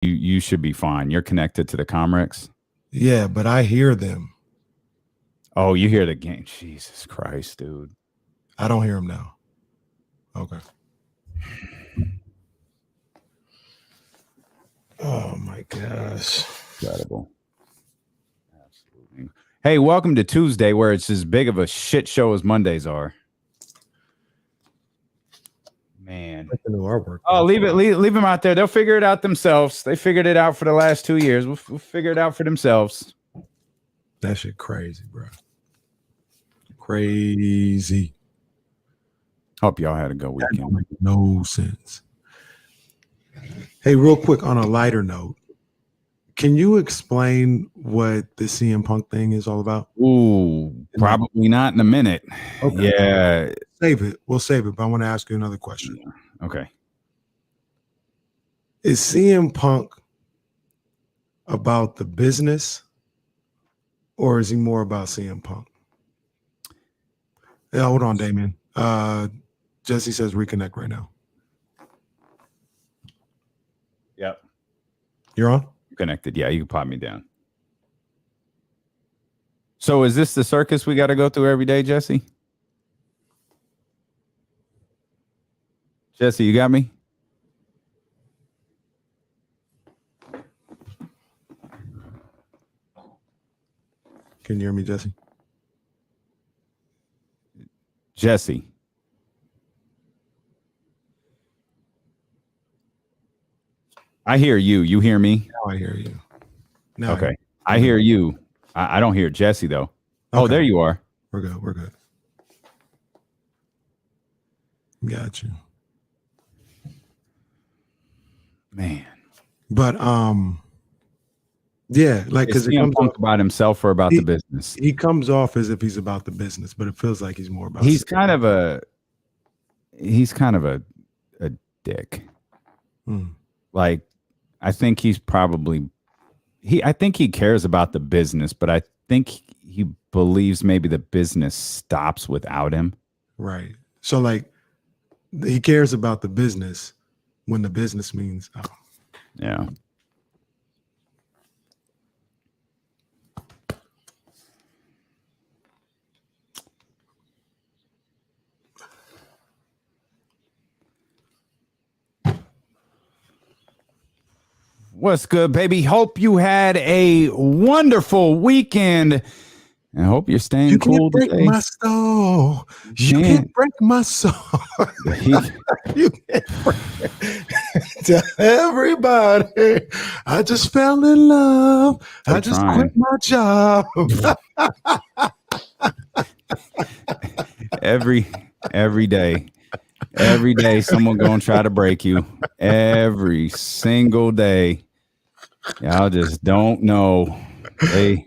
you should be fine. You're connected to the Comrex. Yeah, but I hear them. Oh, you hear the game. Jesus Christ, dude. I don't hear them now. Okay. Oh my gosh. Incredible. Absolutely. Hey, welcome to Tuesday, where it's as big of a shit show as Mondays are. Man. Oh, leave them out there. They'll figure it out themselves. They figured it out for the last 2 years. We'll figure it out for themselves. That shit crazy, bro. Crazy. Hope y'all had a good weekend. That don't make no sense. Hey, real quick on a lighter note, can you explain what the CM Punk thing is all about? Ooh, probably not in a minute. Okay. Yeah. Save it. We'll save it, but I want to ask you another question. Okay. Is CM Punk about the business, or is he more about CM Punk? Yeah, hold on, Damien. Jesse says reconnect right now. Yep. You're on? Connected. Yeah, you can pop me down. So is this the circus we got to go through every day, Jesse? Jesse, you got me? Can you hear me, Jesse? Jesse. I hear you. You hear me? Now I hear you. Now okay. I hear you. I don't hear Jesse, though. Okay. Oh, there you are. We're good. We're good. Got you. Man. But, yeah, like, because it comes off about himself or about the business. He comes off as if he's about the business, but it feels like he's more about. He's kind of a dick. Like, I think he's probably I think he cares about the business, but I think he believes maybe the business stops without him. Right. So, like, he cares about the business when the business means. Oh. Yeah. What's good, baby? Hope you had a wonderful weekend. I hope you're staying cool today. You can't break my soul. You can't break my soul. You can't break it. To everybody, I just fell in love. I just quit my job. Every day. Every day, someone gonna try to break you. Every single day. Y'all just don't know. Hey,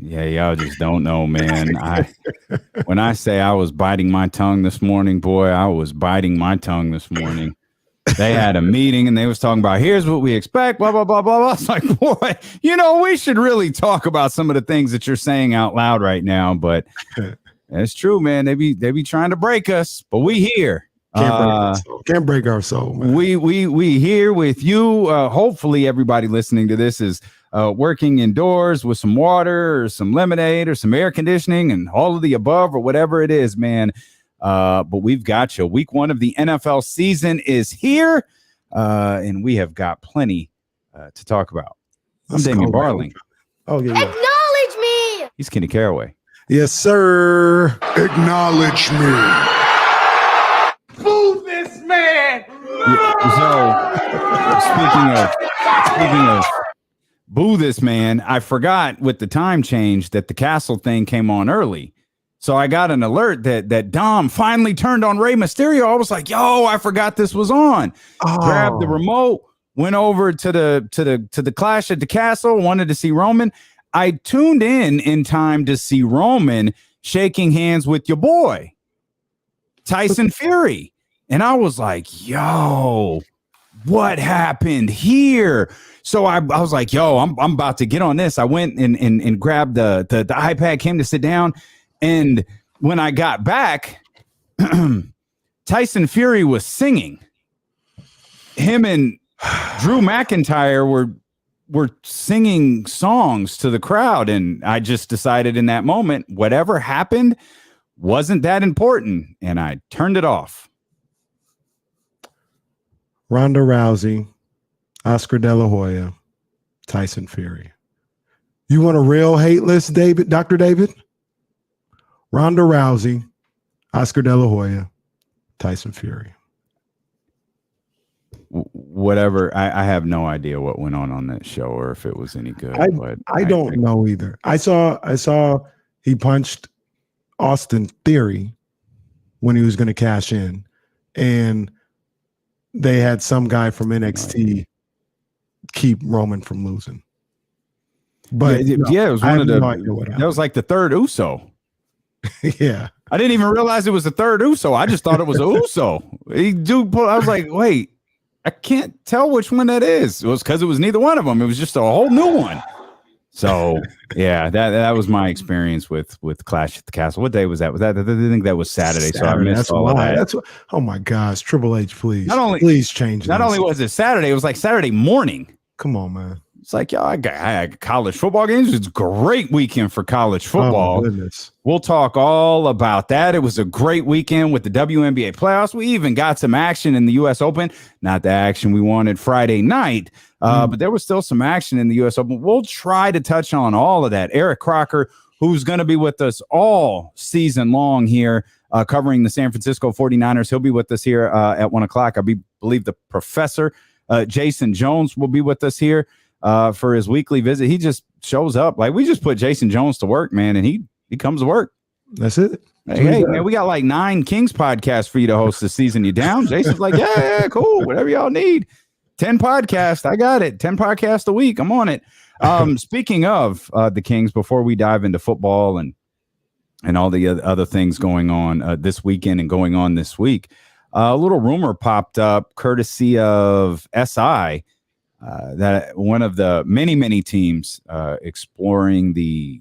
yeah, y'all just don't know, man. When I say I was biting my tongue this morning, boy, I was biting my tongue this morning. They had a meeting and they was talking about here's what we expect, blah, blah, blah, blah, blah. It's like, boy, we should really talk about some of the things that you're saying out loud right now, but. That's true, man. They be trying to break us, but we here. Can't break our soul, man. We here with you. Hopefully, everybody listening to this is working indoors with some water or some lemonade or some air conditioning and all of the above or whatever it is, man. But we've got you. Week 1 of the NFL season is here, and we have got plenty to talk about. I'm Damian Barling. Oh yeah. Acknowledge me. He's Kenny Caraway. Yes, sir. Acknowledge me. Boo this man. So, speaking of boo this man, I forgot with the time change that the Castle thing came on early. So I got an alert that Dom finally turned on Rey Mysterio. I was like, yo, I forgot this was on. Grabbed the remote, went over to the clash at the Castle, wanted to see Roman. I tuned in time to see Roman shaking hands with your boy, Tyson Fury. And I was like, yo, what happened here? So I was like, yo, I'm about to get on this. I went and grabbed the iPad, came to sit down. And when I got back, Tyson Fury was singing. him and Drew McIntyre were singing songs to the crowd, and I just decided in that moment, whatever happened wasn't that important, and I turned it off. Ronda Rousey, Oscar De La Hoya, Tyson Fury. You want a real hate list, David? Dr. David? Ronda Rousey, Oscar De La Hoya, Tyson Fury. Whatever. I have no idea what went on that show or if it was any good. I don't know either. I saw he punched Austin Theory when he was going to cash in, and they had some guy from NXT keep Roman from losing. But it was one of the. That was like the third Uso. Yeah, I didn't even realize it was the third Uso. I just thought it was a Uso. I was like, wait, I can't tell which one that is. It was because it was neither one of them. It was just a whole new one. So yeah, that was my experience with Clash at the Castle. What day was that? I think that was Saturday. So I missed all of that. Oh my gosh, Triple H, please, please change. Not only was it Saturday, it was like Saturday morning. Come on, man. It's like, I got college football games. It's a great weekend for college football. Oh, we'll talk all about that. It was a great weekend with the WNBA playoffs. We even got some action in the U.S. Open. Not the action we wanted Friday night, but there was still some action in the U.S. Open. We'll try to touch on all of that. Eric Crocker, who's going to be with us all season long here, covering the San Francisco 49ers. He'll be with us here at 1 o'clock. Believe the professor, Jason Jones, will be with us here for his weekly visit. He just shows up. Like, we just put Jason Jones to work, man, and he comes to work. That's it. Hey, man, we got like 9 Kings podcasts for you to host this season. You down? Jason's like, yeah, cool, whatever y'all need. 10 podcasts, I got it. 10 podcasts a week, I'm on it. Speaking of the Kings, before we dive into football and all the other things going on this weekend and going on this week, a little rumor popped up courtesy of SI that one of the many teams exploring the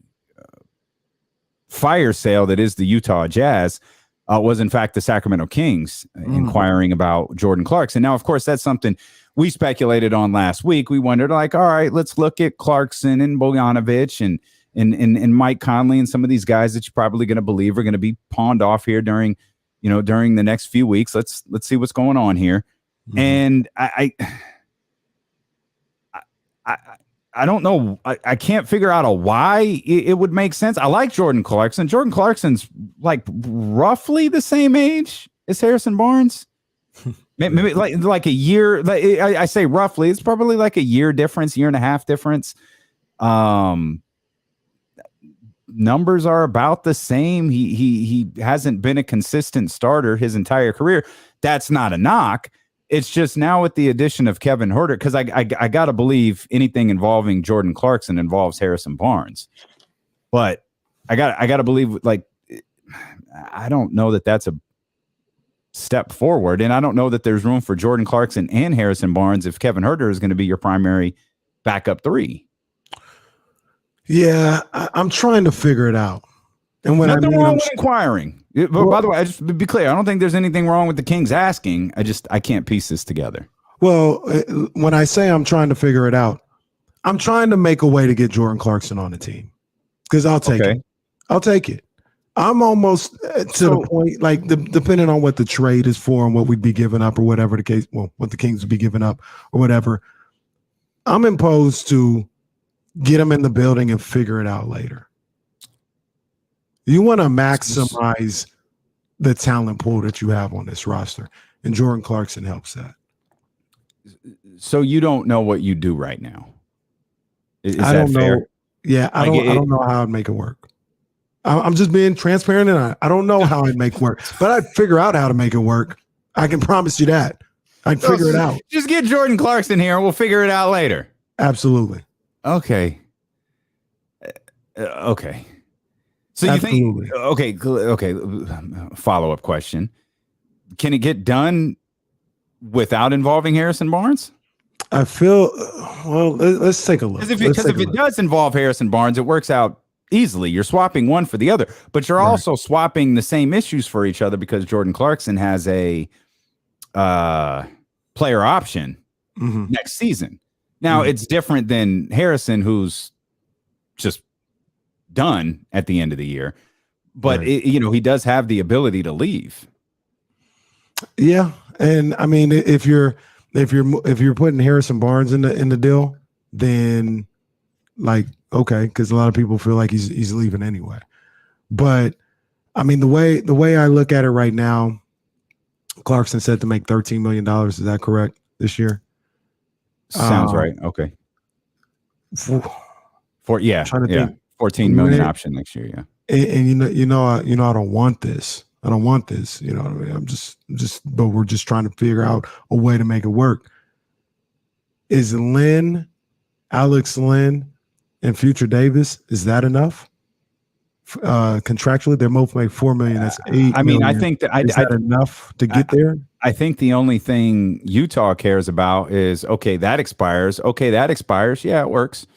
fire sale that is the Utah Jazz was in fact the Sacramento Kings inquiring about Jordan Clarkson. Now, of course, that's something we speculated on last week. We wondered, like, all right, let's look at Clarkson and Bogdanovich and Mike Conley and some of these guys that you're probably going to believe are going to be pawned off here during the next few weeks. Let's see what's going on here. And I don't know. I can't figure out why it would make sense. I like Jordan Clarkson. Jordan Clarkson's like roughly the same age as Harrison Barnes. Maybe like a year. I say roughly. It's probably like a year difference, year and a half difference. Numbers are about the same. He hasn't been a consistent starter his entire career. That's not a knock. It's just now with the addition of Kevin Huerter, because I got to believe anything involving Jordan Clarkson involves Harrison Barnes. But I got to believe, like, I don't know that that's a step forward. And I don't know that there's room for Jordan Clarkson and Harrison Barnes if Kevin Huerter is going to be your primary backup 3. Yeah, I'm trying to figure it out. And when nothing wrong with inquiring. By the way, I just to be clear, I don't think there's anything wrong with the Kings asking. I can't piece this together. Well, when I say I'm trying to figure it out, I'm trying to make a way to get Jordan Clarkson on the team, because I'll take it. I'll take it. I'm almost to the point, like, depending on what the trade is for and what we'd be giving up or whatever the case, well, what the Kings would be giving up or whatever, I'm imposed to get him in the building and figure it out later. You want to maximize the talent pool that you have on this roster, and Jordan Clarkson helps that. So you don't know what you do right now? Is I that don't fair? know. Yeah, I don't know how I'd make it work. I'm just being transparent, and I don't know how I'd make it work, but I'd figure out how to make it work. I can promise you that. I'd figure it out. Just get Jordan Clarkson here, and we'll figure it out later. Absolutely. Okay. Okay. So Absolutely. you think, okay. Follow-up question. Can it get done without involving Harrison Barnes? I feel, well, let's take a look. Because if it does involve Harrison Barnes, it works out easily. You're swapping one for the other, but you're also swapping the same issues for each other, because Jordan Clarkson has a player option next season. Now it's different than Harrison, who's just done at the end of the year, but he does have the ability to leave. Yeah, and I mean, if you're putting Harrison Barnes in the deal, then like okay, because a lot of people feel like he's leaving anyway. But I mean, the way I look at it right now, Clarkson said to make $13 million. Is that correct this year? Sounds right. Okay. Think, 14 million option next year. Yeah. And I don't want this. I don't want this. You know what I mean? I'm just, but we're just trying to figure out a way to make it work. Is Alex Lynn, and Future Davis, is that enough? Contractually, they both make $4 million. That's $8 I mean, million. I think that is that enough to get there? I think the only thing Utah cares about is that expires. Yeah, it works.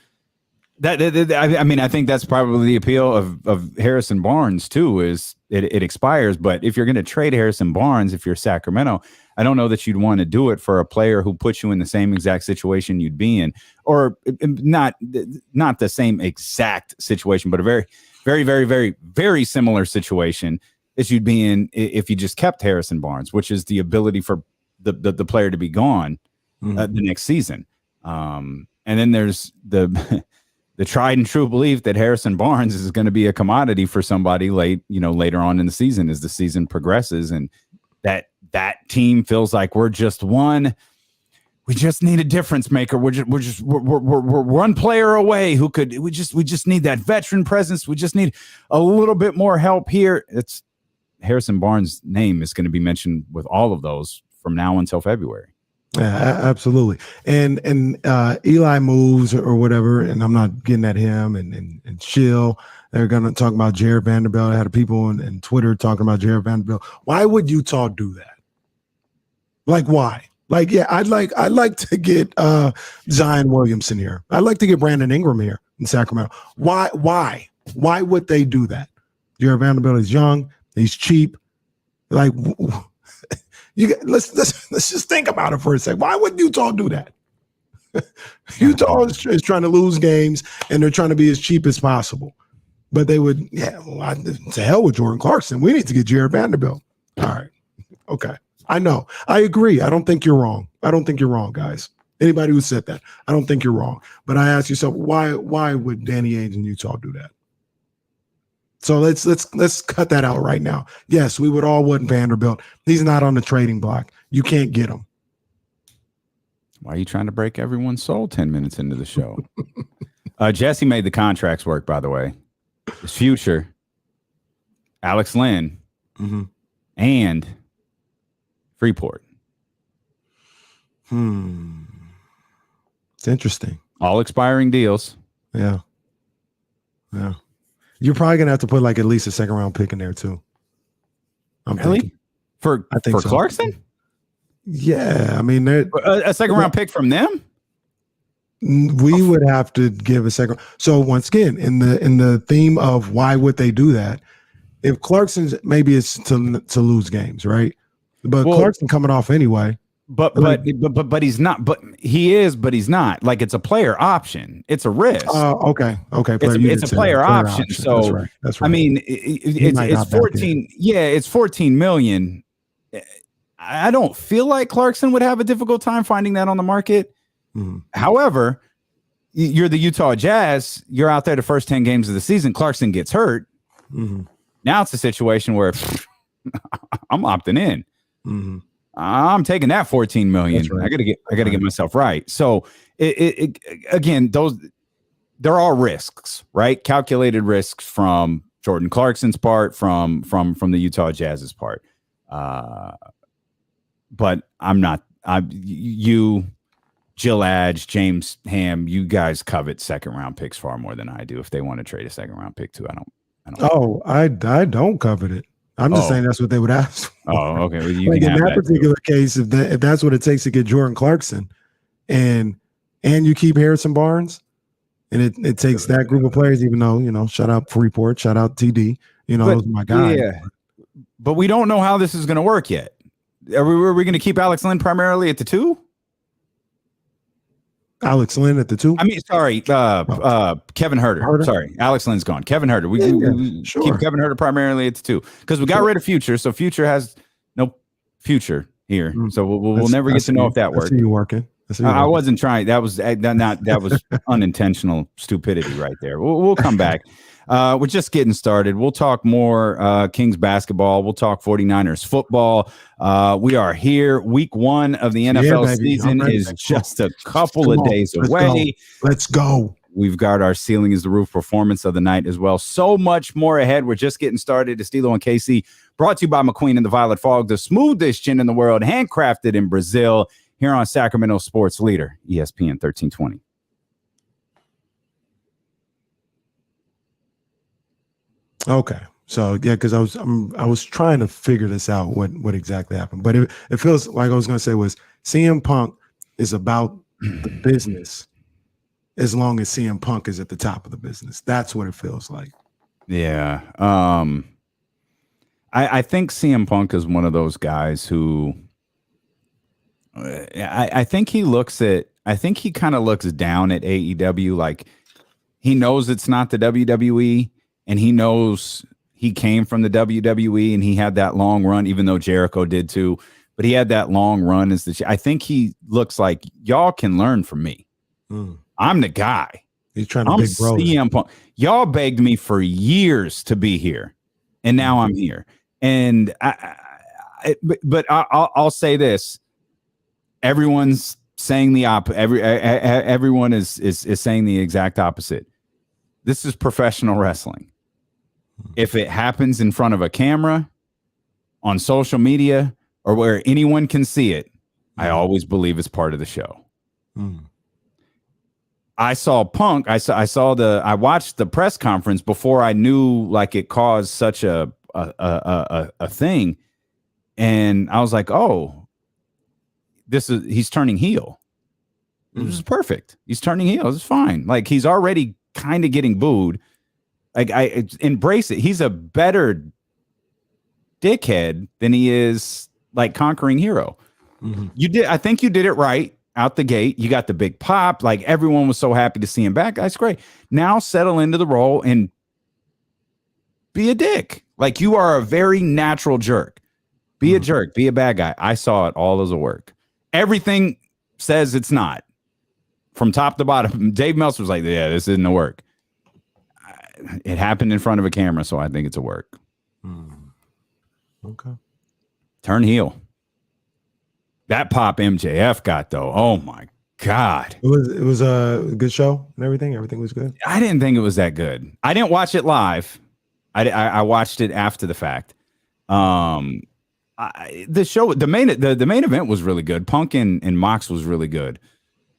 I mean, I think that's probably the appeal of Harrison Barnes too. Is it expires? But if you're going to trade Harrison Barnes, if you're Sacramento, I don't know that you'd want to do it for a player who puts you in the same exact situation you'd be in, or not the same exact situation, but a very, very, very, very, very similar situation as you'd be in if you just kept Harrison Barnes, which is the ability for the player to be gone the next season. And then there's the tried and true belief that Harrison Barnes is going to be a commodity for somebody later on in the season as the season progresses, and that team feels like we're just one. We just need a difference maker. We're one player away who could. We just need that veteran presence. We just need a little bit more help here. It's Harrison Barnes' name is going to be mentioned with all of those from now until February. Yeah, absolutely. And Eli moves or whatever, and I'm not getting at him and Shill. They're going to talk about Jared Vanderbilt. I had people on Twitter talking about Jared Vanderbilt. Why would Utah do that? Like, why? Like, yeah, I'd like to get Zion Williamson here. I'd like to get Brandon Ingram here in Sacramento. Why would they do that? Jared Vanderbilt is young. He's cheap. Like, let's just think about it for a second. Why would Utah do that? Utah is trying to lose games, and they're trying to be as cheap as possible. But they would, to hell with Jordan Clarkson. We need to get Jared Vanderbilt. All right. Okay. I know. I agree. I don't think you're wrong. I don't think you're wrong, guys. Anybody who said that, I don't think you're wrong. But I ask yourself, why would Danny Ainge and Utah do that? So let's cut that out right now. Yes, we would all want Vanderbilt. He's not on the trading block. You can't get him. Why are you trying to break everyone's soul 10 minutes into the show? Jesse made the contracts work, by the way. His future, Alex Lynn, and Freeport. It's interesting. All expiring deals. Yeah. You're probably gonna have to put like at least a second round pick in there too. I'm thinking. For Clarkson? Yeah, I mean, a second round pick from them. We would have to give a second. So once again, in the theme of why would they do that? If Clarkson's maybe it's to lose games, right? But Clarkson coming off anyway. But he's not. But he is. But he's not. Like, it's a player option. It's a risk. Okay. It's a player option. So that's right. I mean, it's 14. Yeah, it's 14 million. I don't feel like Clarkson would have a difficult time finding that on the market. However, you're the Utah Jazz. You're out there the first 10 games of the season. Clarkson gets hurt. Now it's a situation where I'm opting in. I'm taking that 14 million. Right. I gotta get myself right. So again, they're all risks, right? Calculated risks from Jordan Clarkson's part, from the Utah Jazz's part. But I'm not. You, Jill Adge, James Ham, you guys covet second round picks far more than I do. If they want to trade a second round pick too, I don't. I don't covet it. I'm just saying that's what they would ask for. Oh, okay. Well, you like can in have that particular case, if that's what it takes to get Jordan Clarkson, and you keep Harrison Barnes, and it takes that group of players, even though, shout out Freeport, shout out TD, those are my guys. Yeah. But we don't know how this is going to work yet. Are we going to keep Alex Lynn primarily at the 2? Alex Lynn at the 2? I mean, sorry, Kevin Huerter. Sorry, Alex Lynn's gone. Kevin Huerter. We sure. Keep Kevin Huerter primarily at the 2 because we got rid of Future, so Future has no future here. So we'll never get to know if that worked. I see you working. I wasn't trying. That was unintentional stupidity right there. We'll come back. We're just getting started. We'll talk more Kings basketball. We'll talk 49ers football. We are here. Week 1 of the NFL season is just a couple of days away. Let's go. We've got our Ceiling is the Roof performance of the night as well. So much more ahead. We're just getting started. Estilo and KC, brought to you by McQueen and the Violet Fog, the smoothest gin in the world, handcrafted in Brazil, here on Sacramento Sports Leader, ESPN 1320. Okay. So yeah, because I was trying to figure this out, what exactly happened. But it feels like I was going to say was CM Punk is about the business as long as CM Punk is at the top of the business. That's what it feels like. Yeah. I think CM Punk is one of those guys who I think he kind of looks down at AEW. Like he knows it's not the WWE, and he knows he came from the WWE and he had that long run, even though Jericho did too. But he had that long run I think he looks like y'all can learn from me. I'm the guy. He's trying to big bro. CM Punk. Y'all begged me for years to be here, and now I'm here. And I'll say this: everyone's saying the everyone is saying the exact opposite. This is professional wrestling. If it happens in front of a camera, on social media, or where anyone can see it, I always believe it's part of the show. I saw Punk. I watched the press conference before I knew like it caused such a thing, and I was like, oh, he's turning heel. This is perfect. He's turning heel. It's fine. Like he's already kind of getting booed. Like I embrace it. He's a better dickhead than he is like conquering hero. I think you did it right out the gate. You got the big pop. Like everyone was so happy to see him back. That's great. Now settle into the role and be a dick. Like you are a very natural jerk. Be a jerk. Be a bad guy. I saw it all as a work. Everything says it's not. From top to bottom. Dave Meltzer was like, yeah, this isn't a work. It happened in front of a camera, so I think it's a work. Okay. Turn heel. That pop MJF got, though, oh my God. It was a good show and everything. Everything was good. I didn't think it was that good. I didn't watch it live. I watched it after the fact. The main event was really good. Punk and Mox was really good.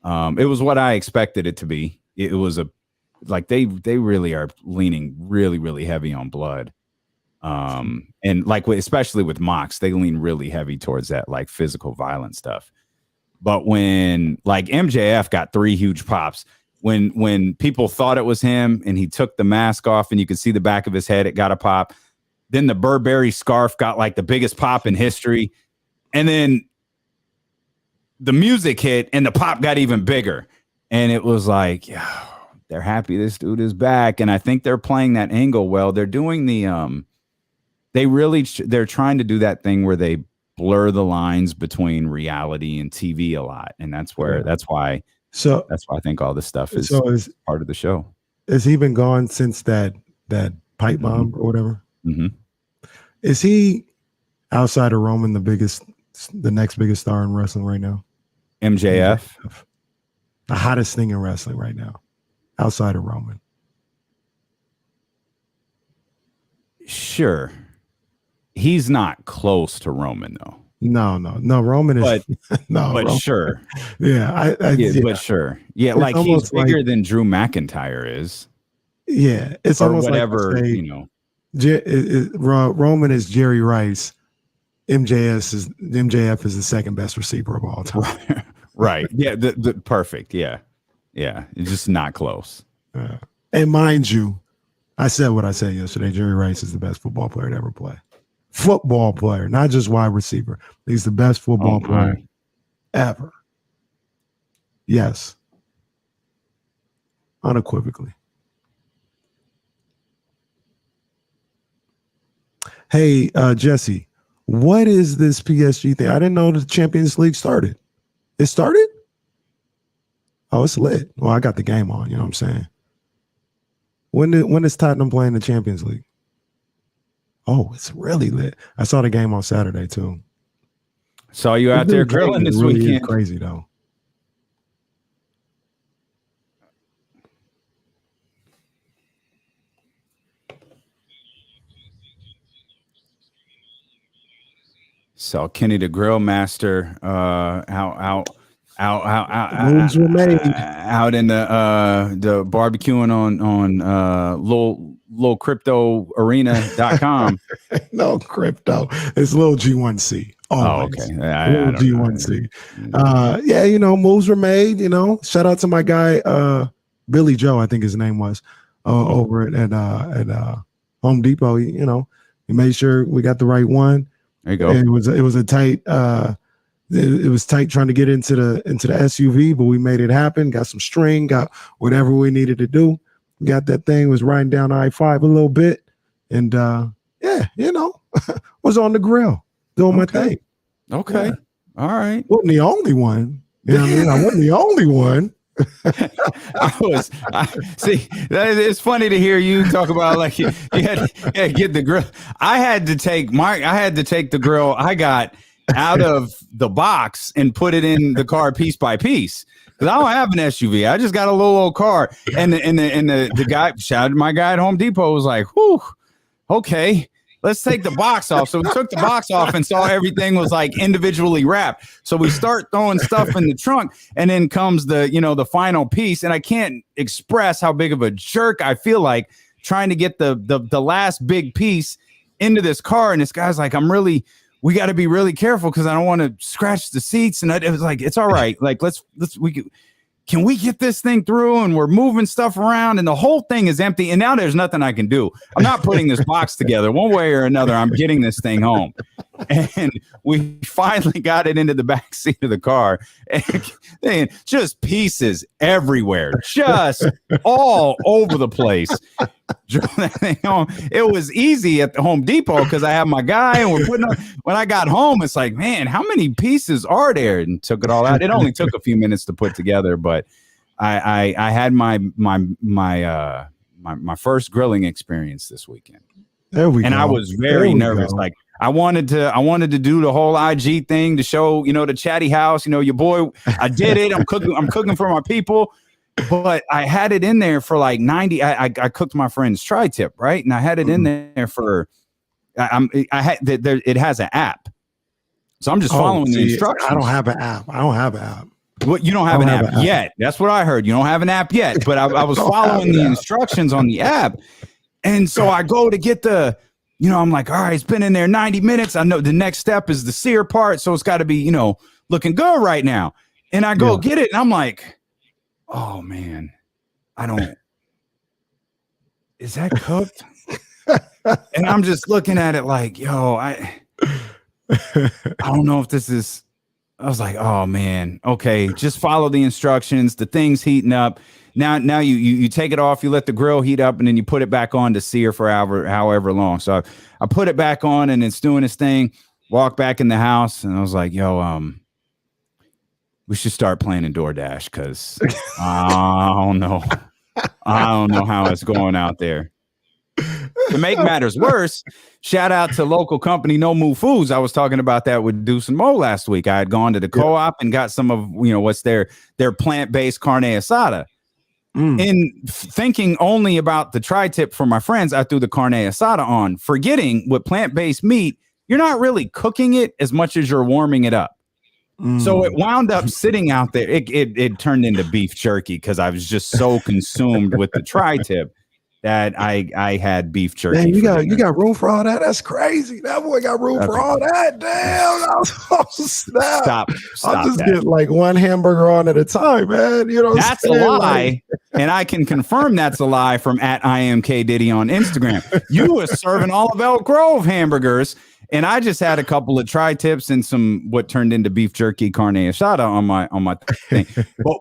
It was what I expected it to be. It was they really are leaning really, really heavy on blood. And like especially with Mox, they lean really heavy towards that like physical violence stuff. But when like MJF got 3 huge pops, when people thought it was him and he took the mask off and you could see the back of his head, it got a pop. Then the Burberry scarf got like the biggest pop in history. And then the music hit and the pop got even bigger. And it was like, yeah, they're happy this dude is back. And I think they're playing that angle well. They're doing the they're trying to do that thing where they blur the lines between reality and TV a lot. And that's why I think all this stuff is part of the show. Has he been gone since that pipe bomb or whatever? Is he outside of Roman the next biggest star in wrestling right now? MJF? The hottest thing in wrestling right now, outside of Roman. Sure. He's not close to Roman, though. No. Roman is, but Roman, sure. Yeah, but sure. Yeah, like he's bigger than Drew McIntyre is. Yeah, it's or almost whatever, like Roman is Jerry Rice. MJF is the second best receiver of all time. Right. Yeah. The perfect. Yeah. It's just not close. And mind you, I said what I said yesterday. Jerry Rice is the best football player to ever play. football player, not just wide receiver. He's the best football player ever. Yes. Unequivocally. Hey, Jesse, what is this PSG thing? I didn't know the Champions League started. It started? Oh, it's lit. Well, I got the game on. You know what I'm saying? When is Tottenham playing the Champions League? Oh, it's really lit. I saw the game on Saturday too. Saw you out there grilling this really weekend. Crazy though. So Kenny the Grill Master out Moves were made. out in the barbecuing on little crypto arena.com. No crypto. It's little G1C. Always. Oh, okay. Little G1C. Yeah, you know, moves were made, you know. Shout out to my guy, Billy Joe, I think his name was, over at Home Depot. You know, he made sure we got the right one. There you go. And it was a tight it was tight trying to get into the SUV, but we made it happen. Got some string, got whatever we needed to do. Got that thing, was riding down I-5 a little bit. And yeah, you know, was on the grill doing my thing. Okay. Yeah. All right. Wasn't the only one. You know what I mean? I wasn't the only one. See, it's funny to hear you talk about like you had to get the grill. I had to take the grill I got out of the box and put it in the car piece by piece, because I don't have an SUV. I just got a little old car. And the guy, shouted, my guy at Home Depot was like, whew, okay, let's take the box off. So we took the box off and saw everything was like individually wrapped. So we start throwing stuff in the trunk, and then comes the final piece. And I can't express how big of a jerk I feel like trying to get the last big piece into this car. And this guy's like, we got to be really careful because I don't want to scratch the seats. And it was like, it's all right. Like, can we get this thing through? And we're moving stuff around, and the whole thing is empty. And now there's nothing I can do. I'm not putting this box together one way or another. I'm getting this thing home. And we finally got it into the back seat of the car, and just pieces everywhere, just all over the place. Drove that thing home. It was easy at the Home Depot because I have my guy, and we're putting on. When I got home, it's like, man, how many pieces are there? And took it all out. It only took a few minutes to put together, but I had my first grilling experience this weekend. There we go. And I was very nervous. Like I wanted to do the whole IG thing to show, the chatty house, your boy. I did it. I'm cooking for my people. But I had it in there for like 90. I cooked my friend's tri-tip, right? And I had it in there for. It has an app, so I'm just following the instructions. I don't have an app. What, you don't have an app yet? That's what I heard. You don't have an app yet, but I was following the instructions on the app, and so I go to get the. I'm like, all right, it's been in there 90 minutes. I know the next step is the sear part, so it's got to be, looking good right now. And I go get it, and I'm like, oh man, is that cooked? And I'm just looking at it like, yo, I don't know if this is. I was like, oh man, okay, just follow the instructions. The thing's heating up. Now you take it off, you let the grill heat up, and then you put it back on to sear for however long. So I put it back on, and it's doing its thing. Walk back in the house, and I was like, yo, we should start playing in DoorDash because I don't know how it's going out there. To make matters worse, shout out to local company No Move Foods. I was talking about that with Deuce and Mo last week. I had gone to the co-op and got some of what's their plant-based carne asada. In thinking only about the tri-tip for my friends, I threw the carne asada on, forgetting with plant-based meat, you're not really cooking it as much as you're warming it up. So it wound up sitting out there. It turned into beef jerky because I was just so consumed with the tri-tip that I had beef jerky. Man, you got room for all that? That's crazy. That boy got room for all that. Damn. Stop. I'm just getting like one hamburger on at a time, man. That's a lie. And I can confirm that's a lie from @IamKDiddy on Instagram. You were serving all of Elk Grove hamburgers, And I just had a couple of tri-tips and some what turned into beef jerky carne asada on my thing. But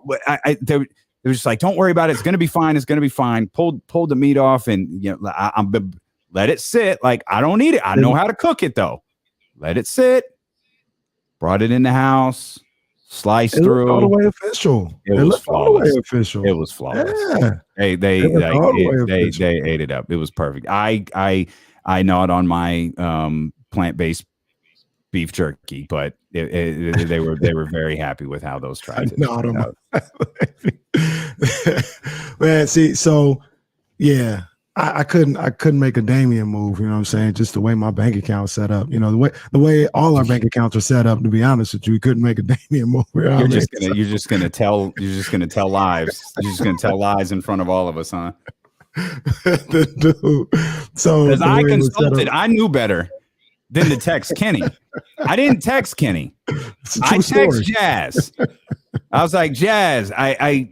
they were just like, don't worry about it. It's gonna be fine. It's gonna be fine. Pulled the meat off, and I'm let it sit. Like, I don't need it. I know how to cook it though. Let it sit. Brought it in the house. Sliced through. All the way official. It was all the way flawless. official. It was flawless. Yeah. They ate it up. It was perfect. I gnawed on my plant-based beef jerky, but they were very happy with how those tried. Man, see, so yeah, I couldn't make a Damian move. You know what I'm saying? Just the way my bank account was set up. You know, the way all our bank accounts are set up. To be honest with you, we couldn't make a Damian move. You're just gonna tell lies. You're just gonna tell lies in front of all of us, huh? So because I consulted, I knew better than to text Kenny. I didn't text Kenny. I text Jazz. I was like, Jazz, I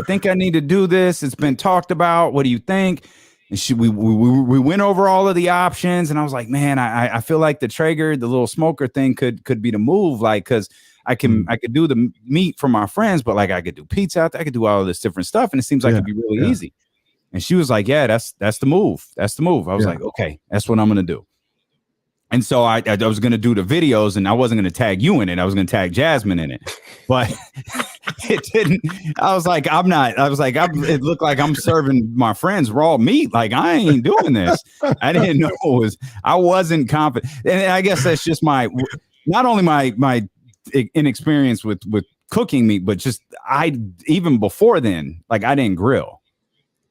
think I need to do this. It's been talked about. What do you think? And we went over all of the options, and I was like, man, I feel like the Traeger, the little smoker thing could be the move, like, because I could do the meat for my friends, but like I could do pizza out there, I could do all of this different stuff, and it seems like it'd be really easy. And she was like, yeah, that's the move. That's the move. I was like, okay, that's what I'm gonna do. And so I was going to do the videos, and I wasn't going to tag you in it. I was going to tag Jasmine in it, but it didn't. I was like, it looked like I'm serving my friends raw meat. Like, I ain't doing this. I didn't know I wasn't confident. And I guess that's just not only my inexperience with cooking meat, but just even before then, like, I didn't grill.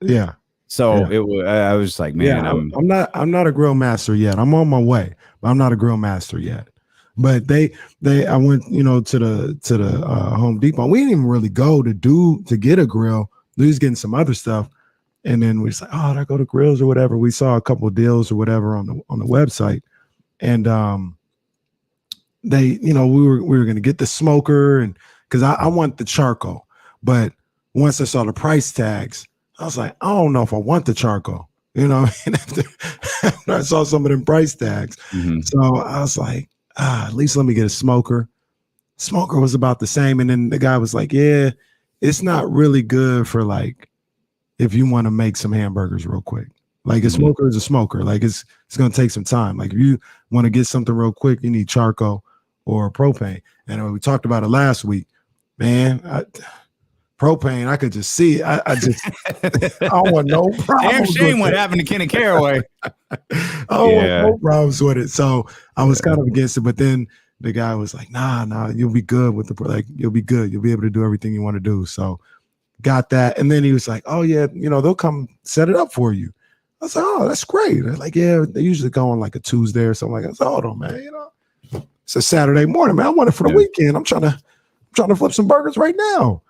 Yeah. So I was like, man, I'm not a grill master yet. I'm on my way, but I'm not a grill master yet. But I went, to the Home Depot. We didn't even really go to get a grill. We was getting some other stuff, and then we was like, oh, I go to grills or whatever. We saw a couple of deals or whatever on the website, and we were going to get the smoker, and because I want the charcoal, but once I saw the price tags, I was like, I don't know if I want the charcoal, after I saw some of them price tags. Mm-hmm. So I was like, at least let me get a smoker. Smoker was about the same. And then the guy was like, yeah, it's not really good for, like, if you want to make some hamburgers real quick. Like, a smoker is a smoker. Like, it's going to take some time. Like, if you want to get something real quick, you need charcoal or propane. And we talked about it last week, man. Propane, I could just see it. I don't want no problems. Damn shame what happened to Kenny Caraway. I don't want no problems with it. So I was kind of against it, but then the guy was like, nah, you'll be good with you'll be good. You'll be able to do everything you want to do. So got that. And then he was like, oh yeah, they'll come set it up for you. I was like, oh, that's great. They're like, yeah, they usually go on like a Tuesday or something like that. I was like, hold on, man, it's a Saturday morning, man. I want it for the weekend. I'm trying to flip some burgers right now.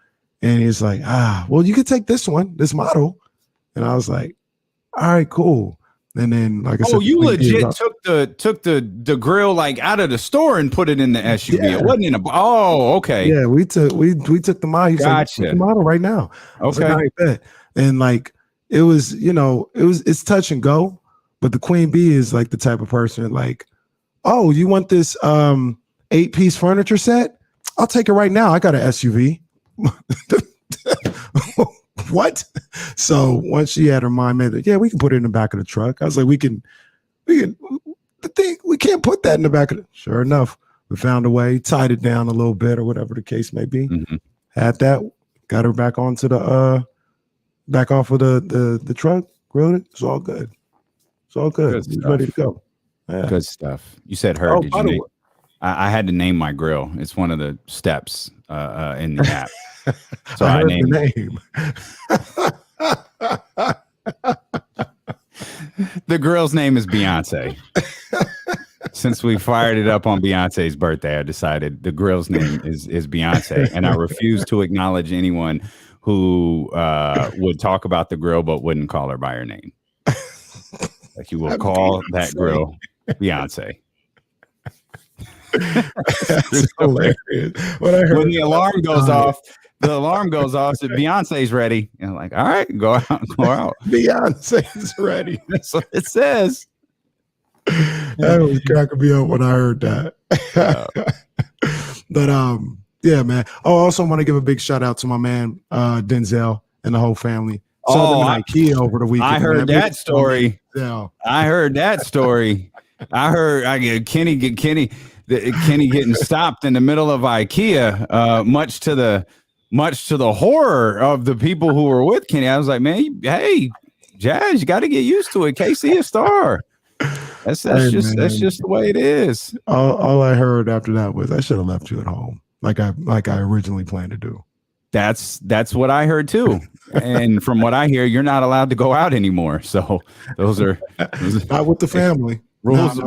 And he's like, well, you could take this model. And I was like, all right, cool. And then, like I said, you legit took the grill, like, out of the store and put it in the SUV. Yeah. It wasn't in okay. Yeah, we took the model. He's gotcha. Like, the model right now. Okay. Like, all right, bet. And like, it was, it's touch and go, but the queen bee is like the type of person like, oh, you want this 8-piece furniture set? I'll take it right now. I got an SUV. What? So once she had her mind made that, we can put it in the back of the truck. I was like, we can't put that in the back of it. Sure enough, we found a way, tied it down a little bit or whatever the case may be. Mm-hmm. Had that, got her back onto back off of the truck, grilled it. It's all good. It's all good. It's ready to go. Yeah. Good stuff. You said her. Did you name? I had to name my grill. It's one of the steps in the app. So I named the name. The girl's name is Beyonce. Since we fired it up on Beyonce's birthday, I decided the girl's name is Beyonce, and I refuse to acknowledge anyone who would talk about the girl but wouldn't call her by her name. Like, you will call that girl Beyonce. That's hilarious. When the alarm goes off, so Beyonce's ready. And I'm like, all right, go out. Beyonce's ready. That's what it says. That was cracking me up when I heard that. But yeah, man. Oh, I also want to give a big shout out to my man Denzel and the whole family. Oh, IKEA over the weekend. I heard that story. Yeah, I heard that story. Kenny getting stopped in the middle of IKEA, much to the horror of the people who were with Kenny. I was like, man, hey, Jazz, you got to get used to it. KC a star. That's just the way it is. All I heard after that was I should have left you at home, like I originally planned to do. That's what I heard too. And from what I hear, you're not allowed to go out anymore. So those are not with the family. Rules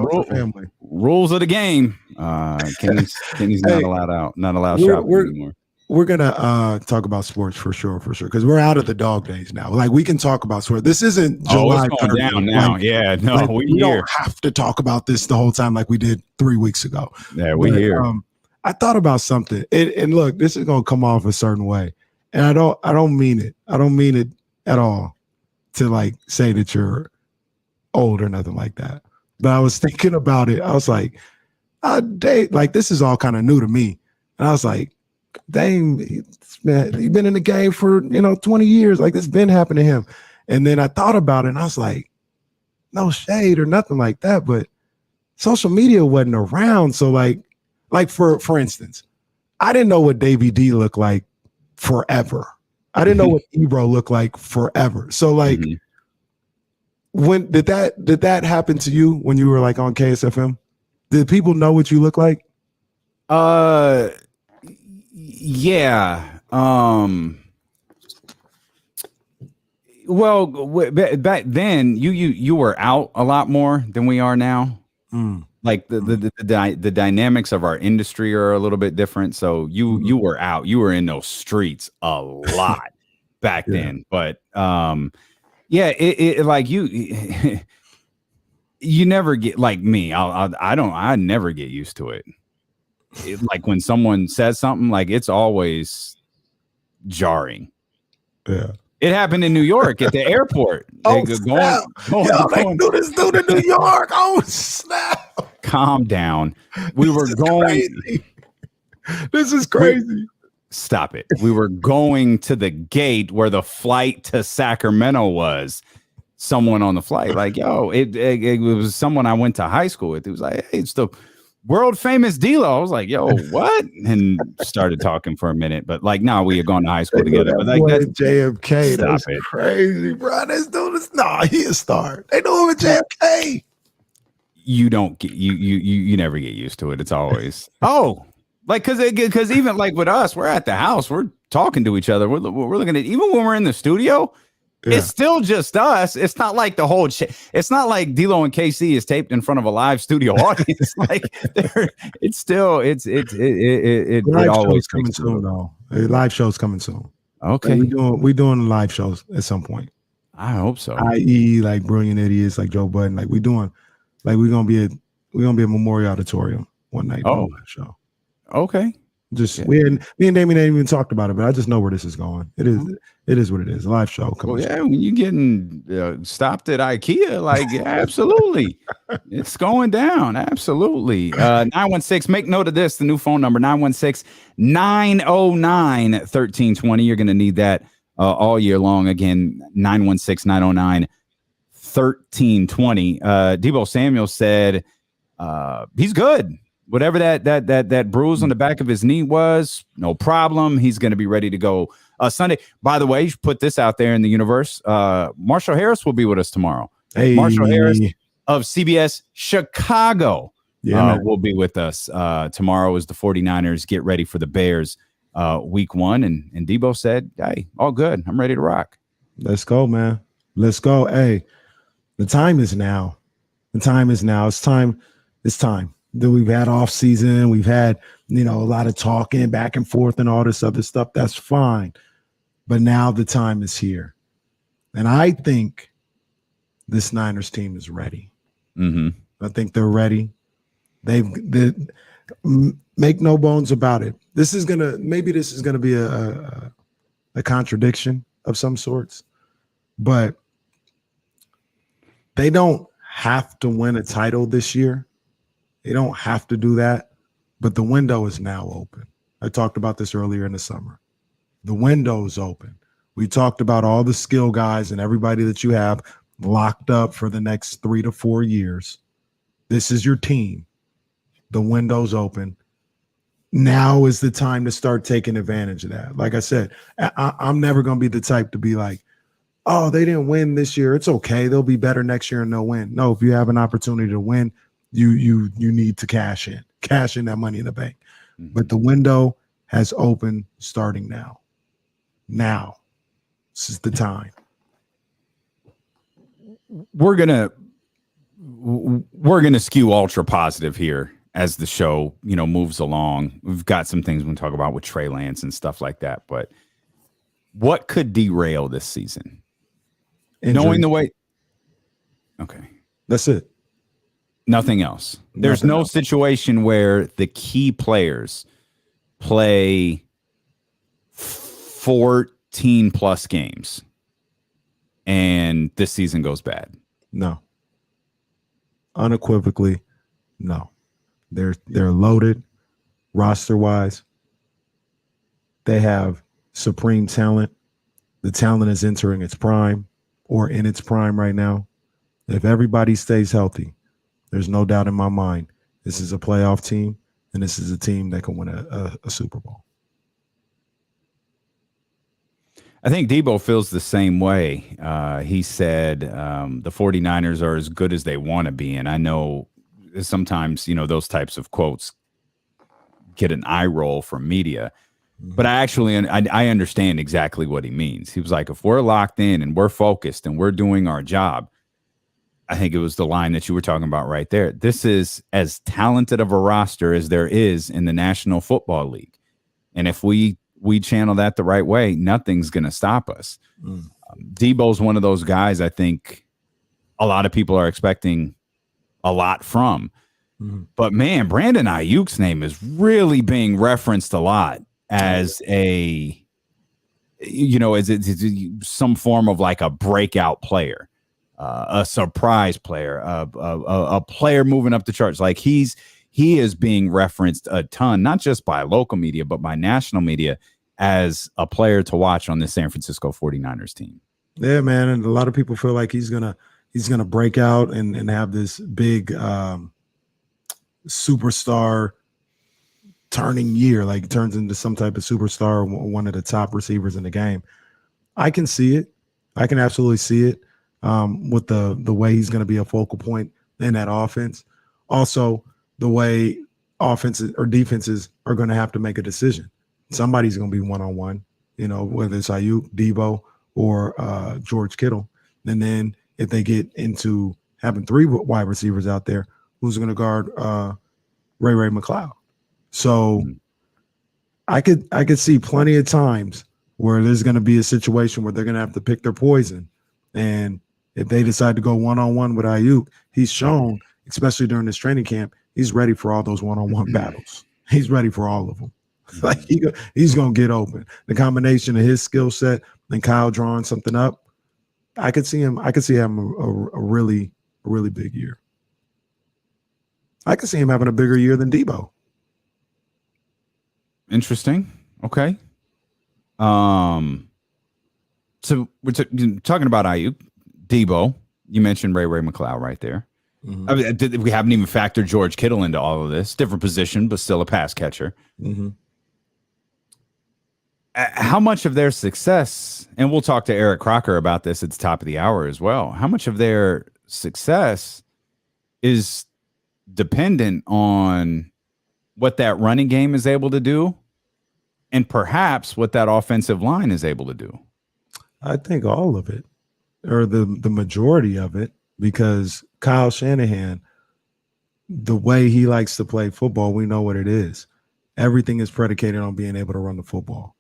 of the game. Kenny's not allowed out, not allowed shopping anymore. We're gonna talk about sports for sure, because we're out of the dog days now. Like we can talk about sports. This isn't July. It's going down now. Like, yeah, no, like, we don't have to talk about this the whole time like we did 3 weeks ago. Yeah, we here. I thought about something, and look, this is gonna come off a certain way, and I don't mean it. I don't mean it at all to like say that you're old or nothing like that. But I was thinking about it. I was like, like this is all kind of new to me, and I was like, dang, he's been in the game for 20 years. Like this been happening to him. And then I thought about it, and I was like, no shade or nothing like that, but social media wasn't around. So like for instance, I didn't know what Davey D looked like forever. I didn't know what Ebro looked like forever. So like, when did that happen to you when you were like on KSFM? Did people know what you look like? Yeah. Well, back then you were out a lot more than we are now. Like the dynamics of our industry are a little bit different. So you were out. You were in those streets a lot back then. But yeah, it like you never get like me. I never get used to it. Like when someone says something, like it's always jarring. Yeah. It happened in New York at the airport. They do this dude in New York. Oh, snap. Calm down. We were going. Crazy. This is crazy. Stop it. We were going to the gate where the flight to Sacramento was. Someone on the flight, like, yo, it was someone I went to high school with. It was like, hey, it's the world famous D-Lo. I was like, yo, what? And started talking for a minute, but like, no, we had gone to high school together. But like, that's JFK. That's crazy, bro. This dude is he a star. They know him at JFK. You don't get you never get used to it. It's always like because even like with us, we're at the house, we're talking to each other. We're looking at even when we're in the studio. Yeah. It's still just us. It's not like the whole shit. It's not like D-Lo and KC is taped in front of a live studio audience. Like it's still it always coming soon though. Live shows coming soon. Okay, like we doing live shows at some point. I hope so. I.e. like Brilliant Idiots, like Joe Budden. Like we're gonna be a Memorial Auditorium one night. Oh, show. Okay. Just me and Damien ain't even talked about it, but I just know where this is going. It is what it is. A live show. Well, yeah, when you getting stopped at IKEA, like absolutely, it's going down. Absolutely. 916. Make note of this. The new phone number 916-909-1320. You're going to need that all year long. Again, 916-909-1320. Deebo Samuel said he's good. Whatever that bruise on the back of his knee was, no problem. He's going to be ready to go Sunday. By the way, you should put this out there in the universe. Marshall Harris will be with us tomorrow. Hey. Marshall Harris of CBS Chicago will be with us. Tomorrow is the 49ers. Get ready for the Bears week 1. And Deebo said, hey, all good. I'm ready to rock. Let's go, man. Let's go. Hey, the time is now. It's time. That we've had off season, we've had a lot of talking back and forth and all this other stuff. That's fine, but now the time is here, and I think this Niners team is ready. I think they're ready. They make no bones about it. This is gonna be a contradiction of some sorts, but they don't have to win a title this year. They don't have to do that, but the window is now open. I talked about this earlier in the summer. The window is open. We talked about all the skill guys and everybody that you have locked up for the next 3 to 4 years. This is your team. The window's open. Now is the time to start taking advantage of that. Like I said, I'm never going to be the type to be like, oh, they didn't win this year. It's okay. They'll be better next year and they'll win. No, if you have an opportunity to win, you need to cash in that money in the bank. Mm-hmm. But the window has opened starting now. Now, this is the time. We're gonna skew ultra positive here as the show, moves along. We've got some things we can talk about with Trey Lance and stuff like that. But what could derail this season? Injury. Knowing the way. Okay, that's it. Nothing else. There's no situation where the key players play 14 plus games and this season goes bad. No. Unequivocally, no. They're loaded roster wise. They have supreme talent. The talent is entering its prime or in its prime right now. If everybody stays healthy, there's no doubt in my mind this is a playoff team, and this is a team that can win a Super Bowl. I think Debo feels the same way. He said the 49ers are as good as they want to be, and I know sometimes, those types of quotes get an eye roll from media, but I understand exactly what he means. He was like, if we're locked in and we're focused and we're doing our job, I think it was the line that you were talking about right there. This is as talented of a roster as there is in the National Football League. And if we channel that the right way, nothing's going to stop us. Debo's one of those guys I think a lot of people are expecting a lot from. But, man, Brandon Ayuk's name is really being referenced a lot as as some form of like a breakout player. A surprise player, a player moving up the charts. Like he is being referenced a ton, not just by local media, but by national media as a player to watch on the San Francisco 49ers team. Yeah, man. And a lot of people feel like he's gonna break out and have this big superstar turning year, like turns into some type of superstar, one of the top receivers in the game. I can see it. I can absolutely see it. With the way he's going to be a focal point in that offense. Also, the way offenses or defenses are going to have to make a decision. Somebody's going to be one-on-one, whether it's Ayuk, Debo, or George Kittle. And then if they get into having 3 wide receivers out there, who's going to guard Ray McCloud? So I could see plenty of times where there's going to be a situation where they're going to have to pick their poison. And if they decide to go one-on-one with Ayuk, he's shown, especially during this training camp, he's ready for all those one-on-one battles. He's ready for all of them. Like he's going to get open. The combination of his skill set and Kyle drawing something up, I could see him a really big year. I could see him having a bigger year than Debo. Interesting. Okay. So we're talking about Ayuk. Debo, you mentioned Ray McCloud right there. I mean, we haven't even factored George Kittle into all of this. Different position, but still a pass catcher. How much of their success, and we'll talk to Eric Crocker about this at the top of the hour as well, how much of their success is dependent on what that running game is able to do and perhaps what that offensive line is able to do? I think all of it. Or the majority of it, because Kyle Shanahan, the way he likes to play football, we know what it is. Everything is predicated on being able to run the football.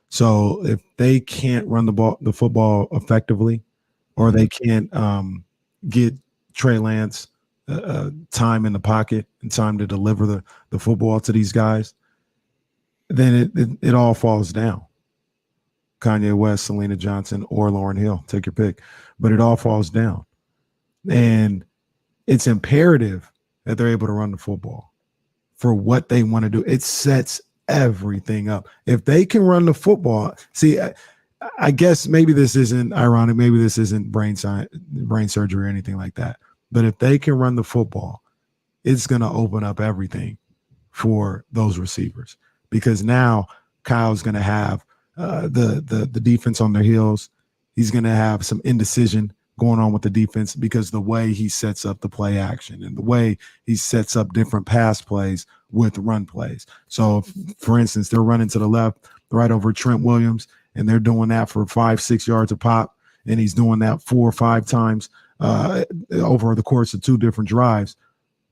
So if they can't run the football effectively, or they can't get Trey Lance time in the pocket and time to deliver the football to these guys, then it all falls down. Kanye West, Selena Johnson, or Lauryn Hill, take your pick. But it all falls down. And it's imperative that they're able to run the football for what they want to do. It sets everything up. If they can run the football, see, I guess maybe this isn't ironic. Maybe this isn't brain surgery or anything like that. But if they can run the football, it's going to open up everything for those receivers, because now Kyle's going to have the defense on their heels. He's going to have some indecision going on with the defense because the way he sets up the play action and the way he sets up different pass plays with run plays. So, for instance, they're running to the left right over Trent Williams, and they're doing that for 5-6 yards a pop, and he's doing that 4 or 5 times over the course of 2 different drives.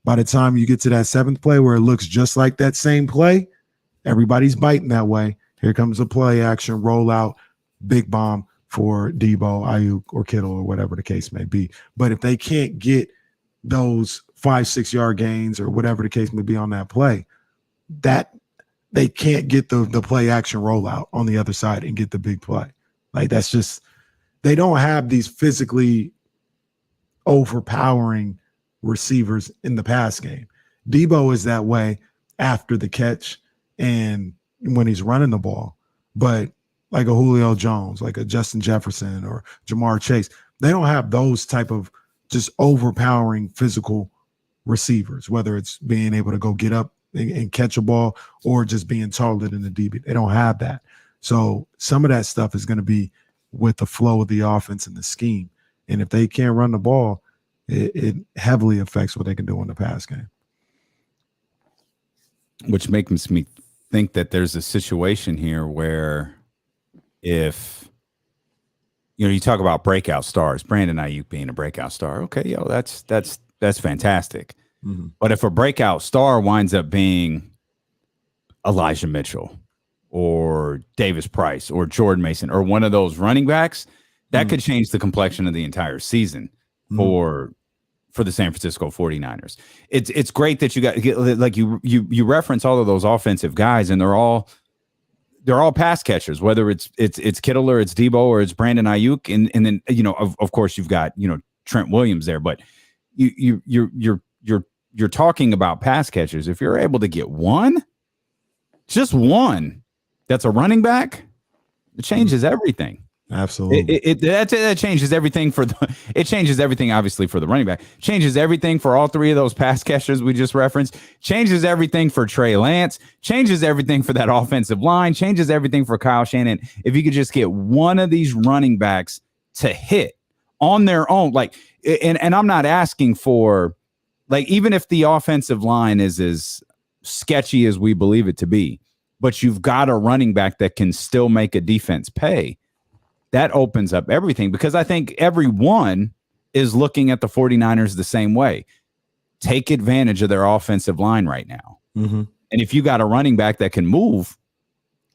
By the time you get to that 7th play where it looks just like that same play, everybody's biting that way. Here comes the play action, rollout, big bomb for Debo, Ayuk, or Kittle, or whatever the case may be. But if they can't get those 5-6 yard gains or whatever the case may be on that play, that they can't get the play action rollout on the other side and get the big play. Like, that's just, they don't have these physically overpowering receivers in the pass game. Debo is that way after the catch and when he's running the ball, but like a Julio Jones, like a Justin Jefferson or Jamar Chase, they don't have those type of just overpowering physical receivers, whether it's being able to go get up and catch a ball or just being taller than the DB. They don't have that. So some of that stuff is going to be with the flow of the offense and the scheme. And if they can't run the ball, it heavily affects what they can do in the pass game. Which makes me think that there's a situation here where if, you talk about breakout stars, Brandon Ayuk being a breakout star. Okay, that's fantastic. Mm-hmm. But if a breakout star winds up being Elijah Mitchell or Davis Price or Jordan Mason or one of those running backs, that could change the complexion of the entire season for the San Francisco 49ers. It's great that you got, like, you reference all of those offensive guys, and they're all pass catchers, whether it's Kittle or it's Debo or it's Brandon Ayuk, and then of course you've got Trent Williams there, but you're talking about pass catchers. If you're able to get just one that's a running back, it changes everything. Absolutely. That changes everything it changes everything, obviously, for the running back. Changes everything for all 3 of those pass catchers we just referenced. Changes everything for Trey Lance. Changes everything for that offensive line. Changes everything for Kyle Shanahan. If you could just get one of these running backs to hit on their own, and I'm not asking for, even if the offensive line is as sketchy as we believe it to be, but you've got a running back that can still make a defense pay. That opens up everything, because I think everyone is looking at the 49ers the same way. Take advantage of their offensive line right now. Mm-hmm. And if you got a running back that can move,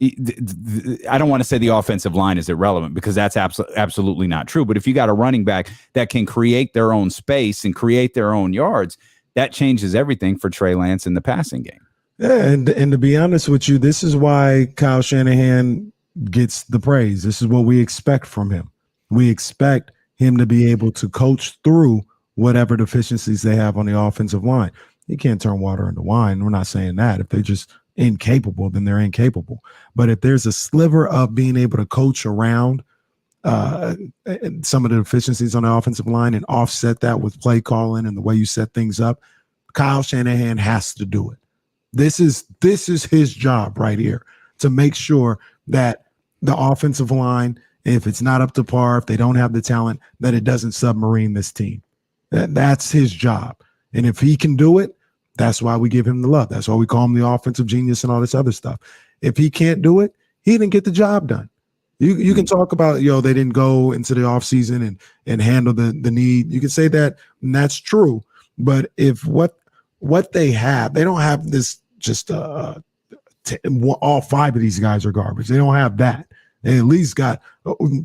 I don't want to say the offensive line is irrelevant, because that's absolutely not true. But if you got a running back that can create their own space and create their own yards, that changes everything for Trey Lance in the passing game. Yeah, and to be honest with you, this is why Kyle Shanahan gets the praise. This is what we expect from him. We expect him to be able to coach through whatever deficiencies they have on the offensive line. He can't turn water into wine. We're not saying that. If they're just incapable, then they're incapable. But if there's a sliver of being able to coach around some of the deficiencies on the offensive line and offset that with play calling and the way you set things up, Kyle Shanahan has to do it. This is his job right here, to make sure that the offensive line, if it's not up to par, if they don't have the talent, that it doesn't submarine this team. That's his job. And if he can do it, that's why we give him the love. That's why we call him the offensive genius and all this other stuff. If he can't do it, he didn't get the job done. You can talk about, they didn't go into the offseason and handle the need. You can say that, and that's true. But if what they have, they don't have this just all 5 of these guys are garbage. They don't have that. They at least got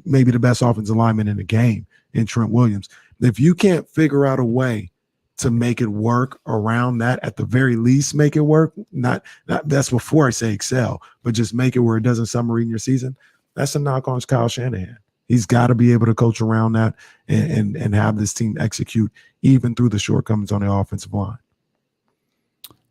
maybe the best offensive lineman in the game in Trent Williams. If you can't figure out a way to make it work around that, at the very least, make it work. Not that's before I say excel, but just make it where it doesn't submarine your season. That's a knock on Kyle Shanahan. He's got to be able to coach around that and have this team execute even through the shortcomings on the offensive line.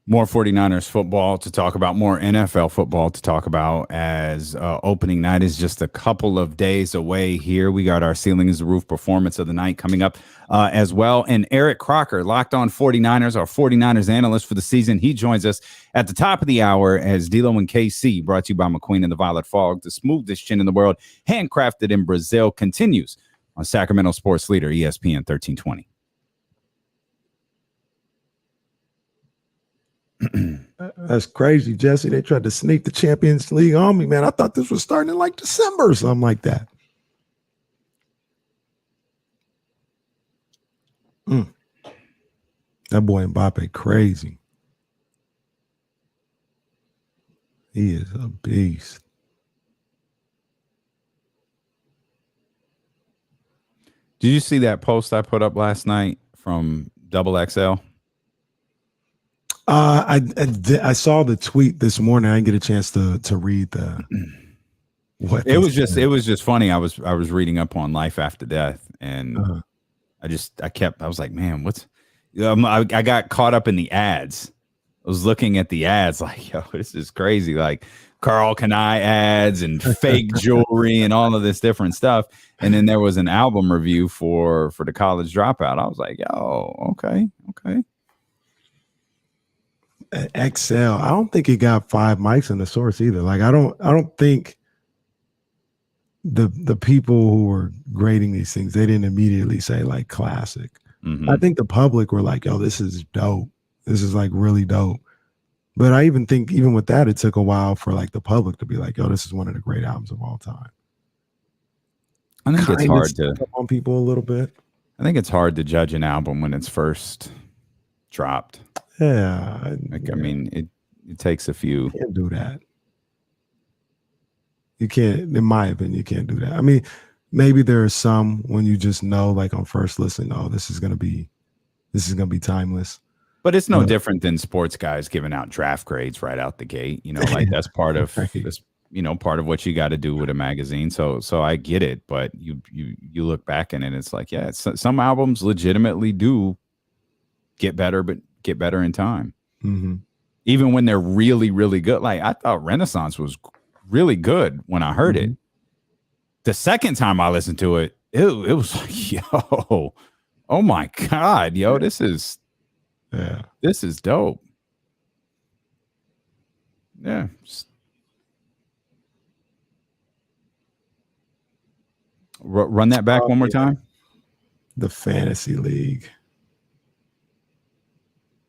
More 49ers football to talk about, more NFL football to talk about, as opening night is just a couple of days away here. We got our Ceiling is the Roof performance of the night coming up as well. And Eric Crocker, Locked On 49ers, our 49ers analyst for the season. He joins us at the top of the hour as D-Lo and KC, brought to you by McQueen and the Violet Fog. The smoothest chin in the world, handcrafted in Brazil, continues on Sacramento sports leader ESPN 1320. That's crazy, Jesse. They tried to sneak the Champions League on me, man. I thought this was starting in like December or something like that. That boy Mbappe crazy. He is a beast. Did you see that post I put up last night from Double XL? I saw the tweet this morning. I didn't get a chance to read the. What it was just funny. I was reading up on life after death, and I was like, man, I got caught up in the ads. I was looking at the ads like, yo, this is crazy. Like Carl Kanai ads and fake jewelry and all of this different stuff. And then there was an album review for the College Dropout. I was like, yo, okay. XL. I don't think he got 5 mics in the source either. Like I don't think the people who were grading these things, they didn't immediately say like classic. Mm-hmm. I think the public were like, yo, this is dope. This is like really dope. But I even think even with that, it took a while for like the public to be like, yo, this is one of the great albums of all time. I think it's hard to on people a little bit. I think it's hard to judge an album when it's first dropped. Yeah. I mean, it takes a few. You can't do that. You can't, in my opinion, you can't do that. I mean, maybe there are some when you just know, like on first listen, oh, this is gonna be timeless. But it's no different than sports guys giving out draft grades right out the gate. You know, like that's part of this, part of what you got to do with a magazine. So I get it, but you look back and it's like, yeah, some albums legitimately do get better, but get better in time. Mm-hmm. Even when they're really, really good. Like I thought Renaissance was really good when I heard it. The second time I listened to it, it was like, yo, oh my God, yo, this is dope. Yeah. Run that back one more time. The Fantasy League.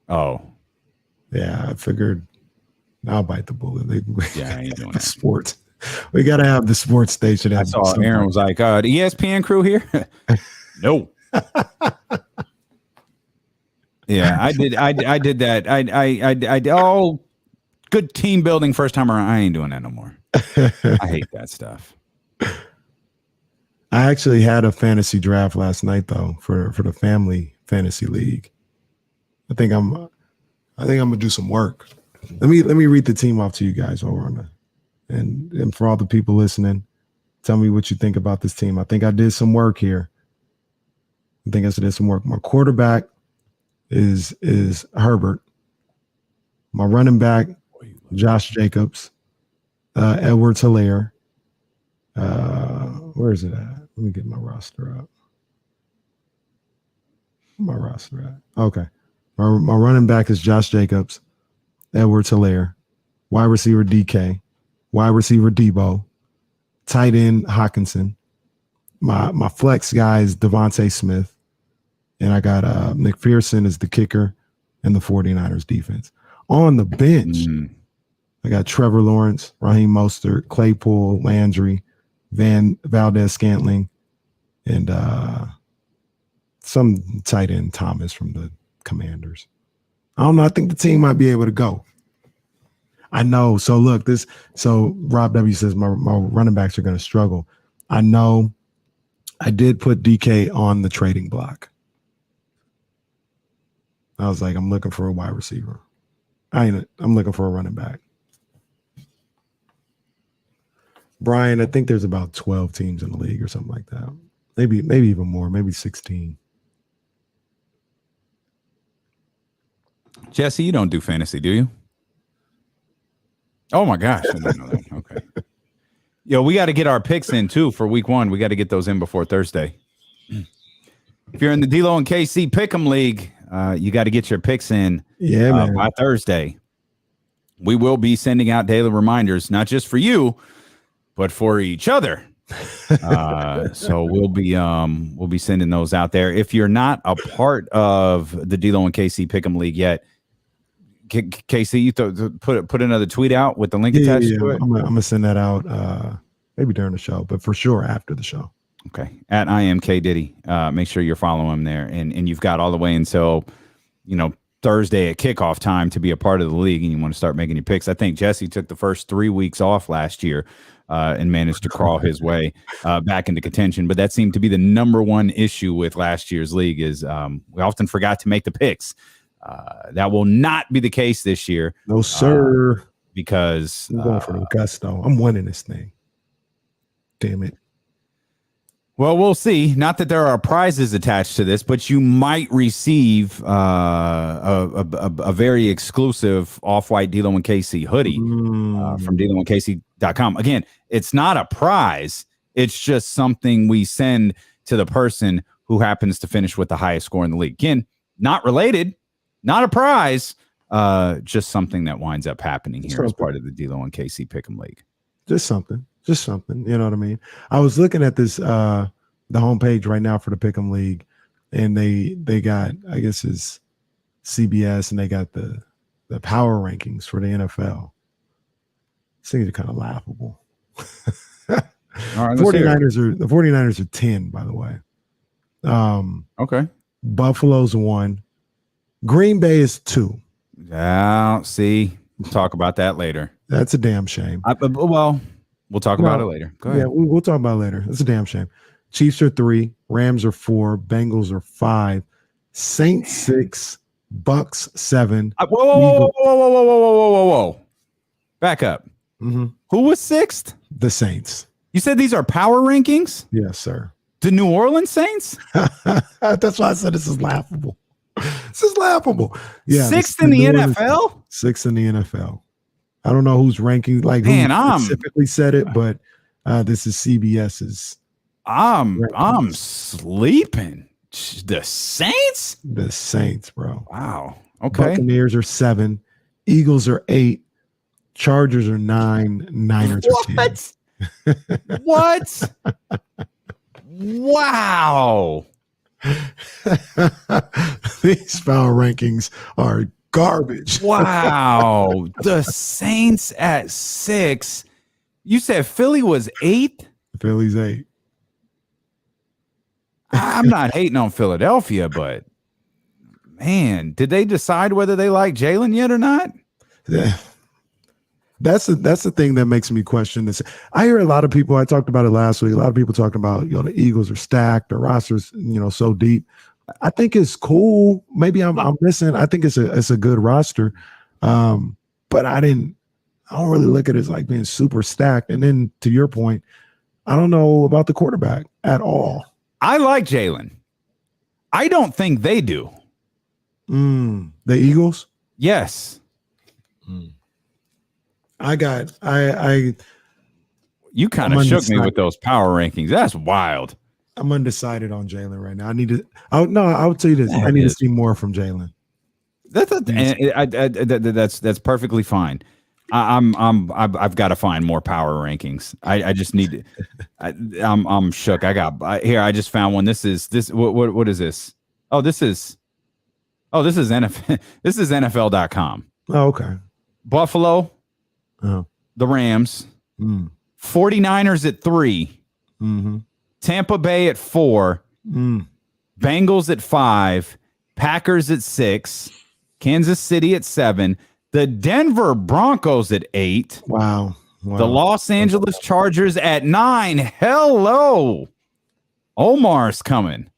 Oh. Yeah, I figured I'll bite the bullet. Yeah, I ain't doing the that. Sports. We got to have the sports station. I saw Aaron was like, the ESPN crew here? No. Yeah, I did that. I good team building first time around. I ain't doing that no more. I hate that stuff. I actually had a fantasy draft last night though for the family fantasy league. I think I'm gonna do some work. Let me read the team off to you guys while we're on the, and for all the people listening, tell me what you think about this team. I think I did some work here. I think I did some work. My quarterback is Herbert. My running back, Josh Jacobs, Edwards-Helaire. Where is it at? Let me get my roster up. Where's my roster at? Okay. My running back is Josh Jacobs, Edwards-Helaire, wide receiver DK, wide receiver Debo, tight end Hawkinson. My flex guy is Devontae Smith. And I got McPherson as the kicker and the 49ers defense. On the bench, I got Trevor Lawrence, Raheem Mostert, Claypool, Landry, Valdez-Scantling, and some tight end Thomas from the Commanders. I don't know. I think the team might be able to go. I know. So look, Rob W says my running backs are going to struggle. I know. I did put DK on the trading block. I was like, I'm looking for a wide receiver. I'm looking for a running back. Brian, I think there's about 12 teams in the league or something like that. Maybe even more, maybe 16. Jesse, you don't do fantasy, do you? Oh my gosh. I didn't know that. Okay. Yo, we got to get our picks in too for week 1. We got to get those in before Thursday. If you're in the D-Lo and KC Pick'em League, you got to get your picks in by Thursday. We will be sending out daily reminders, not just for you, but for each other. So we'll be sending those out there. If you're not a part of the D-Lo and KC Pick'em League yet, KC, you put another tweet out with the link attached to it. I'm gonna send that out maybe during the show, but for sure after the show. Okay. At I am K Diddy. Make sure you're following him there. And you've got all the way until, Thursday at kickoff time to be a part of the league, and you want to start making your picks. I think Jesse took the first 3 weeks off last year and managed to crawl his way back into contention. But that seemed to be the number one issue with last year's league is we often forgot to make the picks. That will not be the case this year. No, sir. Because I'm going for the gusto. I'm winning this thing. Damn it. Well, we'll see. Not that there are prizes attached to this, but you might receive a very exclusive off-white D-Lo and KC hoodie from DLoandKC.com. Again, it's not a prize. It's just something we send to the person who happens to finish with the highest score in the league. Again, not related, not a prize, just something that winds up happening here as part of the D-Lo and KC Pick'em League. Just something, you know what I mean? I was looking at this, the homepage right now for the Pick'em League, and they got, I guess it's CBS, and they got the power rankings for the NFL. These things are kind of laughable. All right, the 49ers are 10, by the way. Okay. Buffalo's 1. Green Bay is 2. Yeah, see, we'll talk about that later. That's a damn shame. We'll talk about it later. Go ahead. Yeah, we'll talk about it later. That's a damn shame. Chiefs are 3. Rams are 4. Bengals are 5. Saints 6. Bucks 7. Whoa. Back up. Mm-hmm. Who was 6th? The Saints. You said these are power rankings? Yes, sir. The New Orleans Saints? That's why I said this is laughable. This is laughable. Yeah, 6th in the NFL? 6th in the NFL. I don't know who's ranking, who specifically said it, but this is CBS's. I'm sleeping. The Saints? The Saints, bro. Wow. Okay. Buccaneers are 7. Eagles are 8. Chargers are 9. Niners are 10. What? Wow. These power rankings are garbage. Wow. The Saints at 6. You said Philly was 8? Philly's 8. I'm not hating on Philadelphia, but man, did they decide whether they like Jalen yet or not? Yeah. That's the thing that makes me question this. I hear a lot of people, I talked about it last week, a lot of people talking about, the Eagles are stacked, the roster's, so deep. I think it's cool. Maybe I'm missing. I think it's a good roster. But I don't really look at it as like being super stacked. And then to your point, I don't know about the quarterback at all. I like Jalen. I don't think they do. The Eagles? Yes. You kind of shook me with those power rankings. That's wild. I'm undecided on Jalen right now. I would tell you this. I need to see more from Jalen. That's perfectly fine. I've got to find more power rankings. I just need to, I'm shook. I just found one. What is this? Oh, this is NFL. This is NFL.com. Oh, okay. Buffalo, the Rams, 49ers at 3, Tampa Bay at 4, Bengals at 5, Packers at 6, Kansas City at 7, the Denver Broncos at 8. Wow. The Los Angeles Chargers at 9. Hello. Omar's coming.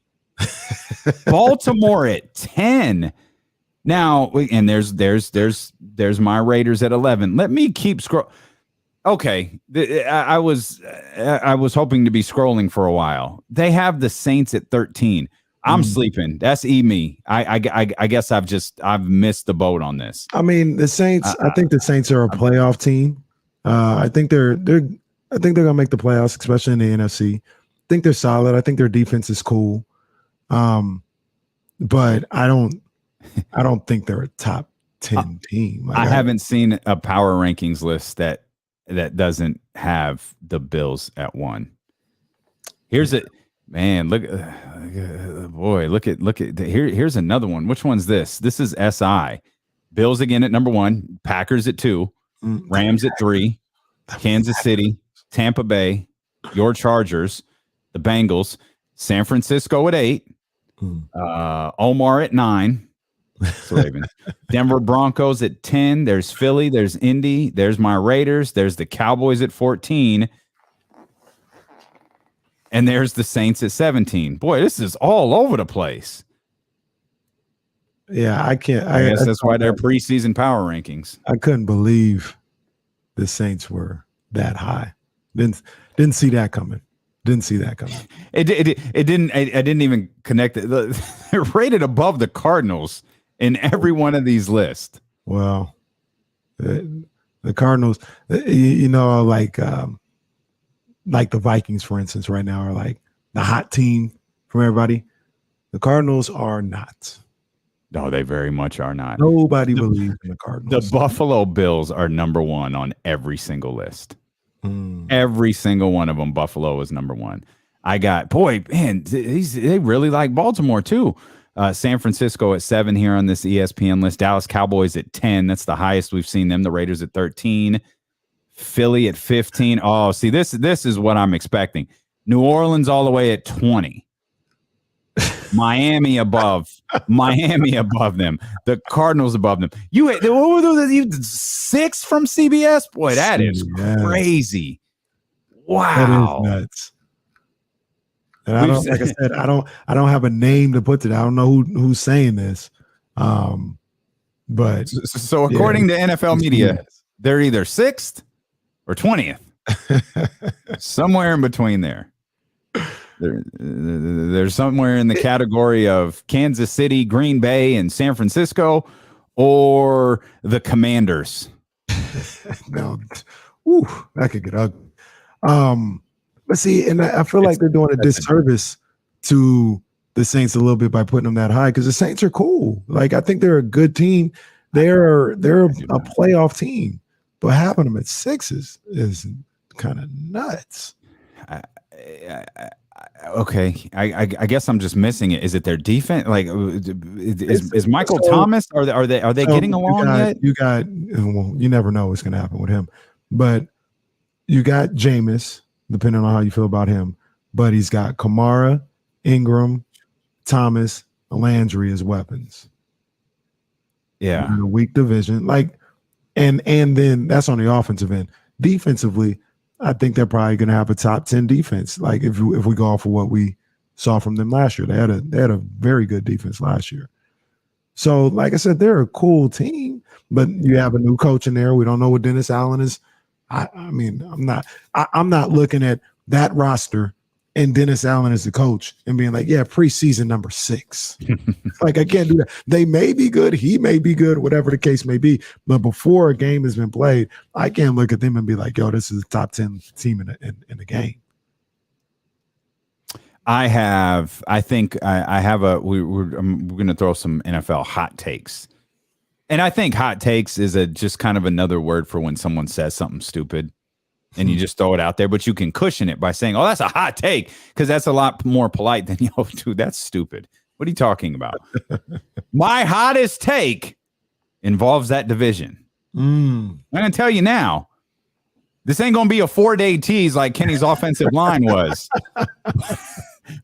Baltimore at 10. Now, and there's my Raiders at 11. Let me keep scroll. okay. I was hoping to be scrolling for a while. They have the Saints at 13. I'm sleeping. That's me. I guess I've missed the boat on this. I mean, the Saints. I think the Saints are a playoff team. I think they're gonna make the playoffs, especially in the NFC. I think they're solid. I think their defense is cool. But I don't think they're a top 10 team. Like, I haven't seen a power rankings list that doesn't have the Bills at 1. Here's it, man. Look at here's another one. Which one's this? This is SI. Bills again at number 1, Packers at 2, Rams at 3, Kansas City, Tampa Bay, your Chargers, the Bengals, San Francisco at 8, Omar at 9. It's the Ravens. Denver Broncos at 10. There's Philly. There's Indy. There's my Raiders. There's the Cowboys at 14. And there's the Saints at 17. Boy, this is all over the place. Yeah, I can't. I guess that's why they're preseason power rankings. I couldn't believe the Saints were that high. Didn't see that coming. Didn't see that coming. It didn't. I didn't even connect it. They're rated above the Cardinals in every one of these lists. Well, the Cardinals, like the Vikings, for instance, right now are like the hot team from everybody. The Cardinals are not. No, they very much are not. Nobody believes in the Cardinals. The Buffalo Bills are number 1 on every single list. Every single one of them, Buffalo is number 1. They really like Baltimore too. San Francisco at 7 here on this ESPN list. Dallas Cowboys at 10. That's the highest we've seen them. The Raiders at 13. Philly at 15. Oh, see, this is what I'm expecting. New Orleans all the way at 20. Miami above them. The Cardinals above them. What were those? 6 from CBS? Boy, that is crazy. Wow. That is nuts. And like I said, I don't have a name to put to that. I don't know who's saying this. But so according to NFL media, they're either 6th or 20th. Somewhere in between there. There's somewhere in the category of Kansas City, Green Bay, and San Francisco, or the Commanders. No, that could get ugly. But see, and I feel like they're doing a disservice to the Saints a little bit by putting them that high, because the Saints are cool. Like, I think they're a good team. They're a playoff team, but having them at 6 is kind of nuts. Okay, I guess I'm just missing it. Is it their defense? Like, is Michael Thomas? Are they getting along yet? You never know what's going to happen with him, but you got Jameis, depending on how you feel about him. But he's got Kamara, Ingram, Thomas, Landry as weapons. Yeah, in a weak division, and then that's on the offensive end. Defensively, I think they're probably going to have a top 10 defense. Like, if we go off of what we saw from them last year, they had a very good defense last year. So, like I said, they're a cool team, but you have a new coach in there. We don't know what Dennis Allen is. I'm not looking at that roster and Dennis Allen as the coach and being like, yeah, preseason number 6. Like, I can't do that. They may be good. He may be good, whatever the case may be. But before a game has been played, I can't look at them and be like, yo, this is a top 10 team in the game. I'm going to throw some NFL hot takes. And I think hot takes is just kind of another word for when someone says something stupid and you just throw it out there, but you can cushion it by saying, oh, that's a hot take, because that's a lot more polite than, yo, dude, that's stupid. What are you talking about? My hottest take involves that division. I'm going to tell you now, this ain't going to be a 4-day tease like Kenny's offensive line was.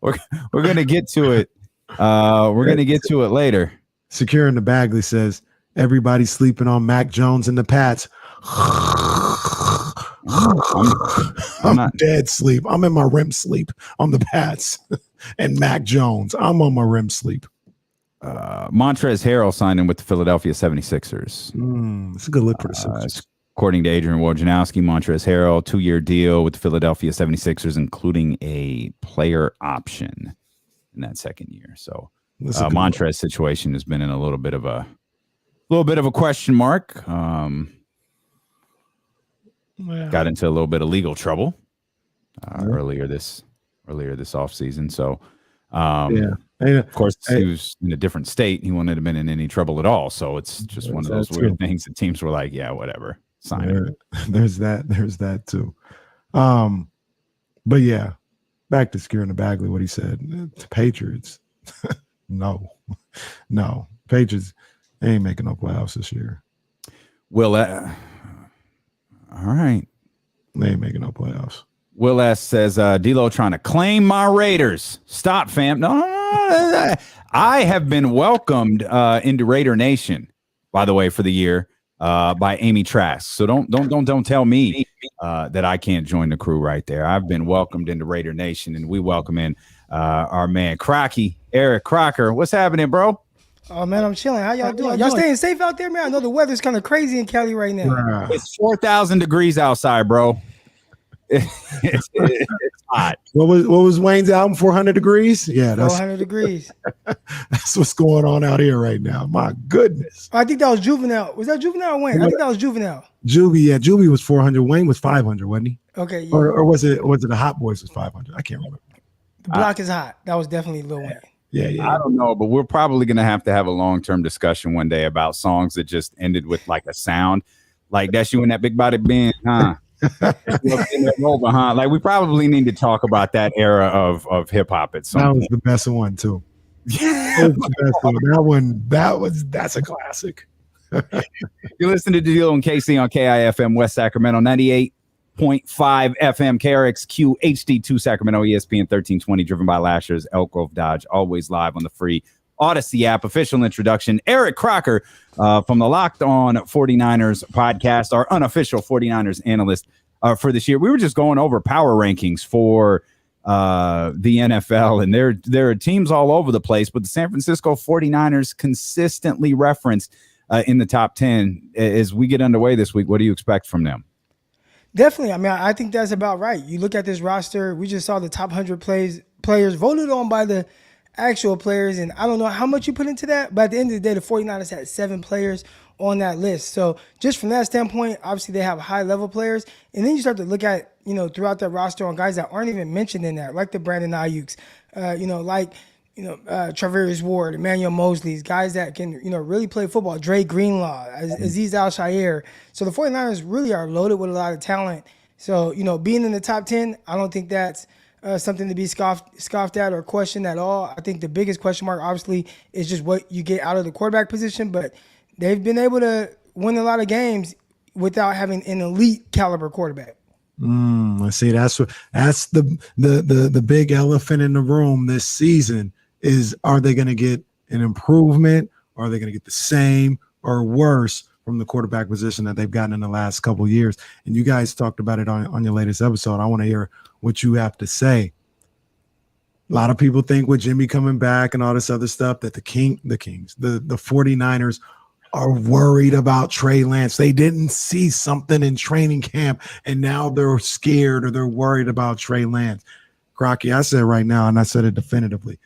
We're going to get to it. We're going to get to it later. Secure in the Bagley says, everybody's sleeping on Mac Jones and the Pats. I'm not dead sleep. I'm in my REM sleep on the Pats and Mac Jones. I'm on my REM sleep. Montrezl Harrell signed in with the Philadelphia 76ers. It's a good look for the Sixers. According to Adrian Wojnarowski, Montrezl Harrell, 2-year deal with the Philadelphia 76ers, including a player option in that second year. So Montrezl's situation has been in a little bit of a question mark. Got into a little bit of legal trouble earlier this offseason. So of course, he was in a different state. He wouldn't have been in any trouble at all. So it's just one of those weird things that teams were like, yeah, whatever. Sign it. There's that too. But yeah, back to Skieran Bagley, what he said. The Patriots, no. Patriots ain't making no playoffs this year. Will, all right. They ain't making no playoffs. Will S says, D-Lo trying to claim my Raiders. Stop, fam. No. I have been welcomed into Raider Nation, by the way, for the year. By Amy Trask. So don't tell me that I can't join the crew right there. I've been welcomed into Raider Nation, and we welcome in our man Eric Crocker. What's happening, bro? Oh man, I'm chilling. How y'all doing? Y'all staying safe out there, man? I know the weather's kind of crazy in Cali right now. It's 4,000 degrees outside, bro. It's hot. What was Wayne's album? 400 degrees? Yeah, that's 400 degrees. That's what's going on out here right now. My goodness. I think that was Juvenile. Was that Juvenile or Wayne? I think that was Juvenile. Juvie was 400. Wayne was 500, wasn't he? Okay. Yeah. Or was it the Hot Boys was 500? I can't remember. The block is hot. That was definitely Lil Wayne. Yeah. I don't know, but we're probably going to have a long-term discussion one day about songs that just ended with like a sound. Like that's you in that big body band, huh? Like we probably need to talk about that era of hip hop at some point. That was the best one too. That one. That's a classic. You listen to D-Lo and KC on KIFM West Sacramento 98.5 FM KRXQ HD2 Sacramento ESPN 1320 driven by Lashers Elk Grove Dodge, always live on the free Odyssey app. Official introduction, Eric Crocker from the Locked On 49ers podcast, our unofficial 49ers analyst for this year. We were just going over power rankings for the NFL, and there are teams all over the place, but the San Francisco 49ers consistently referenced in the top 10. As we get underway this week, what do you expect from them? Definitely. I mean, I think that's about right. You look at this roster, we just saw the top 100 players voted on by the actual players, and I don't know how much you put into that, but at the end of the day, the 49ers had 7 players on that list. So just from that standpoint, obviously they have high-level players, and then you start to look at, throughout that roster on guys that aren't even mentioned in that, like the Brandon Ayuks, Travis Ward, Emmanuel Mosley's, guys that can, really play football, Dre Greenlaw, Azeez Al-Shaair. So the 49ers really are loaded with a lot of talent. So, being in the top 10, I don't think that's something to be scoffed at or questioned at all. I think the biggest question mark, obviously, is just what you get out of the quarterback position. But they've been able to win a lot of games without having an elite caliber quarterback. Let's see. That's the big elephant in the room this season is: are they going to get an improvement? Or are they going to get the same or worse from the quarterback position that they've gotten in the last couple of years? And you guys talked about it on your latest episode. I want to hear what you have to say. A lot of people think with Jimmy coming back and all this other stuff that the 49ers are worried about Trey Lance. They didn't see something in training camp, and now they're scared or they're worried about Trey Lance. Crocky, I said right now, and I said it definitively,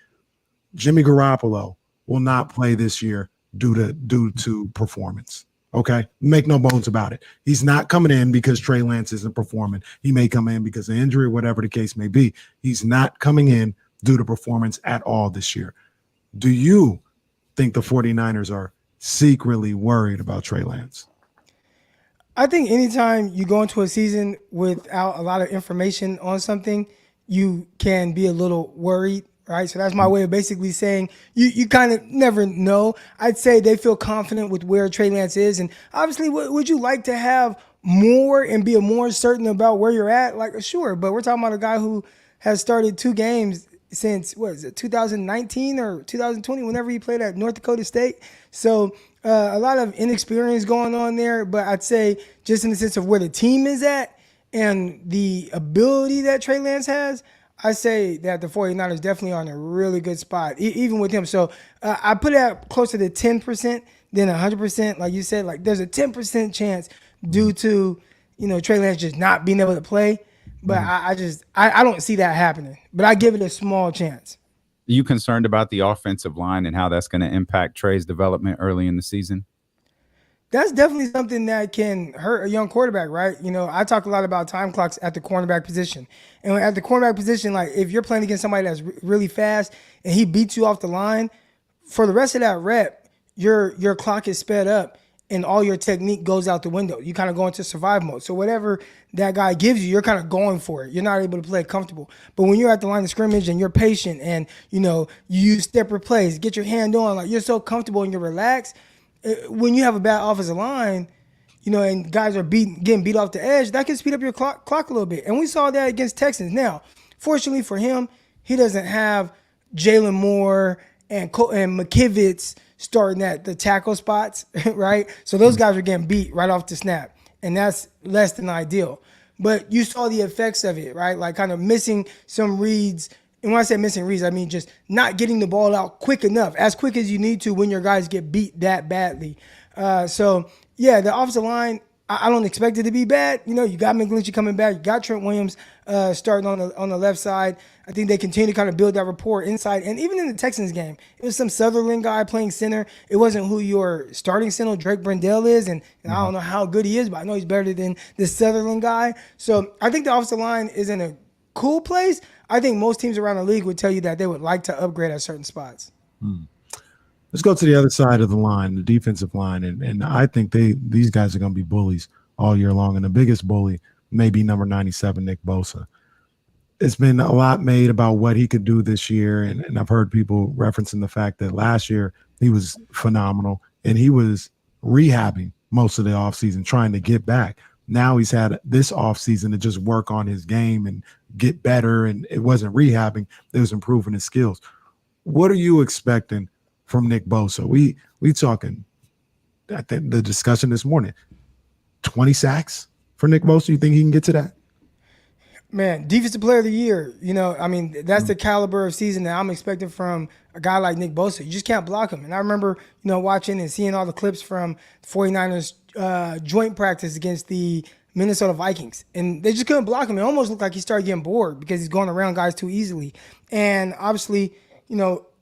Jimmy Garoppolo will not play this year due to performance. Okay, make no bones about it. He's not coming in because Trey Lance isn't performing. He may come in because of injury, whatever the case may be. He's not coming in due to performance at all this year. Do you think the 49ers are secretly worried about Trey Lance? I think anytime you go into a season without a lot of information on something, you can be a little worried, right? So that's my way of basically saying you kind of never know. I'd say they feel confident with where Trey Lance is. And obviously, would you like to have more and be more certain about where you're at? Like, sure, but we're talking about a guy who has started 2 games since, 2019 or 2020, whenever he played at North Dakota State. So a lot of inexperience going on there. But I'd say just in the sense of where the team is at and the ability that Trey Lance has, I say that the 49ers definitely are in a really good spot, even with him. So I put it at closer to 10% than 100%. Like you said, like there's a 10% chance due to, Trey Lance just not being able to play. But I don't see that happening. But I give it a small chance. Are you concerned about the offensive line and how that's going to impact Trey's development early in the season? That's definitely something that can hurt a young quarterback, right? I talk a lot about time clocks at the cornerback position. And at the cornerback position, like if you're playing against somebody that's really fast and he beats you off the line, for the rest of that rep, your clock is sped up and all your technique goes out the window. You kind of go into survive mode. So whatever that guy gives you, you're kind of going for it. You're not able to play comfortable. But when you're at the line of scrimmage and you're patient and, you use stepper plays, get your hand on, like you're so comfortable and you're relaxed, when you have a bad offensive line, and guys are getting beat off the edge, that can speed up your clock a little bit. And we saw that against Texans. Now, fortunately for him, he doesn't have Jalen Moore and McKivitz starting at the tackle spots, right? So those guys are getting beat right off the snap, and that's less than ideal. But you saw the effects of it, right? Like kind of missing some reads. And when I say missing reads, I mean just not getting the ball out quick enough, as quick as you need to when your guys get beat that badly. So, yeah, the offensive line, I don't expect it to be bad. You got McGlinchey coming back. You got Trent Williams starting on the left side. I think they continue to kind of build that rapport inside. And even in the Texans game, it was some Sutherland guy playing center. It wasn't who your starting center, Drake Brendel, is. And I don't know how good he is, but I know he's better than this Sutherland guy. So I think the offensive line is in a cool place. I think most teams around the league would tell you that they would like to upgrade at certain spots. Let's go to the other side of the line, the defensive line. And I think these guys are going to be bullies all year long. And the biggest bully may be number 97, Nick Bosa. It's been a lot made about what he could do this year. And I've heard people referencing the fact that last year he was phenomenal and he was rehabbing most of the offseason, trying to get back. Now he's had this offseason to just work on his game and get better. And it wasn't rehabbing, it was improving his skills. What are you expecting from Nick Bosa? We talking, I think the discussion this morning, 20 sacks for Nick Bosa. You think he can get to that? Man, defensive player of the year, that's the caliber of season that I'm expecting from a guy like Nick Bosa. You just can't block him. And I remember, watching and seeing all the clips from 49ers joint practice against the Minnesota Vikings. And they just couldn't block him. It almost looked like he started getting bored because he's going around guys too easily. And obviously,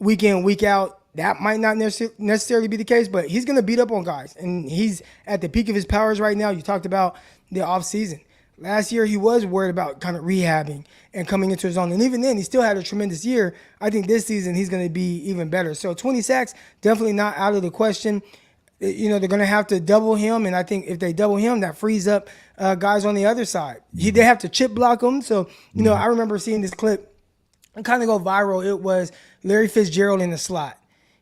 week in, week out, that might not necessarily be the case, but he's going to beat up on guys. And he's at the peak of his powers right now. You talked about the offseason. Last year, he was worried about kind of rehabbing and coming into his own. And even then, he still had a tremendous year. I think this season, he's going to be even better. So 20 sacks, definitely not out of the question. They're going to have to double him. And I think if they double him, that frees up guys on the other side. They have to chip block him. So, I remember seeing this clip and kind of go viral. It was Larry Fitzgerald in the slot.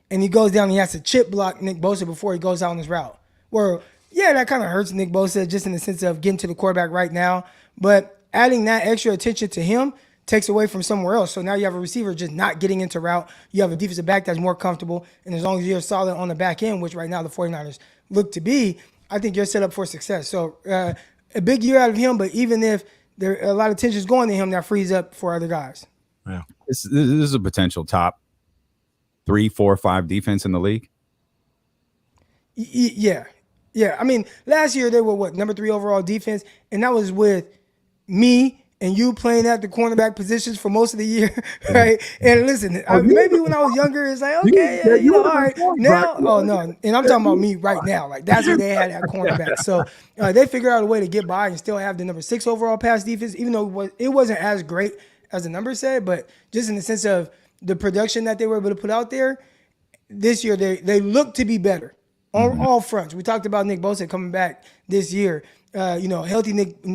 And he goes down and he has to chip block Nick Bosa before he goes out on his route. Where, yeah, that kind of hurts Nick Bosa just in the sense of getting to the quarterback right now. But adding that extra attention to him takes away from somewhere else. So now you have a receiver just not getting into route. You have a defensive back that's more comfortable. And as long as you're solid on the back end, which right now the 49ers look to be, I think you're set up for success. So a big year out of him, but even if there a lot of attention is going to him, that frees up for other guys. Yeah. This is a potential top 3, 4, 5 defense in the league. Yeah. I mean, last year they were number 3 overall defense, and that was with me and you playing at the cornerback positions for most of the year, right? And listen, maybe when I was younger, it's like, okay, all right. Now, oh no, and I'm talking about me right now. Like that's who they had at cornerback. So they figured out a way to get by and still have the number 6 overall pass defense, even though it wasn't as great as the numbers said, but just in the sense of the production that they were able to put out there, this year they look to be better. On all fronts. We talked about Nick Bosa coming back this year. Healthy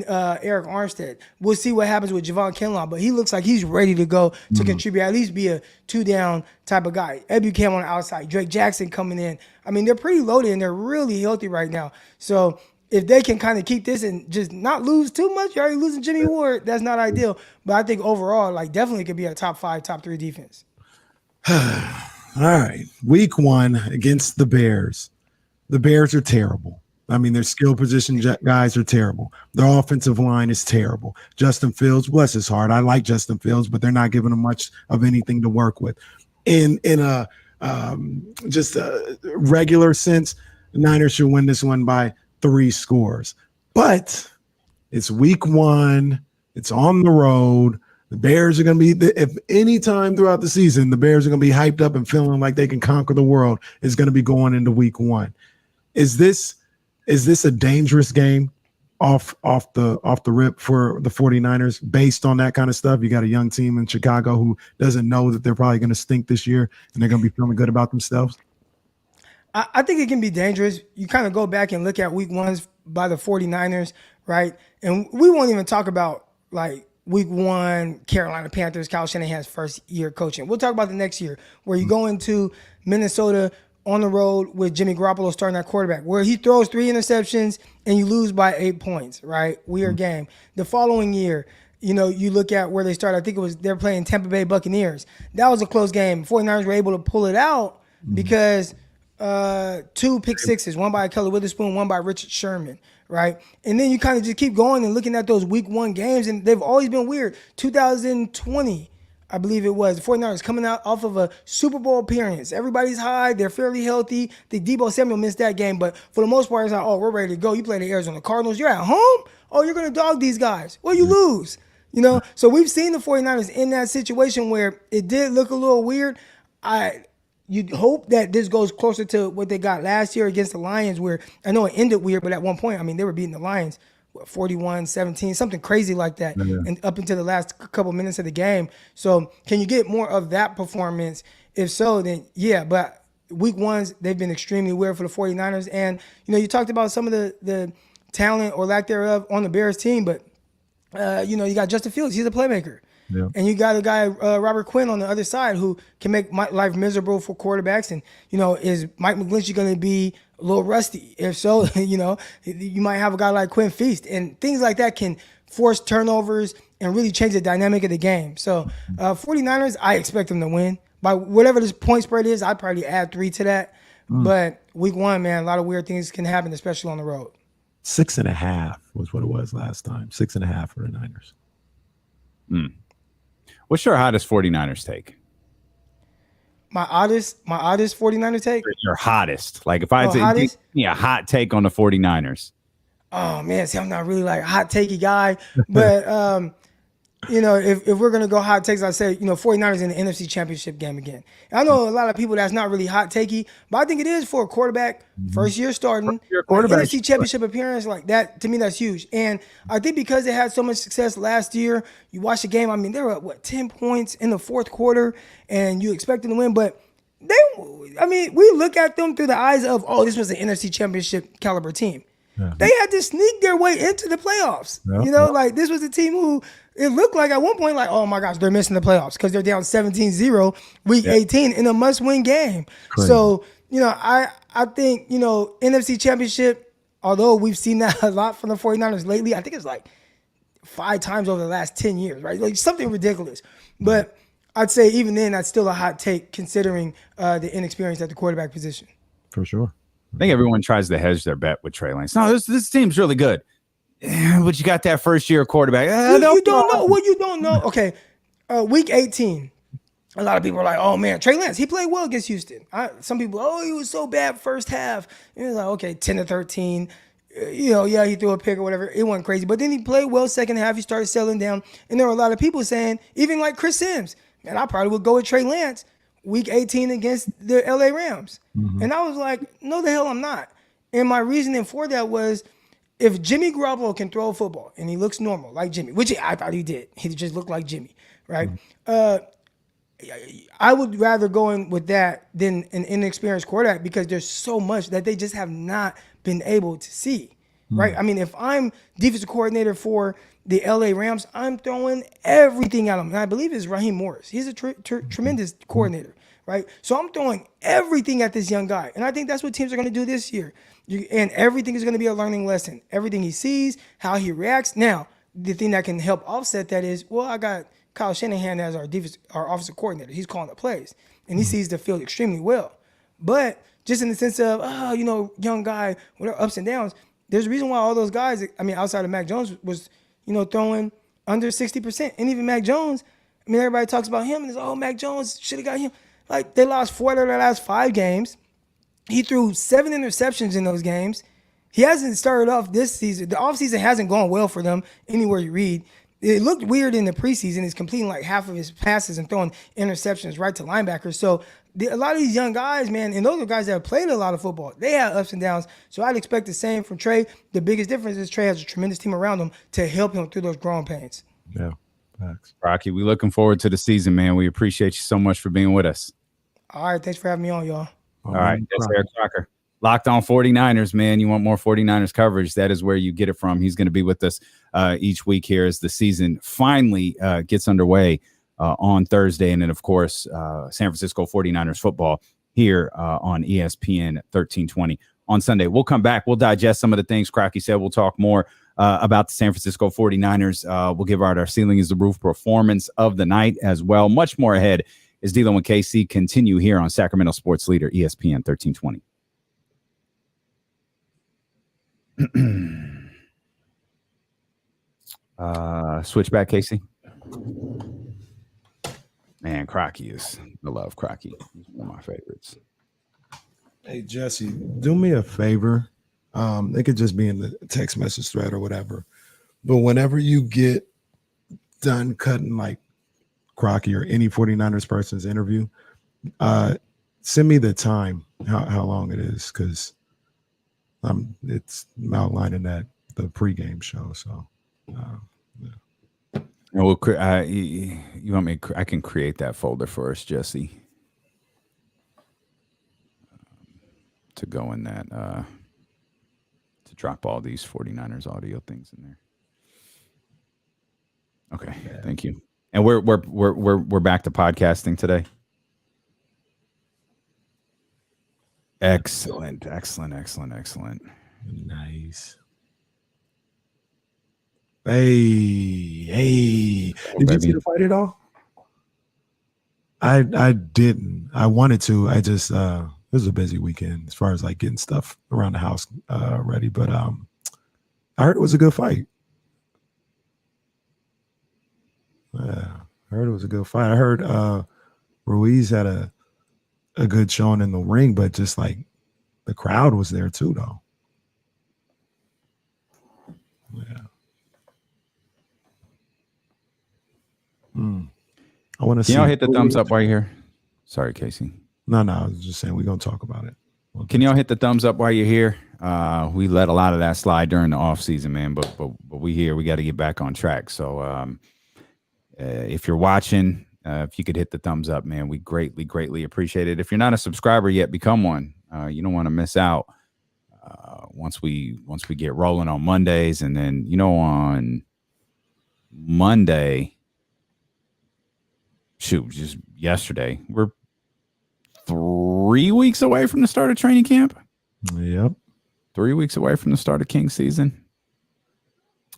Eric Armstead. We'll see what happens with Javon Kinlaw, but he looks like he's ready to go to contribute, at least be a 2-down type of guy. Ebucam on the outside. Drake Jackson coming in. I mean, they're pretty loaded and they're really healthy right now. So if they can kind of keep this and just not lose too much, you're already losing Jimmy Ward. That's not ideal. But I think overall, definitely could be a top 5, top 3 defense. All right. Week 1 against the Bears. The Bears are terrible. I mean, their skill position guys are terrible. Their offensive line is terrible. Justin Fields, bless his heart. I like Justin Fields, but they're not giving him much of anything to work with. In a just a regular sense, the Niners should win this one by 3 scores. But it's week 1. It's on the road. The Bears are going to be, if any time throughout the season, the Bears are going to be hyped up and feeling like they can conquer the world, is going to be going into week 1. Is this a dangerous game off the rip for the 49ers based on that kind of stuff? You got a young team in Chicago who doesn't know that they're probably going to stink this year and they're going to be feeling good about themselves. I think it can be dangerous. You kind of go back and look at week 1s by the 49ers, right? And we won't even talk about like week 1 Carolina Panthers, Kyle Shanahan's first year coaching. We'll talk about the next year where you go into Minnesota on the road with Jimmy Garoppolo starting at quarterback, where he throws 3 interceptions and you lose by 8 points, right? Weird game. The following year, you look at where they started. I think they're playing Tampa Bay Buccaneers. That was a close game. 49ers were able to pull it out because 2 pick sixes, one by Kelly Witherspoon, one by Richard Sherman, right? And then you kind of just keep going and looking at those week 1 games, and they've always been weird. 2020, I believe it was, the 49ers coming out off of a Super Bowl appearance. Everybody's high. They're fairly healthy. The Deebo Samuel missed that game, but for the most part, it's like, oh, we're ready to go. You play the Arizona Cardinals. You're at home? Oh, you're going to dog these guys. Well, you lose. So we've seen the 49ers in that situation where it did look a little weird. You'd hope that this goes closer to what they got last year against the Lions, where I know it ended weird, but at one point, I mean, they were beating the Lions 41-17, something crazy like that, and up into the last couple minutes of the game. So can you get more of that performance? If so, then yeah. But week 1s, they've been extremely weird for the 49ers. And, you talked about some of the talent or lack thereof on the Bears team, but, you got Justin Fields. He's a playmaker. Yeah. And you got a guy, Robert Quinn, on the other side who can make life miserable for quarterbacks. And, is Mike McGlinchey going to be a little rusty? If so, you might have a guy like Quinn Feast. And things like that can force turnovers and really change the dynamic of the game. So 49ers, I expect them to win. By whatever this point spread is, I'd probably add 3 to that. But week 1, man, a lot of weird things can happen, especially on the road. 6.5 was what it was last time. 6.5 for the Niners. What's your hottest 49ers take? My oddest 49er take? Your hottest. Like if I had to give me a hot take on the 49ers. Oh, man. See, I'm not really like a hot takey guy. But, if we're going to go hot takes, I'd say, 49ers in the NFC Championship game again. And I know a lot of people that's not really hot takey, but I think it is for a quarterback, first year starting, NFC Championship appearance, like that. To me, that's huge. And I think because they had so much success last year, you watch the game, I mean, they were at 10 points in the fourth quarter, and you expect them to win, but we look at them through the eyes of, oh, this was an NFC Championship caliber team. Yeah. They had to sneak their way into the playoffs. Yeah. Like this was a team who it looked like at one point, like, oh my gosh, they're missing the playoffs because they're down 17-0 week 18 in a must-win game. Crazy. So, I think, NFC Championship, although we've seen that a lot from the 49ers lately, I think it's like 5 times over the last 10 years, right? Like something ridiculous. But I'd say even then, that's still a hot take considering the inexperience at the quarterback position. For sure. I think everyone tries to hedge their bet with Trey Lance. No, this team's really good. But you got that first year quarterback. You don't know what you don't know. Okay, week 18. A lot of people are like, oh man, Trey Lance, he played well against Houston. Some people, he was so bad first half. And it's like, okay, 10-13. He threw a pick or whatever. It wasn't crazy. But then he played well second half. He started settling down. And there were a lot of people saying, even like Chris Sims, man, I probably would go with Trey Lance week 18 against the LA Rams. Mm-hmm. And I was like, no, the hell I'm not. And my reasoning for that was, if Jimmy Garoppolo can throw a football and he looks normal like Jimmy, which I thought he did, he just looked like Jimmy, right? Mm-hmm. I would rather go in with that than an inexperienced quarterback because there's so much that they just have not been able to see, right? I mean, if I'm defensive coordinator for the LA Rams, I'm throwing everything at him. And I believe it's Raheem Morris. He's a tremendous coordinator, right? So I'm throwing everything at this young guy. And I think that's what teams are going to do this year. And everything is going to be a learning lesson. Everything he sees, how he reacts. Now, the thing that can help offset that is, I got Kyle Shanahan as our offensive coordinator. He's calling the plays. And he sees the field extremely well. But just in the sense of, young guy, whatever, ups and downs, there's a reason why all those guys, outside of Mac Jones, was throwing under 60%. And even Mac Jones, everybody talks about him and it's, Mac Jones should have got him. Like, they lost 4 of their last 5 games. He threw 7 interceptions in those games. He hasn't started off this season. The offseason hasn't gone well for them anywhere you read. It looked weird in the preseason. He's completing like half of his passes and throwing interceptions right to linebackers. So a lot of these young guys, man, and those are guys that have played a lot of football. They have ups and downs. So I'd expect the same from Trey. The biggest difference is Trey has a tremendous team around him to help him through those growing pains. Yeah, facts. Rocky, we looking forward to the season, man. We appreciate you so much for being with us. All right, thanks for having me on, y'all. All right, that's Eric Crocker. Locked on 49ers, man. You want more 49ers coverage? That is where you get it from. He's going to be with us each week here as the season finally gets underway on Thursday. And then, of course, San Francisco 49ers football here on ESPN 1320 on Sunday. We'll come back. We'll digest some of the things Crocky said. We'll talk more about the San Francisco 49ers. We'll give our Ceiling is the Roof performance of the night as well. Much more ahead as D-Lo and KC continue here on Sacramento Sports Leader ESPN 1320. Switch back, Casey. Man, Crocky is I love Crocky. He's one of my favorites. Hey Jesse, do me a favor. It could just be in the text message thread or whatever. But whenever you get done cutting like Crocky or any 49ers person's interview, send me the time, how long it is, because it's outlining that the pregame show. So, yeah. Well, you want me? I can create that folder for us, Jesse, to go in that to drop all these 49ers audio things in there. Okay, yeah. Thank you. And we're back to podcasting today. Excellent. Nice. Hey. Did you see the fight at all? I didn't. I wanted to. I just it was a busy weekend as far as like getting stuff around the house ready. But I heard it was a good fight. Yeah, I heard it was a good fight. I heard Ruiz had a good showing in the ring, but just like the crowd was there too, though. Yeah. I want to see. Can y'all hit the thumbs up while you're here? Sorry, Casey. No, I was just saying we're gonna talk about it. Can y'all hit the thumbs up while you're here? We let a lot of that slide during the off season, man. But we here. We got to get back on track. So if you're watching, if you could hit the thumbs up, man, we greatly appreciate it. If you're not a subscriber yet, become one. You don't want to miss out. Once we get rolling on Mondays, and then on Monday, just yesterday, we're 3 weeks away from the start of training camp. Yep. 3 weeks away from the start of King season.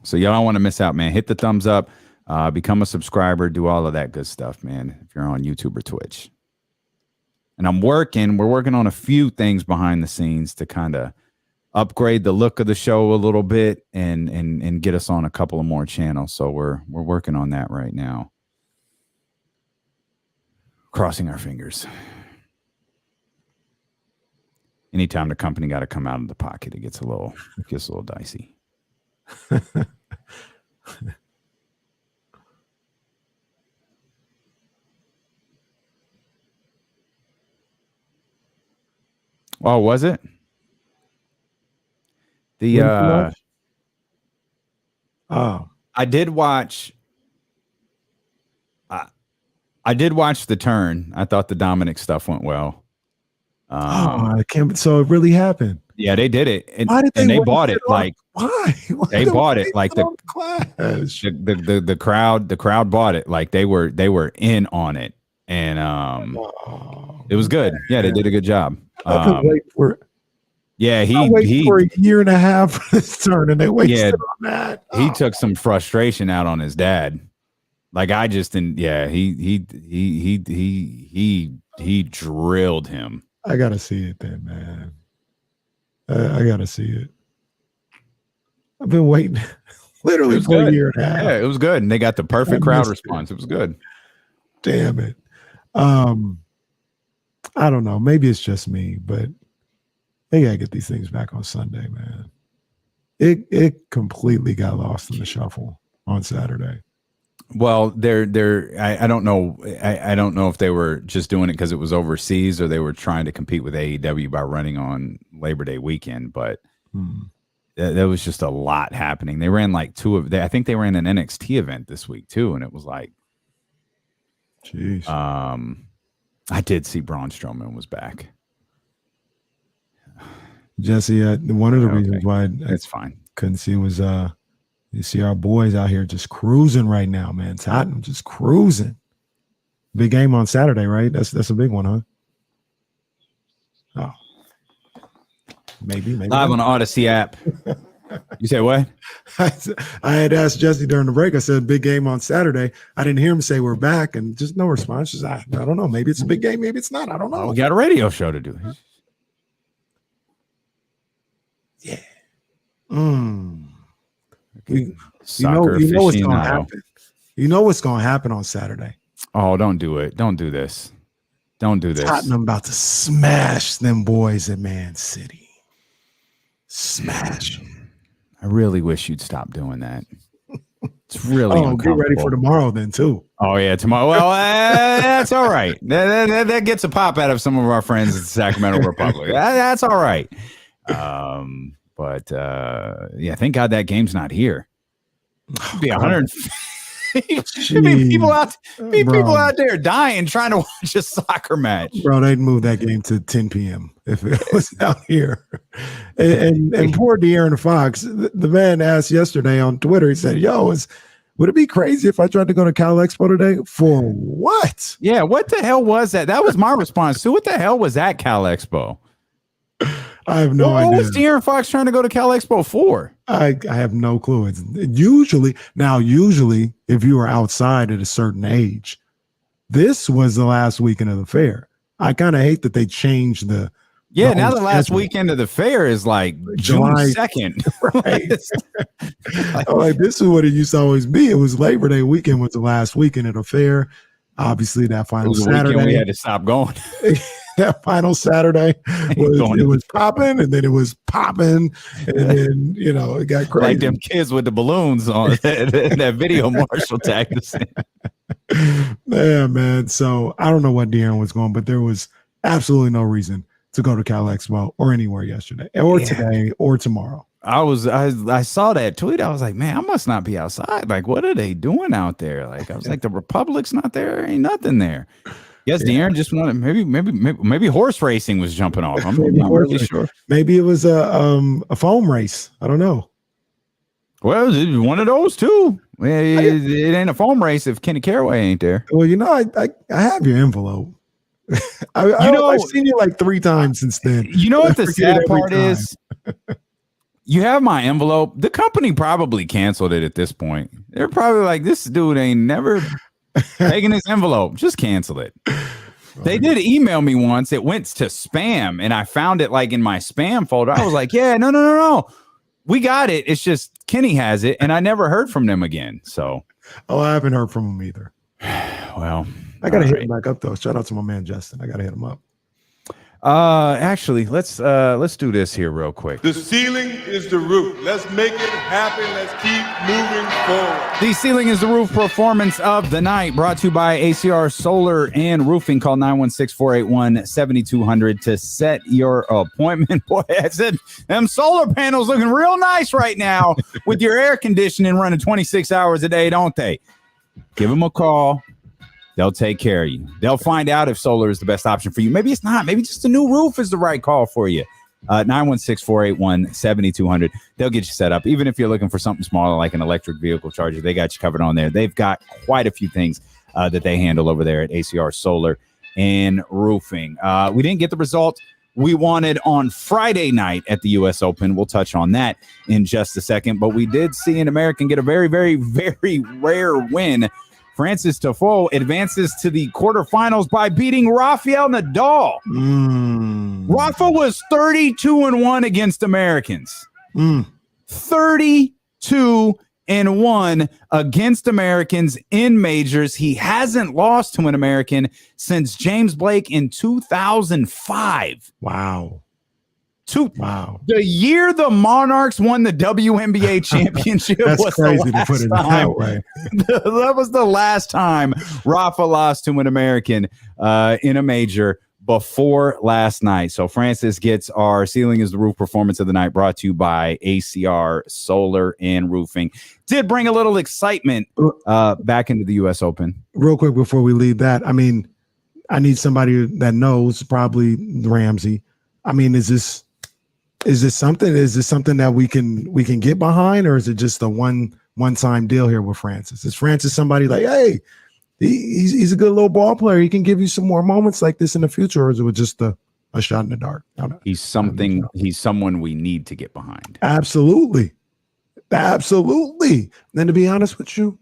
So y'all don't want to miss out, man. Hit the thumbs up, become a subscriber, do all of that good stuff, man, if you're on YouTube or Twitch. And we're working on a few things behind the scenes to kind of upgrade the look of the show a little bit and get us on a couple of more channels. So we're working on that right now. Crossing our fingers. Anytime the company got to come out of the pocket, it gets a little dicey. Oh, was it? I did watch. I did watch The Turn. I thought the Dominic stuff went well. I can't. So it really happened. Yeah, they did it, and why did they bought it like why? They bought it like the crowd. The crowd bought it like they were in on it, and it was good. Yeah, they did a good job. I've been waiting for. Yeah, he for a year and a half for this turn, and they wasted on that. He took some frustration out on his dad. Like I just didn't. Yeah, he drilled him. I gotta see it then, man. I gotta see it. I've been waiting literally for a year and a half. Yeah, it was good, and they got the perfect crowd response. It was good. Damn it. I don't know. Maybe it's just me, but they gotta get these things back on Sunday, man. It completely got lost in the shuffle on Saturday. Well, I don't know. I don't know if they were just doing it because it was overseas or they were trying to compete with AEW by running on Labor Day weekend. But there was just a lot happening. They ran like I think they ran an NXT event this week too, and it was like, jeez. I did see Braun Strowman was back. Jesse, one of the reasons why it's fine couldn't see was you see our boys out here just cruising right now, man. Tottenham just cruising. Big game on Saturday, right? That's a big one, huh? Oh, maybe live not. on the Odyssey app. You say what? I had asked Jesse during the break. I said big game on Saturday. I didn't hear him say we're back, and just no response. Just, I don't know. Maybe it's a big game. Maybe it's not. I don't know. We got a radio show to do. Yeah. You know what's going to happen. You know what's going to happen on Saturday. Oh, don't do it. Don't do this. Don't do this. Tottenham about to smash them boys at Man City. Smash. I really wish you'd stop doing that. It's really uncomfortable. Get ready for tomorrow then, too. Oh, yeah, tomorrow. Well, that's all right. That gets a pop out of some of our friends at the Sacramento Republic. That's all right. But yeah, thank God that game's not here. It'd be 150 people out there dying trying to watch a soccer match. Bro, they'd move that game to 10 p.m. if it was out here. And poor De'Aaron Fox, the man asked yesterday on Twitter, he said, would it be crazy if I tried to go to Cal Expo today? For what? Yeah, what the hell was that? That was my response to what the hell was that Cal Expo? I have no idea. What was De'Aaron Fox trying to go to Cal Expo for? I have no clue. It's usually if you were outside at a certain age, this was the last weekend of the fair. I kind of hate that they changed the. Yeah, now the last weekend of the fair is like July 2nd. Right. Like this is what it used to always be. It was Labor Day weekend was the last weekend of the fair. Obviously, that final Saturday we had to stop going. That final Saturday was popping, and then it was popping, and then it got crazy. Like them kids with the balloons on that video Marshall tagged us in. Yeah, man. So I don't know what De'Aaron was going, but there was absolutely no reason to go to Cal Expo or anywhere yesterday, or today, or tomorrow. I saw that tweet. I was like, man, I must not be outside. Like, what are they doing out there? Like, I was like, the Republic's not there. There ain't nothing there. Yes, De'Aaron just wanted maybe horse racing was jumping off. I'm not really sure. Maybe it was a foam race. I don't know. Well, it's one of those too. It ain't a foam race if Kenny Caraway ain't there. Well, I have your envelope. I've seen you like 3 times since then. You know what the sad part is? You have my envelope. The company probably canceled it at this point. They're probably like, this dude ain't never taking his envelope. Just cancel it. They did email me once. It went to spam, and I found it like in my spam folder. I was like, yeah, no. We got it. It's just Kenny has it, and I never heard from them again. So, I haven't heard from him either. Well, I gotta hit him back up though. Shout out to my man Justin. I gotta hit him up. Actually, let's do this here real quick. The ceiling is the roof. Let's make it happen. Let's keep moving forward. The Ceiling is the Roof performance of the night, brought to you by ACR Solar and Roofing. Call 916-481-7200 to set your appointment. Boy, I said them solar panels looking real nice right now with your air conditioning running 26 hours a day, don't they? Give them a call. They'll take care of you. They'll find out if solar is the best option for you. Maybe it's not. Maybe just a new roof is the right call for you. 916-481-7200. They'll get you set up. Even if you're looking for something smaller like an electric vehicle charger, they got you covered on there. They've got quite a few things that they handle over there at ACR Solar and Roofing. We didn't get the result we wanted on Friday night at the U.S. Open. We'll touch on that in just a second. But we did see an American get a very, very, very rare win. Francis Tiafoe advances to the quarterfinals by beating Rafael Nadal. Rafa was 32-1 against Americans. 32-1 against Americans in majors. He hasn't lost to an American since James Blake in 2005. Wow. Wow. The year the Monarchs won the WNBA championship That's was crazy to put it that way. That was the last time Rafa lost to an American in a major before last night. So Francis gets our Ceiling is the Roof performance of the night, brought to you by ACR Solar and Roofing. Did bring a little excitement back into the U.S. Open. Real quick before we leave that, I mean, I need somebody that knows, probably Ramsey. I mean, is this something that we can get behind, or is it just a one-time deal here with Francis? Is Francis somebody like, hey, he's a good little ball player, he can give you some more moments like this in the future, or is it just a shot in the dark? He's someone we need to get behind. Absolutely. Then to be honest with you,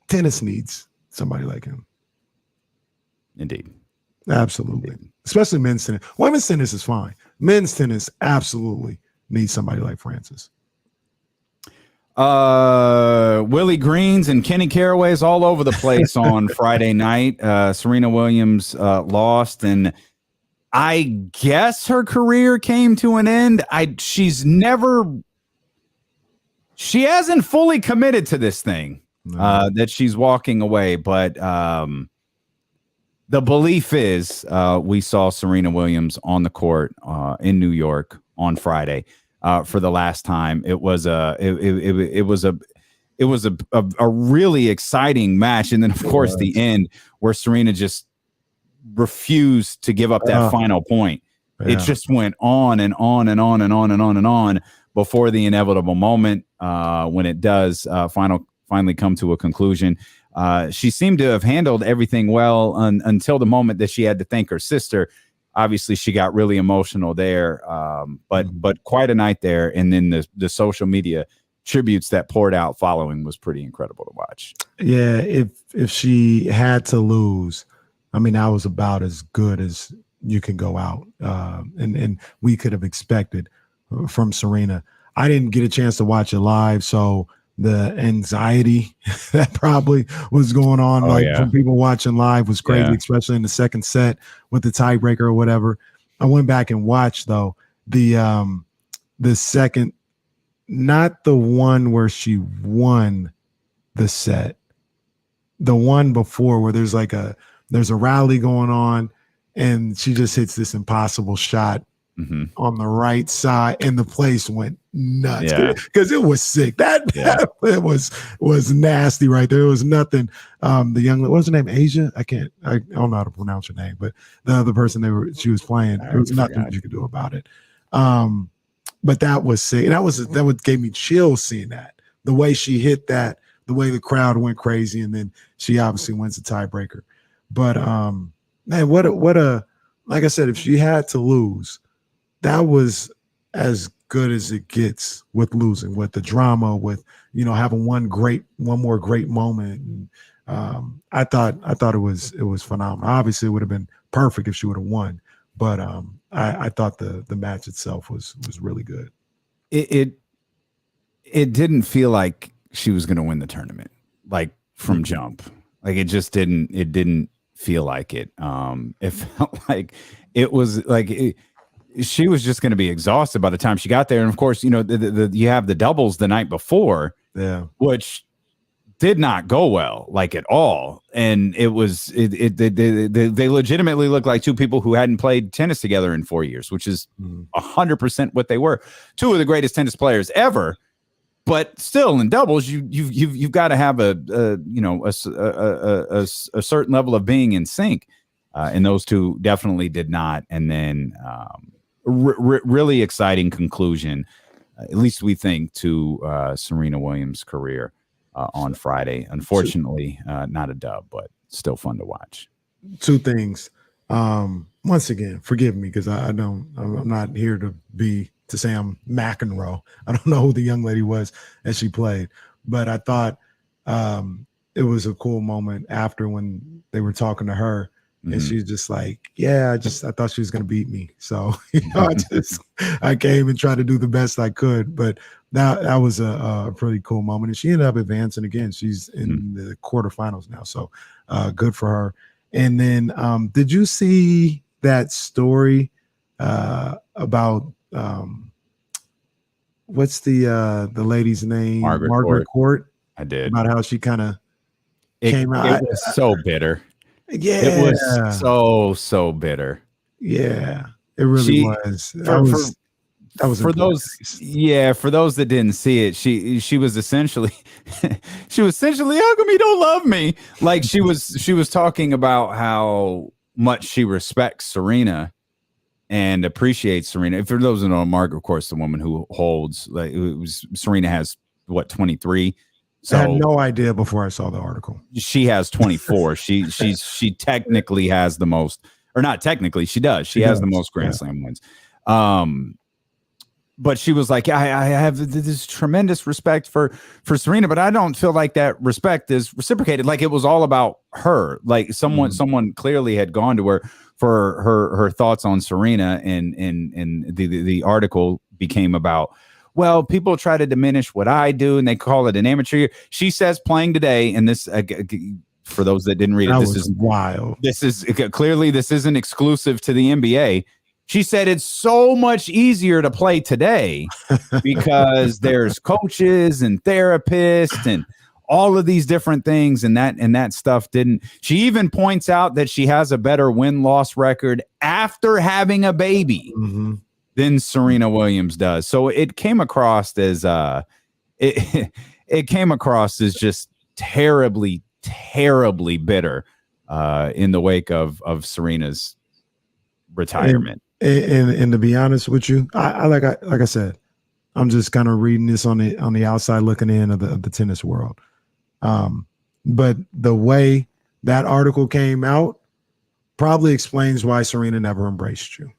tennis needs somebody like him. Indeed. Absolutely. Indeed. Especially men's tennis. Women's tennis is fine. Men's tennis absolutely needs somebody like Francis. Willie Greens and Kenny Carraway's all over the place on Friday night. Serena Williams lost, and I guess her career came to an end. She hasn't fully committed to this thing, that she's walking away, but the belief is we saw Serena Williams on the court in New York on Friday for the last time. It was a really exciting match, and then of course the end where Serena just refused to give up that final point. It just went on and on and on and on and on and on before the inevitable moment when it does finally come to a conclusion. She seemed to have handled everything well until the moment that she had to thank her sister. Obviously, she got really emotional there, but quite a night there. And then the social media tributes that poured out following was pretty incredible to watch. Yeah, if she had to lose, I mean, that was about as good as you can go out, and we could have expected from Serena. I didn't get a chance to watch it live, so the anxiety that probably was going on from people watching live was crazy, especially in the second set with the tiebreaker or whatever. I went back and watched though the second, not the one where she won the set, the one before where there's a rally going on and she just hits this impossible shot on the right side, and the place went nuts because it was sick. It was nasty right there. It was nothing. The young, what's her name? Asia? I don't know how to pronounce her name, but the other person she was playing, there was nothing that you could do about it. But that was sick. And that gave me chills seeing that. The way she hit that, the way the crowd went crazy, and then she obviously wins the tiebreaker. But man, what a like I said, if she had to lose, that was as good as it gets with losing, with the drama, with having one more great moment. And, I thought it was phenomenal. Obviously, it would have been perfect if she would have won, but I thought the match itself was really good. It didn't feel like she was going to win the tournament, like from jump. Like it just didn't. It didn't feel like it. It felt like it was like. She was just going to be exhausted by the time she got there. And of course, you have the doubles the night before, which did not go well, like at all. And it was, they legitimately looked like two people who hadn't played tennis together in 4 years, which is 100% what they were. Two of the greatest tennis players ever, but still in doubles, you've got to have a certain level of being in sync. And those two definitely did not. And then, really exciting conclusion, at least we think, to Serena Williams' career on Friday. Unfortunately, not a dub, but still fun to watch. Two things. Once again, forgive me because I'm not here to say I'm McEnroe. I don't know who the young lady was as she played, but I thought it was a cool moment after when they were talking to her. And she's just like, I thought she was going to beat me. So, I came and tried to do the best I could. But that was a pretty cool moment. And she ended up advancing again. She's in the quarterfinals now. So good for her. And then did you see that story about what's the lady's name? Margaret Court. I did. About how she kind of came out. It was so bitter. Yeah. It was so bitter. Yeah. It really was. That was for those that didn't see it, she was essentially how come you don't love me? Like she was talking about how much she respects Serena and appreciates Serena. For those who know, Margaret, of course, the woman who holds, like, Serena has what, 23. So I had no idea before I saw the article. She has 24. She technically has the most, or not technically, she does. She has the most Grand Slam wins. But she was like, I have this tremendous respect for Serena, but I don't feel like that respect is reciprocated. Like it was all about her. Like someone clearly had gone to her for her thoughts on Serena, and the article became about, well, people try to diminish what I do and they call it an amateur. She says playing today, and this for those that didn't read it, this is wild. This is clearly, this isn't exclusive to the NBA. She said it's so much easier to play today because there's coaches and therapists and all of these different things, and that stuff didn't. She even points out that she has a better win-loss record after having a baby than Serena Williams does. So it came across as it came across as just terribly bitter in the wake of Serena's retirement. And to be honest with you, like I said, I'm just kind of reading this on the outside looking in of the tennis world. But the way that article came out probably explains why Serena never embraced you.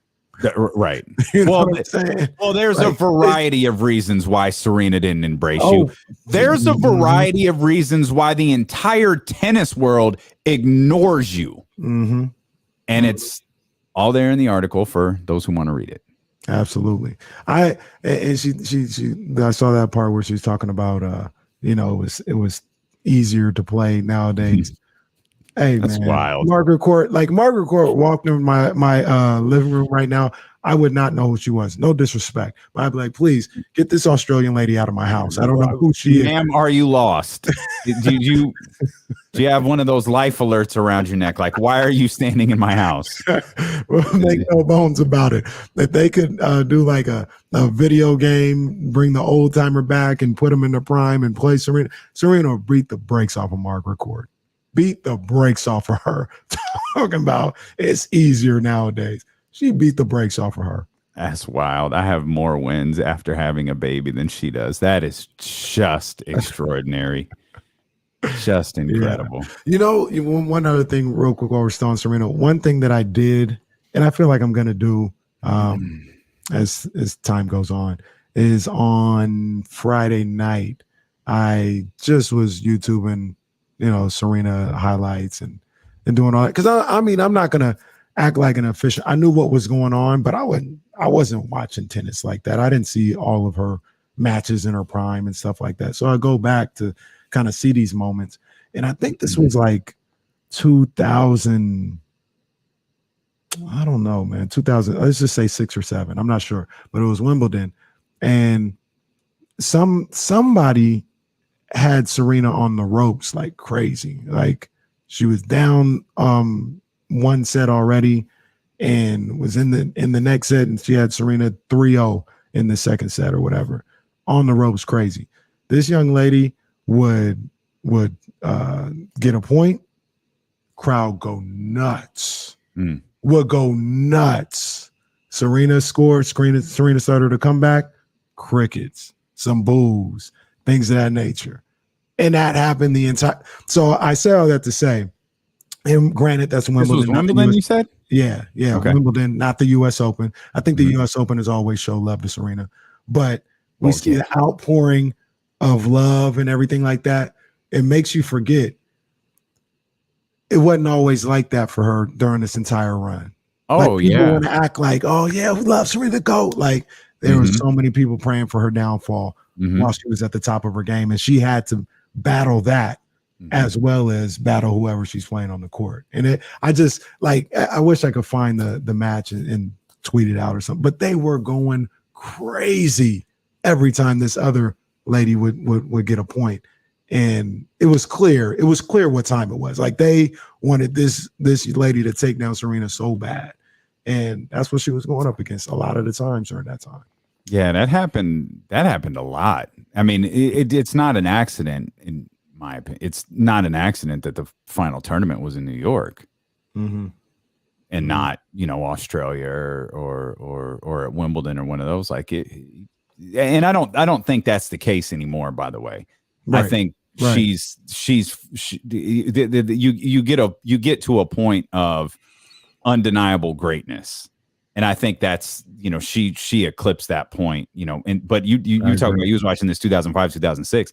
Right. You know what I'm saying? Well, there's a variety of reasons why Serena didn't embrace you. There's a variety of reasons why the entire tennis world ignores you. And it's all there in the article for those who want to read it. Absolutely. I saw that part where she's talking about it was easier to play nowadays. Hey, that's man, wild. Margaret Court walked in my living room right now. I would not know who she was. No disrespect, but I'd be like, please get this Australian lady out of my house. I don't know who she is. Ma'am, are you lost? Do you have one of those life alerts around your neck? Like, why are you standing in my house? Well, make no bones about it. That they could do like a video game, bring the old timer back and put them in the prime and play Serena. Serena will beat the brakes off of Margaret Court. Beat the brakes off of her. Talking about it's easier nowadays. She beat the brakes off of her. That's wild. I have more wins after having a baby than she does. That is just extraordinary. Just incredible. Yeah. One other thing real quick while we're still on Serena, one thing that I did, and I feel like I'm going to do as time goes on, is on Friday night, I just was YouTubing, Serena highlights and doing all that. Because I'm not going to act like an official. I knew what was going on, but I wasn't watching tennis like that. I didn't see all of her matches in her prime and stuff like that. So I go back to kind of see these moments. And I think this was like 2000, I don't know, man, 2000, let's just say 6 or 7. I'm not sure, but it was Wimbledon. And somebody had Serena on the ropes like crazy. Like she was down one set already and was in the next set, and she had Serena 3-0 in the second set or whatever. On the ropes, crazy. This young lady would get a point, crowd go nuts. Would go nuts. Serena scored, Serena started to come back, crickets, some boos, things of that nature. And that happened the entire. So I say all that to say, and granted, that's Wimbledon. This was Wimbledon, you said? Yeah. Okay. Wimbledon, not the U.S. Open. I think the U.S. Open has always showed love to Serena, but we see the outpouring of love and everything like that. It makes you forget it wasn't always like that for her during this entire run. Oh, like, people want to act like, oh yeah, we love Serena GOAT. Like there were so many people praying for her downfall while she was at the top of her game, and she had to battle that as well as battle whoever she's playing on the court. And I just like, I wish I could find the match and tweeted out or something. But they were going crazy every time this other lady would get a point. And it was clear. It was clear what time it was. Like they wanted this lady to take down Serena so bad. And that's what she was going up against a lot of the times during that time. Yeah, that happened a lot. I mean, it's not an accident, in my opinion. It's not an accident that the final tournament was in New York. Mm-hmm. And not, Australia or at Wimbledon or one of those. Like it, and I don't think that's the case anymore, by the way. Right. I think you get to a point of undeniable greatness. And I think that's, she eclipsed that point, but you talk about, you was watching this 2005, 2006.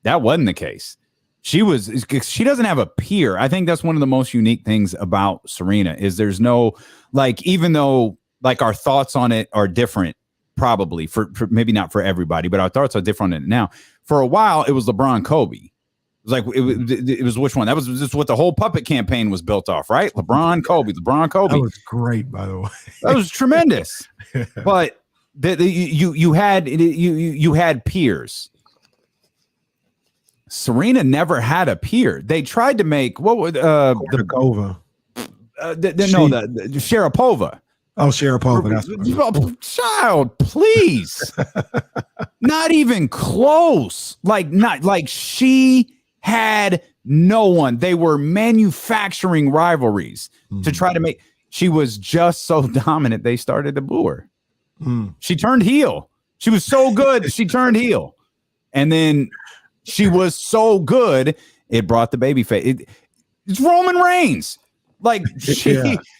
That wasn't the case. She doesn't have a peer. I think that's one of the most unique things about Serena is there's no, like, even though like our thoughts on it are different, probably for maybe not for everybody, but our thoughts are different on it now. For a while, it was LeBron, Kobe. It was like, it was which one? That was just what the whole puppet campaign was built off, right? LeBron, Kobe. That was great, by the way. That was tremendous. But you had peers. Serena never had a peer. They tried to make Sharapova. Sharapova. Oh, Sharapova. Child, please. Not even close. She had no one. They were manufacturing rivalries to try to make. She was just so dominant. They started to boo her. She turned heel. She was so good. She turned heel. And then she was so good, it brought the baby face. It's Roman Reigns.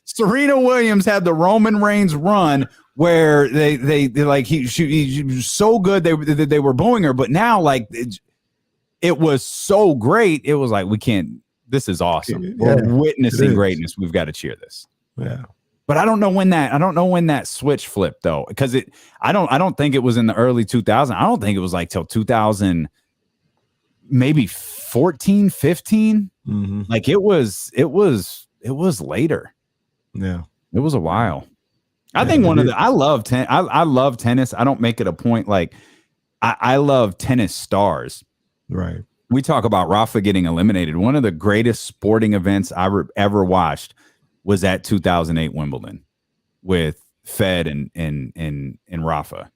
Serena Williams had the Roman Reigns run where they she was so good they were booing her, but now it was so great. It was like, we can't. This is awesome. We're witnessing greatness. We've got to cheer this. Yeah. But I don't know when that switch flipped though, because I don't think it was in the early 2000s. I don't think it was like till 2000. Maybe 14, 15. Mm-hmm. Like it was later. Yeah. It was a while. I think I love tennis. I love tennis. I don't make it a point. Like I love tennis stars. Right. We talk about Rafa getting eliminated. One of the greatest sporting events I ever watched was at 2008 Wimbledon with Fed and Rafa.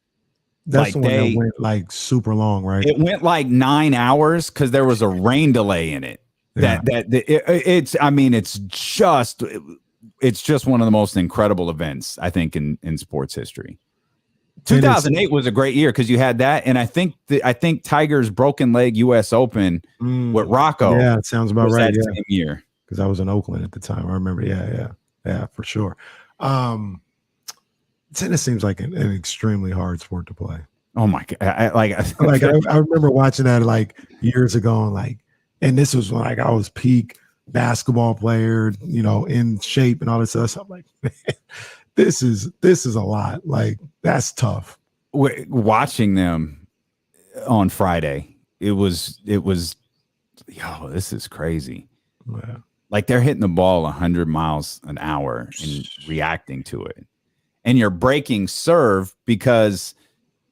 That's the one that went like super long, right? It went like 9 hours because there was a rain delay in it. Yeah. It's just one of the most incredible events, I think, in sports history. 2008 was a great year because you had that, and I think Tiger's broken leg U.S. Open with Rocco. Yeah, it sounds about right. That same year, because I was in Oakland at the time. I remember. Yeah, for sure. Tennis seems like an extremely hard sport to play. Oh my god! I remember watching that like years ago, and this was when I was peak basketball player, in shape and all this stuff. So I'm like, man, this is a lot. Like that's tough. Watching them on Friday, it was. This is crazy. Yeah. Like they're hitting the ball 100 miles an hour and reacting to it. And you're breaking serve because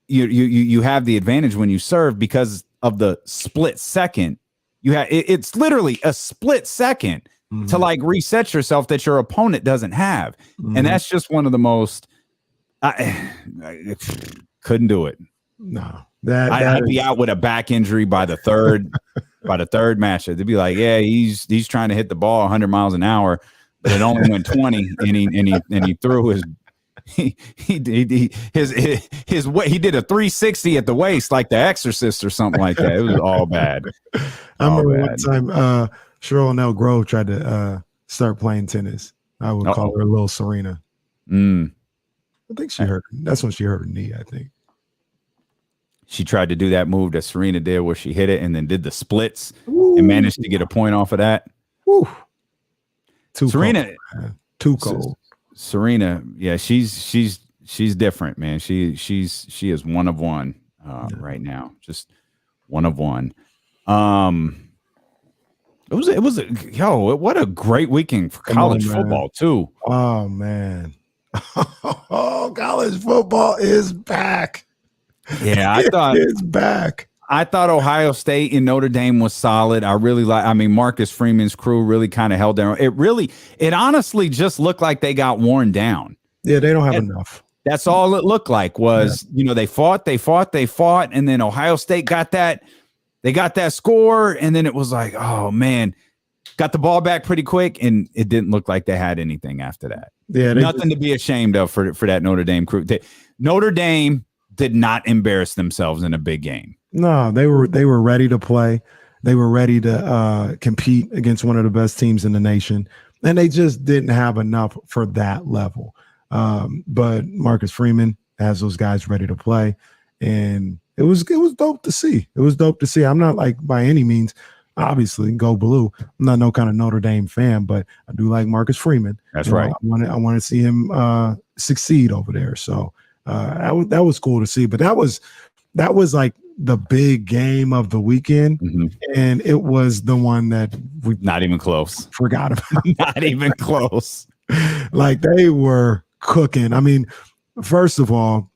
you have the advantage when you serve because of the split second. It's literally a split second to like reset yourself that your opponent doesn't have. And that's just one of the most I couldn't do it. No. I'd be out with a back injury by the third match. They'd be like, yeah, he's trying to hit the ball 100 miles an hour, but it only went 20 and he threw his his weight. He did a 360 at the waist like The Exorcist or something like that. It was all bad. I remember one time Cheryl Nell Grove tried to start playing tennis. I would call her a little Serena. I think she hurt. That's when she hurt her knee, I think. She tried to do that move that Serena did where she hit it and then did the splits and managed to get a point off of that. Woo. Serena, too cold. Serena, yeah, she's different, man. She is one of one right now, just one of one. What a great weekend for college football too. Oh man, Oh, college football is back. Yeah, I thought it's back. I thought Ohio State and Notre Dame was solid. I mean, Marcus Freeman's crew really kind of held down. It honestly just looked like they got worn down. Yeah, they don't have enough. That's all it looked like was, they fought. And then Ohio State got that score. And then it was like, oh man, got the ball back pretty quick. And it didn't look like they had anything after that. Yeah, nothing to be ashamed of for that Notre Dame crew. Notre Dame did not embarrass themselves in a big game. No, they were ready to play. They were ready to compete against one of the best teams in the nation, and they just didn't have enough for that level. But Marcus Freeman has those guys ready to play, and it was dope to see. It was dope to see. I'm not like by any means, obviously, go blue. I'm not no kind of Notre Dame fan, but I do like Marcus Freeman. That's right. I want to see him succeed over there. So that was cool to see. But that was like the big game of the weekend, and it was the one that we not even close forgot about. Not even close. Like they were cooking. I mean, first of all,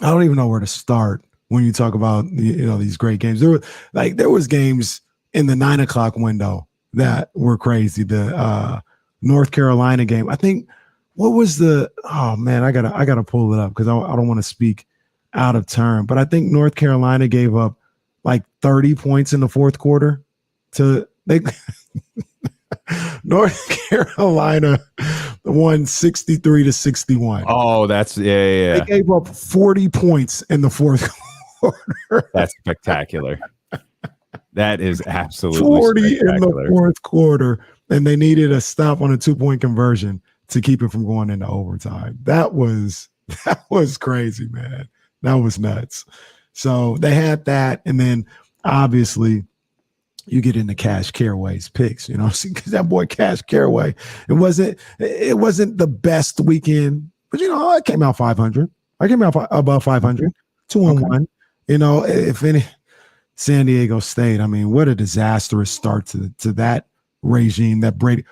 I don't even know where to start when you talk about these great games. There was games in the 9 o'clock window that were crazy. The North Carolina game. I think what was oh man, I gotta pull it up because I don't want to speak out of turn, but I think North Carolina gave up like 30 points in the fourth quarter North Carolina won 63-61. Oh, that's yeah. They gave up 40 points in the fourth quarter. That's spectacular. That is absolutely 40 in the fourth quarter, and they needed a stop on a 2-point conversion to keep it from going into overtime. That was crazy, man. That was nuts. So they had that, and then obviously you get into Cash Caraway's picks, because that boy Cash Caraway, it wasn't the best weekend, but I came out 500. I came out above 500, 2-1. If any San Diego State, I mean, what a disastrous start to that regime that Brady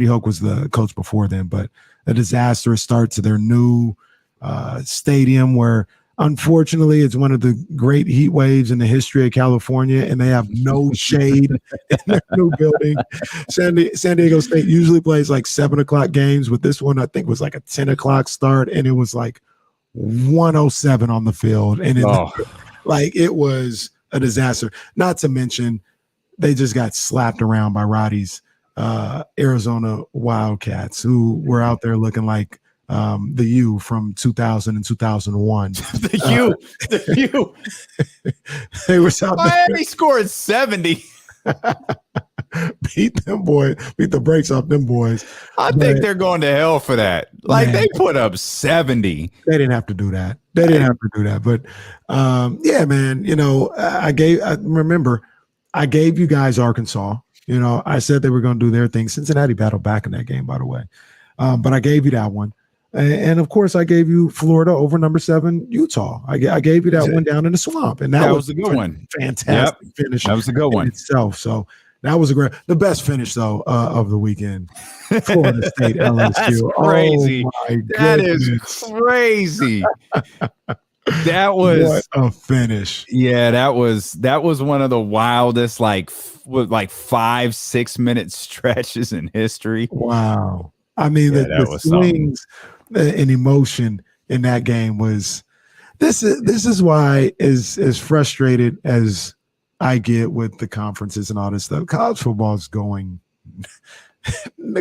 Hoke was the coach before then, but a disastrous start to their new stadium where unfortunately it's one of the great heat waves in the history of California, and they have no shade in their new building. San Diego State usually plays like 7 o'clock games, but this one I think was like a 10 o'clock start, and it was like 107 on the field, and it was a disaster. Not to mention they just got slapped around by Roddy's Arizona Wildcats, who were out there looking like the U from 2000 and 2001. the U. They were out there. Miami scored 70. Beat the brakes off them boys. I think they're going to hell for that. Like, they put up 70. They didn't have to do that. But yeah, man, I gave you guys Arkansas. I said they were going to do their thing. Cincinnati battled back in that game, by the way. But I gave you that one. And of course, I gave you Florida over number 7 Utah. I gave you that one down in the swamp, and that was a good one. Fantastic finish. That was a good one itself. So that was the best finish though of the weekend. Florida State LSU. That's crazy. Oh, that is crazy. That was what a finish. Yeah, that was one of the wildest 5-6 minute stretches in history. Wow. I mean, the swings and emotion in that game was. This is why as frustrated as I get with the conferences and all this stuff. College football is going.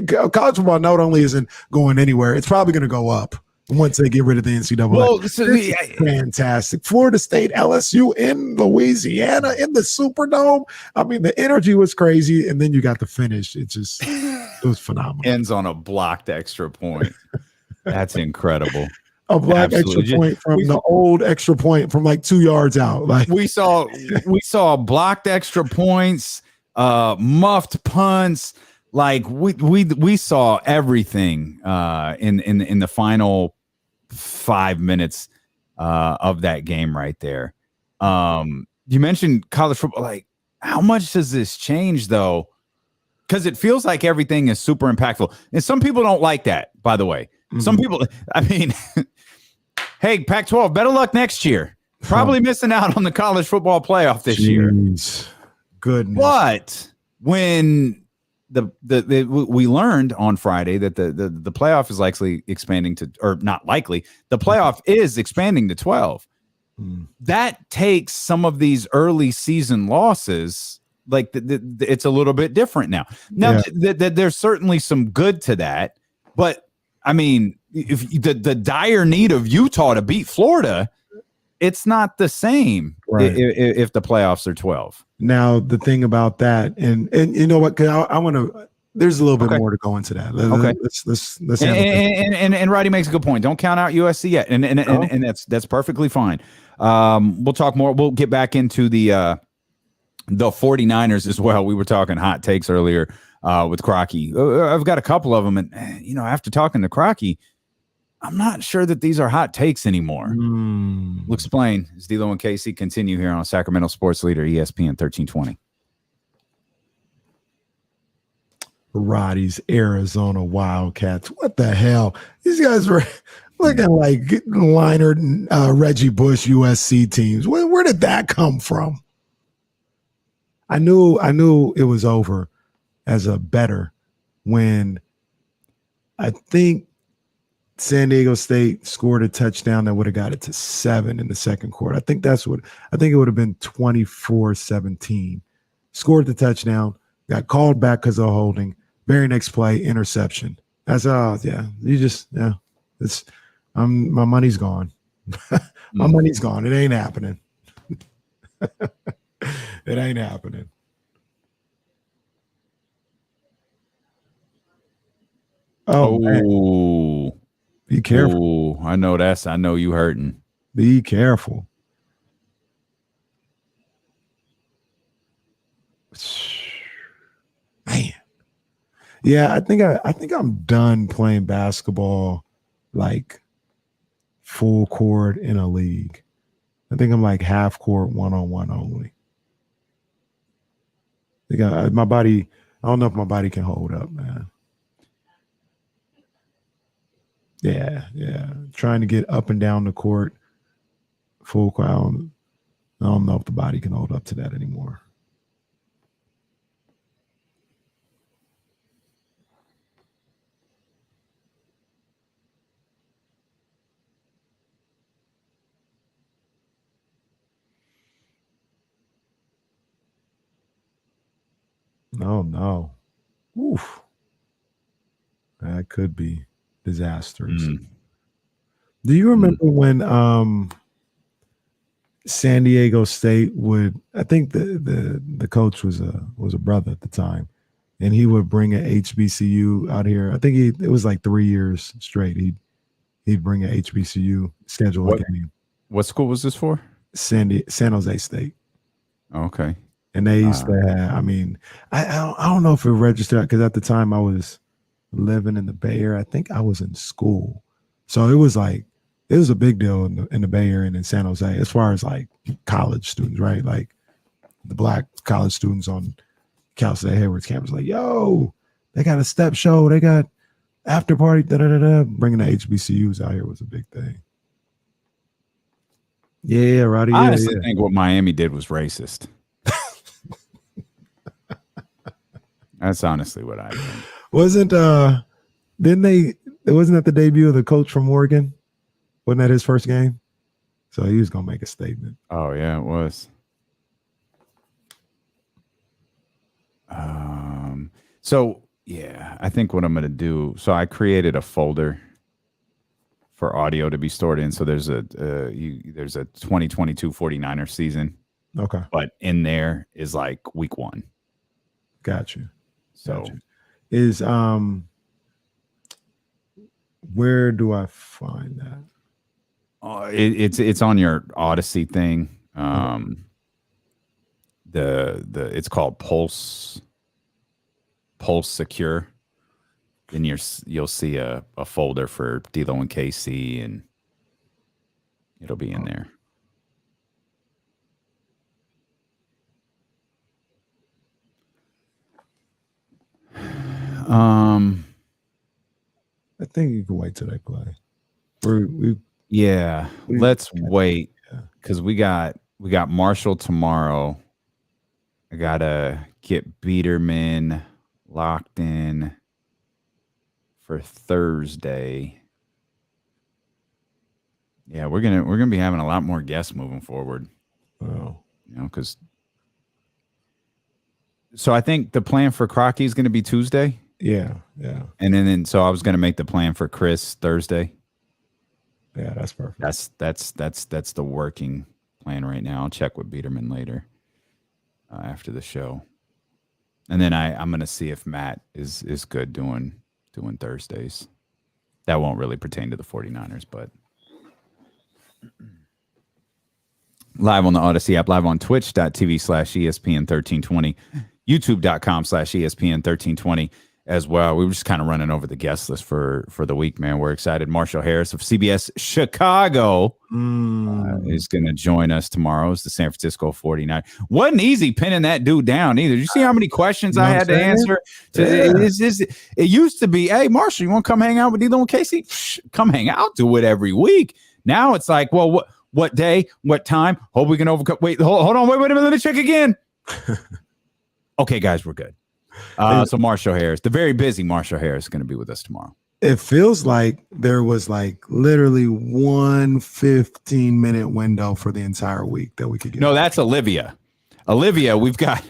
College football not only isn't going anywhere, it's probably going to go up once they get rid of the NCAA. Well, fantastic. Florida State, LSU in Louisiana in the Superdome. I mean, the energy was crazy, and then you got the finish. It was phenomenal. Ends on a blocked extra point. That's incredible. A blocked extra point from the old extra point from like 2 yards out. Like we saw blocked extra points, muffed punts. Like we saw everything in the final 5 minutes of that game right there. You mentioned college football. Like, how much does this change though? Because it feels like everything is super impactful, and some people don't like that. By the way, Some people, I mean, hey, Pac-12, better luck next year. Probably missing out on the college football playoff this year. Goodness. But when we learned on Friday that the playoff is likely expanding to, or not likely, the playoff is expanding to 12. That takes some of these early season losses. Like it's a little bit different now. Now there's certainly some good to that, but I mean, if the dire need of Utah to beat Florida, it's not the same if the playoffs are 12. Now the thing about that, and you know what? I want to. There's a little bit more to go into that. Let's and Roddy makes a good point. Don't count out USC yet, and that's perfectly fine. We'll talk more. We'll get back into the 49ers as well. We were talking hot takes earlier with Crocky. I've got a couple of them, and after talking to Crocky, I'm not sure that these are hot takes anymore. We'll explain as D'Lo and Casey continue here on Sacramento Sports Leader ESPN 1320. Roddy's Arizona Wildcats. What the hell? These guys were looking like Leinart and Reggie Bush USC teams. Where did that come from? I knew it was over as a better when I think San Diego State scored a touchdown that would have got it to 7 in the second quarter. I think it would have been 24-17. Scored the touchdown, got called back because of holding. Very next play, interception. That's it's my money's gone. My money's gone. It ain't happening. It ain't happening. Oh, man. Be careful. I know you hurting. Be careful. Man. Yeah, I think I'm done playing basketball like full court in a league. I think I'm like half court, one-on-one only. I think my body, I don't know if my body can hold up, man. Yeah. Trying to get up and down the court, full court. I don't know if the body can hold up to that anymore. No. Oof. That could be disastrous. Do you remember when San Diego State would, I think the coach was a brother at the time, and he would bring an HBCU out here. I think it was like 3 years straight. He'd bring an HBCU schedule a game. What school was this for? San Jose State. Okay. And they used to have, I mean, I don't know if it registered because at the time I was living in the Bay Area. I think I was in school. So it was a big deal in the Bay Area and in San Jose as far as like college students, right? Like the black college students on Cal State Hayward's campus, like, yo, they got a step show. They got after party, Bringing the HBCUs out here was a big thing. Yeah, Roddy. I honestly think what Miami did was racist. That's honestly what I think. Wasn't that the debut of the coach from Oregon? Wasn't that his first game? So he was gonna make a statement. Oh yeah, it was. So yeah, I think what I'm gonna do. So I created a folder for audio to be stored in. So there's a 2022 49ers season. Okay. But in there is like week 1. Got you. So is where do I find that? It's on your Odyssey thing. It's called Pulse Secure. And you'll see a folder for D'Lo and KC, and it'll be in there. think you can wait till they play. Let's wait because we got Marshall tomorrow. I gotta get Biederman locked in for Thursday. Yeah, we're gonna be having a lot more guests moving forward. Oh, because so I think the plan for Crocky is gonna be Tuesday. Yeah. And then so I was gonna make the plan for Chris Thursday. Yeah, that's perfect. That's the working plan right now. I'll check with Biederman later after the show, and then I'm gonna see if Matt is good doing Thursdays. That won't really pertain to the 49ers, but live on the Odyssey app, live on twitch.tv/ESPN1320, youtube.com/ESPN1320 as well. We were just kind of running over the guest list for the week, man. We're excited. Marshall Harris of CBS Chicago is going to join us tomorrow as the San Francisco 49. Wasn't easy pinning that dude down either. Did you see how many questions I had to answer? It used to be, hey, Marshall, you want to come hang out with D'Lo and Casey? Come hang out, do it every week. Now it's like, well, what day, what time? Hope we can overcome. Wait, hold on. Wait a minute. Let me check again. Okay, guys, we're good. So Marshall Harris, the very busy Marshall Harris, is going to be with us tomorrow. It feels like there was like literally 1 15-minute window for the entire week that we could get. No, that's Olivia. We've got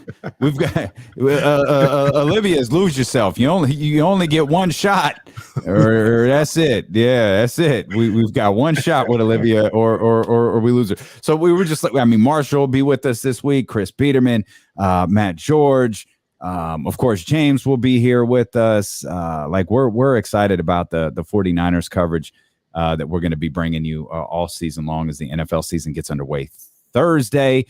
Olivia's lose yourself. You only get one shot, or that's it. Yeah, that's it. We've got one shot with Olivia, or we lose her. So we were just like, Marshall will be with us this week. Chris Biederman, Matt George. Of course, James will be here with us. We're excited about the 49ers coverage that we're going to be bringing you all season long as the NFL season gets underway Thursday.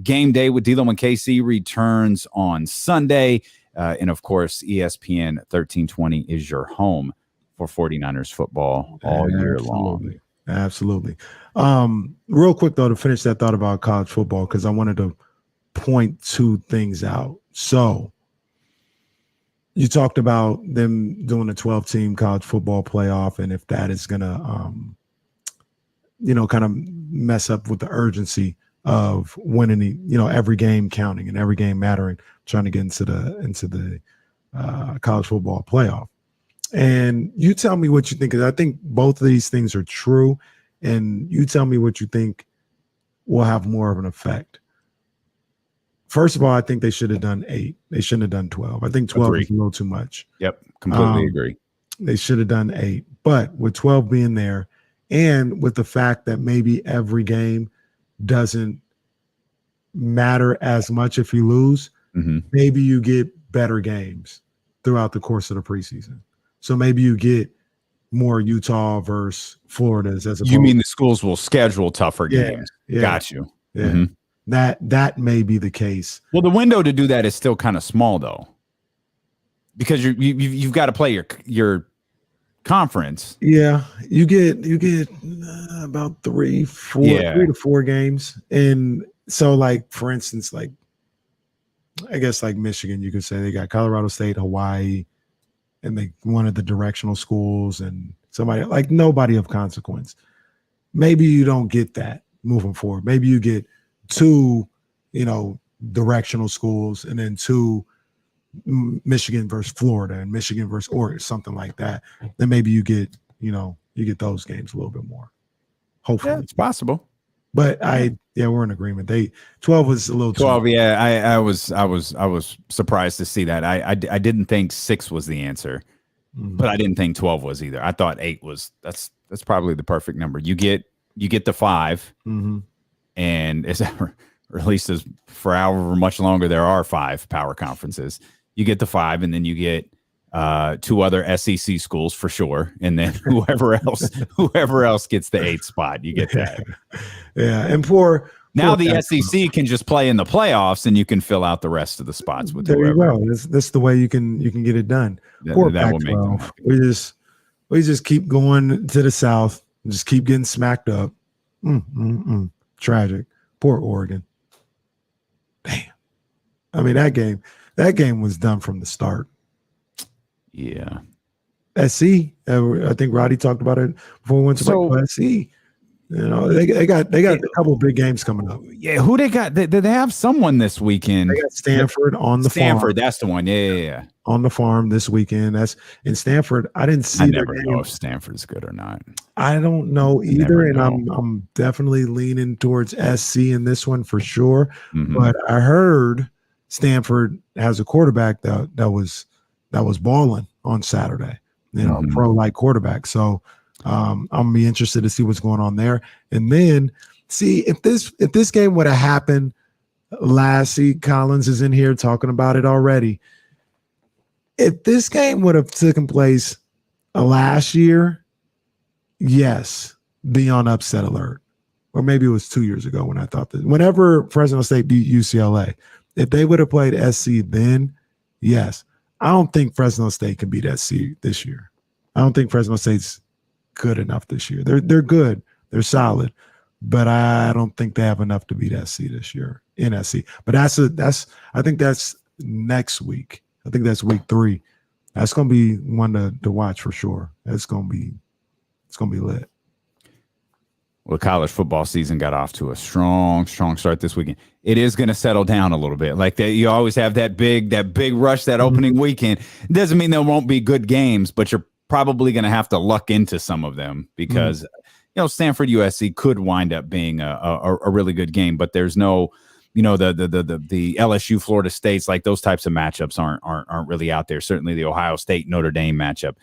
Game day with D'Lo and KC returns on Sunday. And of course, ESPN 1320 is your home for 49ers football all year long. Absolutely. Real quick, though, to finish that thought about college football, because I wanted to point two things out. So you talked about them doing a 12-team college football playoff, and if that is going to, kind of mess up with the urgency of winning, every game counting and every game mattering, trying to get into the college football playoff. And you tell me what you think, because I think both of these things are true, and you tell me what you think will have more of an effect. First of all, I think they should have done 8. They shouldn't have done 12. I think 12 is a little too much. Yep, completely agree. They should have done 8. But with 12 being there, and with the fact that maybe every game doesn't matter as much if you lose, maybe you get better games throughout the course of the preseason. So maybe you get more Utah versus Florida's as opposed. You mean the schools will schedule tougher games? Yeah. Got you. Yeah. Mm-hmm. That may be the case. Well, the window to do that is still kind of small, though, because you've got to play your conference. Yeah, you get about 3 to 4 games, and so like for instance, like I guess like Michigan, you could say they got Colorado State, Hawaii, and they one of the directional schools, and somebody like nobody of consequence. Maybe you don't get that moving forward. Maybe you get 2, directional schools, and then 2 Michigan versus Florida and Michigan versus Oregon, something like that. Then maybe you get those games a little bit more. Hopefully, it's possible. But we're in agreement. 12 was a little 12. Yeah, I was surprised to see that. I didn't think 6 was the answer, but I didn't think 12 was either. I thought 8 was. That's probably the perfect number. You get the 5. And or at least as for however much longer there are 5 power conferences, you get the 5, and then you get 2 other SEC schools for sure, and then whoever else gets the 8th spot, you get that. Yeah, and now the SEC can just play in the playoffs, and you can fill out the rest of the spots with there whoever. You go. That's the way you can get it done. That will make them happy. We just keep going to the South, and just keep getting smacked up. Tragic. Poor Oregon. Damn. I mean, that game was done from the start. Yeah. SC. I think Roddy talked about it before we went to SC. You know, they got a couple of big games coming up. Yeah, who they got? Did they have someone this weekend? They got Stanford on the farm. Stanford, that's the one. Yeah. On the farm this weekend. That's in Stanford. I didn't see. I never know if Stanford's good or not. I don't know either, and I'm definitely leaning towards SC in this one for sure. Mm-hmm. But I heard Stanford has a quarterback that was balling on Saturday. You know, pro-like quarterback. So I'm gonna be interested to see what's going on there. And then see if this game would have happened last. See, Collins is in here talking about it already. If this game would have taken place last year, yes, be on upset alert. Or maybe it was 2 years ago when I thought that. Whenever Fresno State beat UCLA, if they would have played SC then, yes. I don't think Fresno State can beat SC this year. I don't think Fresno State's good enough this year. They're good. They're solid. But I don't think they have enough to beat SC this year in SC. But I think that's next week. I think that's week 3. That's gonna be one to watch for sure. It's gonna be lit. Well, college football season got off to a strong start this weekend. It is going to settle down a little bit. Like that, you always have that big rush that opening weekend. It doesn't mean there won't be good games, but you're probably going to have to luck into some of them because you know Stanford USC could wind up being a really good game, but there's no, you know, the LSU Florida States, like those types of matchups aren't really out there. Certainly the Ohio State Notre Dame matchup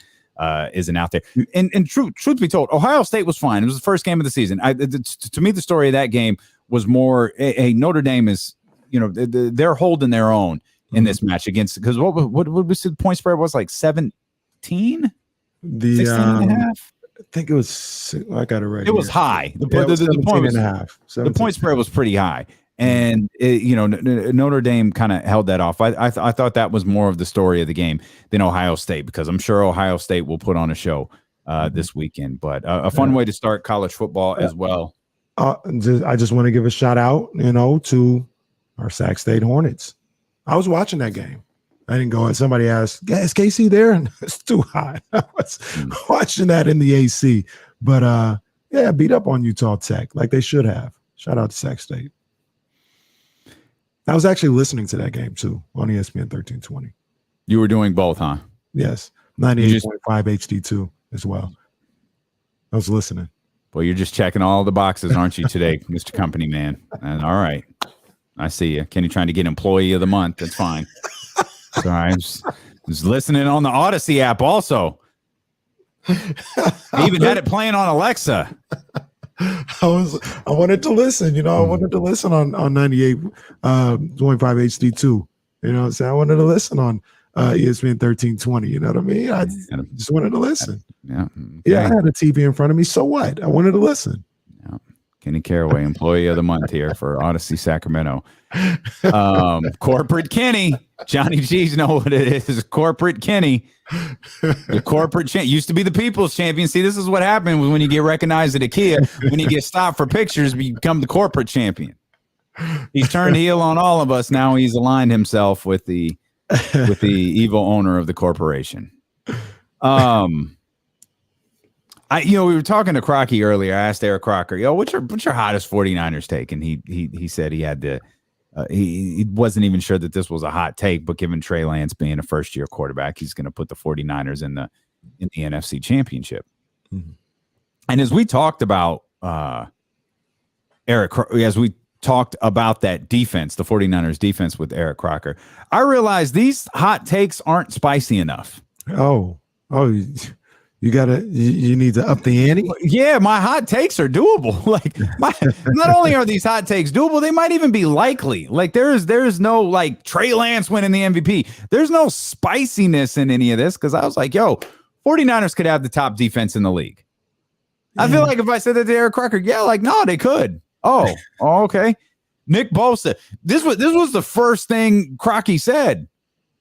isn't out there. And truth be told, Ohio State was fine. It was the first game of the season. To me, the story of that game was more, hey, Notre Dame is, you know, they're holding their own in this match against, because what was the point spread was like 17? 16 and a half? I think it was, I got it right. It was high. The point spread was pretty high. And, you know, Notre Dame kind of held that off. I thought that was more of the story of the game than Ohio State, because I'm sure Ohio State will put on a show this weekend. But a fun way to start college football as well. I just want to give a shout out, you know, to our Sac State Hornets. I was watching that game. I didn't go. Somebody asked, "Is KC there?" And it's too hot. I was watching that in the AC. But yeah, beat up on Utah Tech like they should have. Shout out to Sac State. I was actually listening to that game too on ESPN 1320. You were doing both, huh? Yes, 98.5 HD2 as well. I was listening. Well, you're just checking all the boxes, aren't you, today, Mr. Company Man? And all right, I see you. Kenny trying to get Employee of the Month. That's fine. It's all right. I was listening on the Odyssey app also. I even had it playing on Alexa. I wanted to listen, you know, I wanted to listen on 98.5 HD2. You know what I'm saying? I wanted to listen on ESPN 1320, you know what I mean? I just wanted to listen. Yeah. Okay. Yeah, I had a TV in front of me, so what? I wanted to listen. Yeah. Kenny Caraway, Employee of the Month here for Odyssey Sacramento. Corporate Kenny. Johnny G's know what it is. Corporate Kenny. The corporate champion used to be the people's champion. See, this is what happens when you get recognized at IKEA. When you get stopped for pictures, you become the corporate champion. He's turned heel on all of us. Now he's aligned himself with the evil owner of the corporation. We were talking to Crocky earlier. I asked Eric Crocker, what's your hottest 49ers take? And he said he had to. He wasn't even sure that this was a hot take, but given Trey Lance being a first-year quarterback, he's going to put the 49ers in the NFC Championship. Mm-hmm. And as we talked about that defense, the 49ers defense with Eric Crocker, I realized these hot takes aren't spicy enough. Oh, you need to up the ante. Yeah, my hot takes are doable. Like, not only are these hot takes doable, they might even be likely. Like, there's no like Trey Lance winning the MVP. There's no spiciness in any of this, because I was like, 49ers could have the top defense in the league. Yeah. I feel like if I said that to Eric Crocker, no, they could. Oh, okay. Nick Bosa. This was the first thing Crocky said.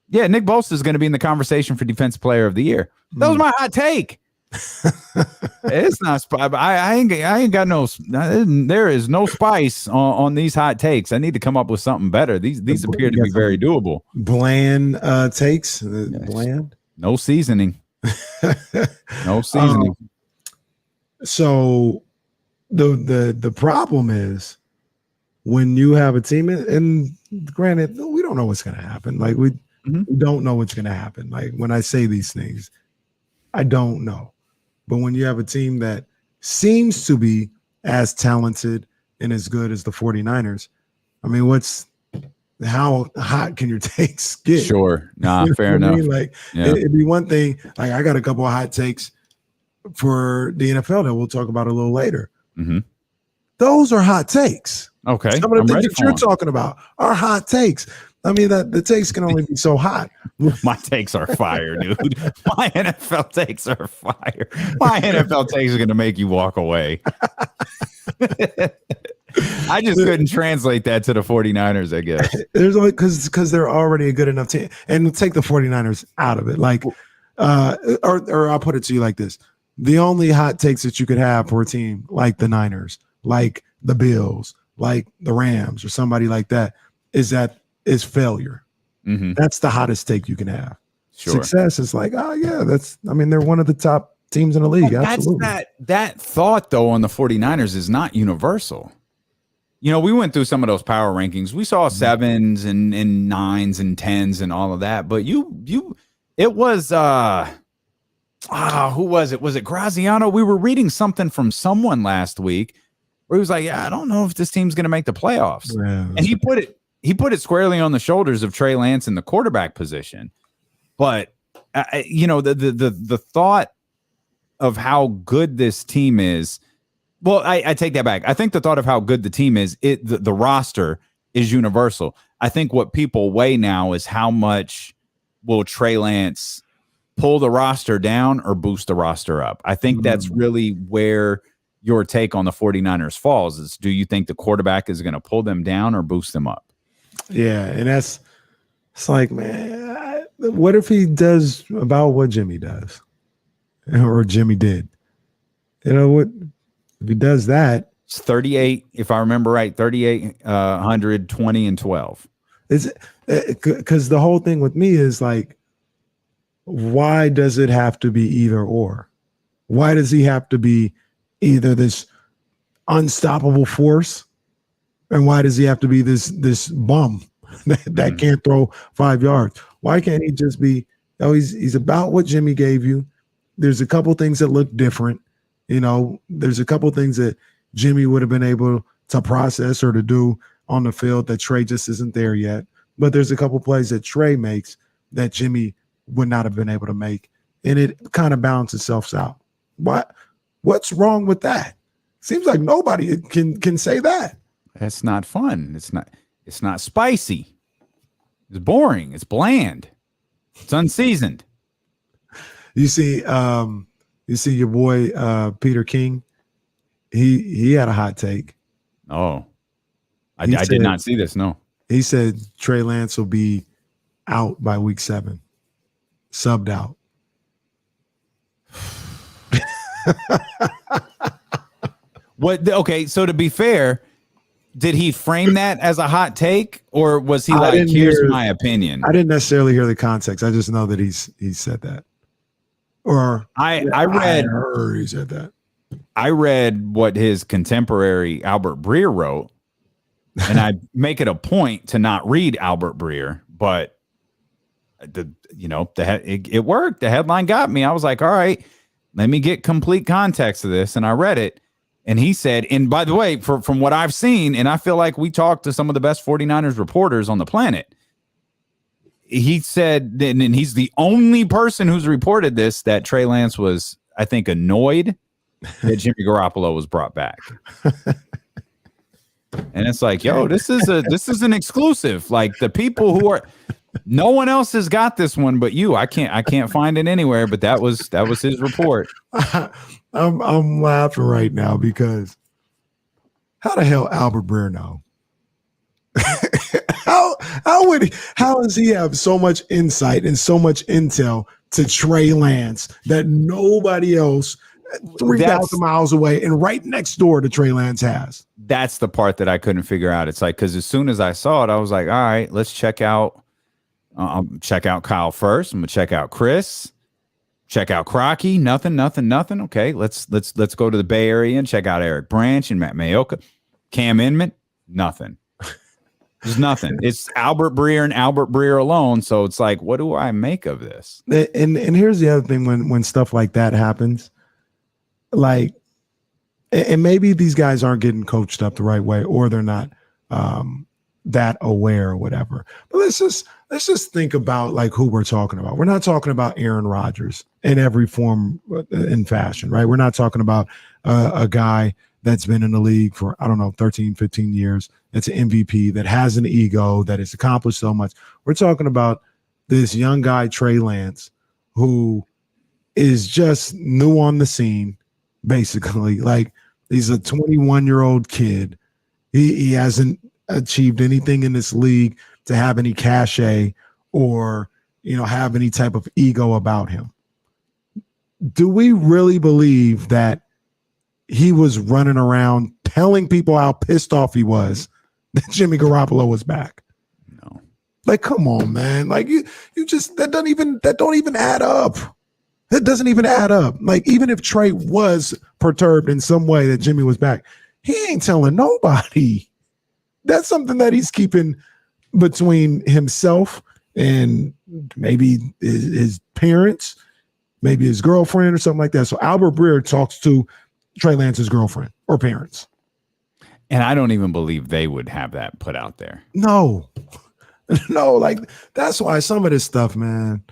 Yeah, Nick Bosa is going to be in the conversation for Defensive Player of the Year. That was my hot take. It's not spice. I ain't got no. There is no spice on these hot takes. I need to come up with something better. These appear to be very doable. Bland takes. Bland. No seasoning. No seasoning. So the problem is when you have a team, and granted, we don't know what's going to happen. Like we don't know what's going to happen. Like when I say these things, I don't know. But when you have a team that seems to be as talented and as good as the 49ers, I mean, how hot can your takes get? Sure. Nah, fair enough. Like it'd be one thing. Like I got a couple of hot takes for the NFL that we'll talk about a little later. Mm-hmm. Those are hot takes. Okay. Some of the things that you're talking about are hot takes. I mean, the takes can only be so hot. My takes are fire, dude. My NFL takes are fire. My NFL takes are going to make you walk away. I just couldn't translate that to the 49ers, I guess. There's only because they're already a good enough team. And take the 49ers out of it. Like, or I'll put it to you like this. The only hot takes that you could have for a team like the Niners, like the Bills, like the Rams, or somebody like that is failure. Mm-hmm. That's the hottest take you can have. Sure. Success is like, oh yeah, they're one of the top teams in the league. Absolutely. That thought though on the 49ers is not universal. You know, we went through some of those power rankings. We saw 7s and 9s and 10s and all of that, but it was who was it? Was it Graziano? We were reading something from someone last week where he was like, yeah, I don't know if this team's going to make the playoffs. Yeah, and he put it squarely on the shoulders of Trey Lance in the quarterback position. But the thought of how good this team is. Well, I take that back. I think the thought of how good the team is, the roster is universal. I think what people weigh now is how much will Trey Lance pull the roster down or boost the roster up. I think that's really where your take on the 49ers falls is, do you think the quarterback is going to pull them down or boost them up? Yeah, and it's like, man, what if he does about what Jimmy does or Jimmy did? You know what? If he does that, it's 38, if I remember right, 38, 120 and 12. Is because the whole thing with me is like, why does it have to be either or? Why does he have to be either this unstoppable force, and why does he have to be this bum that can't throw 5 yards? Why can't he just be? Oh, he's about what Jimmy gave you. There's a couple things that look different. You know, there's a couple things that Jimmy would have been able to process or to do on the field that Trey just isn't there yet. But there's a couple plays that Trey makes that Jimmy would not have been able to make, and it kind of balances itself out. What's wrong with that? Seems like nobody can say that. That's not fun. It's not spicy. It's boring. It's bland. It's unseasoned. You see your boy Peter King. He had a hot take. Oh, I did not see this. No, he said Trey Lance will be out by week 7, subbed out. What? Okay, so to be fair, did he frame that as a hot take, or was he like, "Here's my opinion"? I didn't necessarily hear the context. I just know that he said that. Or I heard he said that. I read what his contemporary Albert Breer wrote, and I make it a point to not read Albert Breer, but it worked. The headline got me. I was like, all right, let me get complete context of this, and I read it. And he said, and by the way, from what I've seen, and I feel like we talked to some of the best 49ers reporters on the planet, he said, and he's the only person who's reported this, that Trey Lance was, I think, annoyed that Jimmy Garoppolo was brought back. And it's like, yo, this is an exclusive. Like, the people who are, no one else has got this one but you. I can't find it anywhere, but that was his report. I'm laughing right now because how the hell Albert Breer know? How does he have so much insight and so much intel to Trey Lance that nobody else 3,000 miles away and right next door to Trey Lance has? That's the part that I couldn't figure out. It's like, because as soon as I saw it, I was like, all right, let's check out Kyle first. I'm gonna check out Chris. check out Crocky. Nothing. Okay, let's go to the Bay Area and check out Eric Branch and Matt Mayoka. Cam Inman, nothing. There's nothing. It's Albert Breer and Albert Breer alone. So it's like, what do I make of this? And here's the other thing when stuff like that happens, like, and maybe these guys aren't getting coached up the right way, or they're not that aware or whatever. But let's just think about like who we're talking about. We're not talking about Aaron Rodgers in every form and fashion, right? We're not talking about a guy that's been in the league for, I don't know, 13, 15 years. That's an MVP, that has an ego, that has accomplished so much. We're talking about this young guy, Trey Lance, who is just new on the scene, basically. Like, he's a 21-year-old kid. He hasn't achieved anything in this league to have any cachet or, have any type of ego about him. Do we really believe that he was running around telling people how pissed off he was that Jimmy Garoppolo was back? No. Like, come on, man. Like, you just, that don't even add up. That doesn't even add up. Like, even if Trey was perturbed in some way that Jimmy was back, he ain't telling nobody. That's something that he's keeping between himself and maybe his parents, maybe his girlfriend or something like that. So Albert Breer talks to Trey Lance's girlfriend or parents. And I don't even believe they would have that put out there. No, like, that's why some of this stuff, man,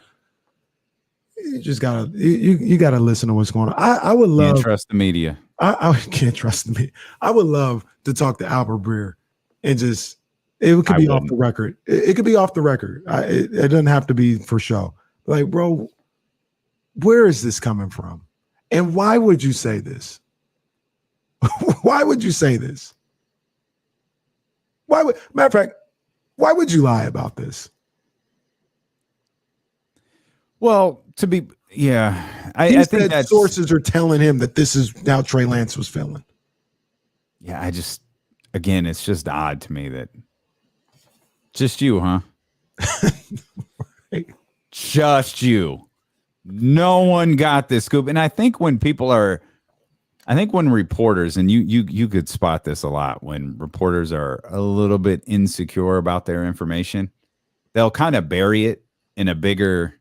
you just gotta, you gotta listen to what's going on. I would love— Can't trust the media. I can't trust the media. I would love to talk to Albert Breer and just, it could be off the record. It could be off the record. It doesn't have to be for show. Like, bro, where is this coming from? And why would you say this? Why would you say this? Matter of fact, why would you lie about this? Well, I think that sources are telling him that this is how Trey Lance was feeling. Yeah, again, it's just odd to me that just you, huh? Right. Just you. No one got this scoop. And I think when reporters, and you could spot this a lot, when reporters are a little bit insecure about their information, they'll kind of bury it in a bigger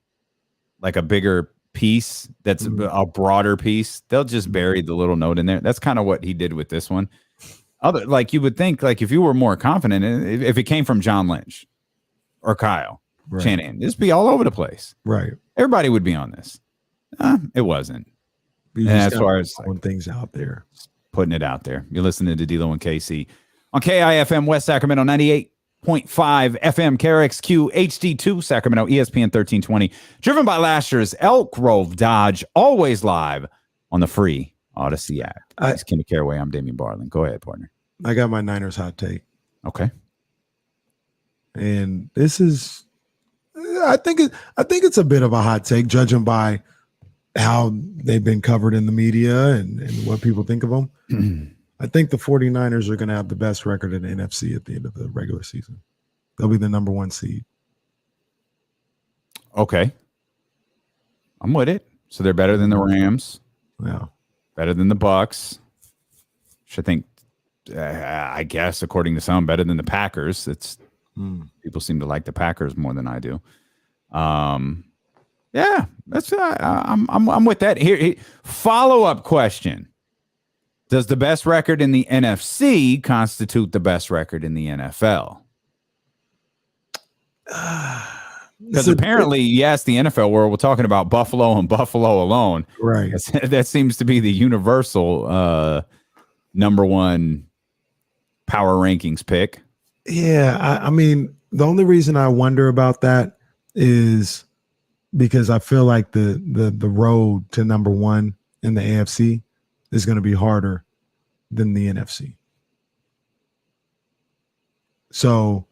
piece that's a broader piece. They'll just bury the little note in there. That's kind of what he did with this one. Like, you would think, like, if you were more confident, if it came from John Lynch or Kyle Shanahan, this would be all over the place. Right. Everybody would be on this. It wasn't. And as far as throwing things out there, putting it out there. You're listening to D-Lo and KC on KIFM West Sacramento 98.5 FM, KRXQ HD2 Sacramento, ESPN 1320. Driven by last year's Elk Grove Dodge, always live on the free Odyssey app. It's Kenny Caraway. I'm Damian Barlin. Go ahead, partner. I got my Niners hot take. Okay. And this is, I think it's a bit of a hot take, judging by how they've been covered in the media and what people think of them. I think the 49ers are going to have the best record in the NFC at the end of the regular season. They'll be the number 1 seed. Okay. I'm with it. So they're better than the Rams. Yeah. Better than the Bucks. Which I think, I guess, according to some, better than the Packers. People seem to like the Packers more than I do. Yeah, that's I'm with that. Here, follow-up question. Does the best record in the NFC constitute the best record in the NFL? Because apparently, yes, the NFL world, we're talking about Buffalo and Buffalo alone. Right. That seems to be the universal number 1 power rankings pick. Yeah, I mean, the only reason I wonder about that is because I feel like the road to number 1 in the AFC is going to be harder than the NFC. So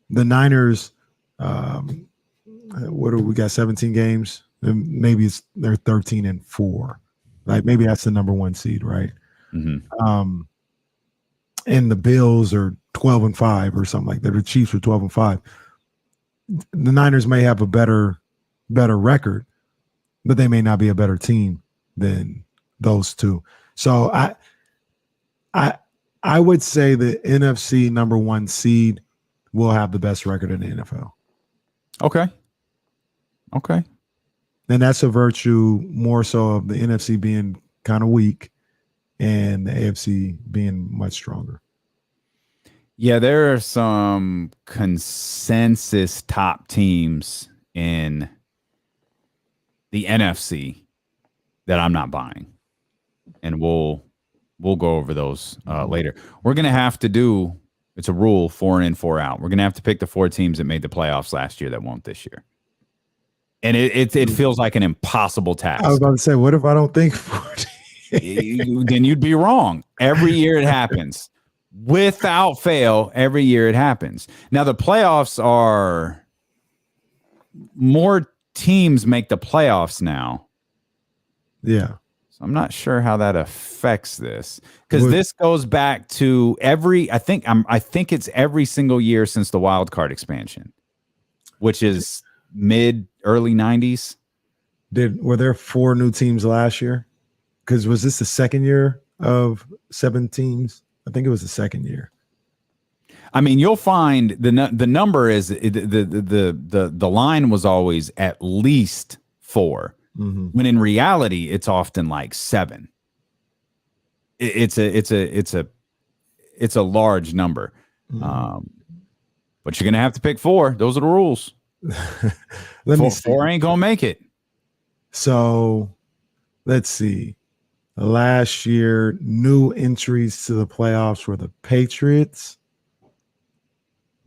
the Niners, what do we got? 17 games. Maybe they're 13-4. Like, maybe that's the number 1 seed, right? Mm-hmm. And the Bills are 12-5 or something like that. The Chiefs are 12-5. The Niners may have a better record, but they may not be a better team than those two. So I would say the NFC number 1 seed will have the best record in the NFL. Okay. And that's a virtue more so of the NFC being kind of weak and the AFC being much stronger. Yeah, there are some consensus top teams in the NFC that I'm not buying. And we'll go over those later. We're going to have to do, it's a rule, 4 in, 4 out. We're going to have to pick the 4 teams that made the playoffs last year that won't this year. And it feels like an impossible task. I was about to say, what if I don't think 4 teams? Then you'd be wrong. Every year it happens. Without fail, every year it happens. Now, the playoffs are more teams make the playoffs now. Yeah. So I'm not sure how that affects this, because this goes back to I think it's every single year since the wild card expansion, which is early 90s. Were there 4 new teams last year? Because was this the second year of 7 teams? I think it was the second year. I mean, you'll find the number is the line was always at least 4, when in reality it's often like 7. It's a large number, but you're gonna have to pick 4. Those are the rules. Let me see. 4 ain't gonna make it. So let's see. Last year, new entries to the playoffs were the Patriots,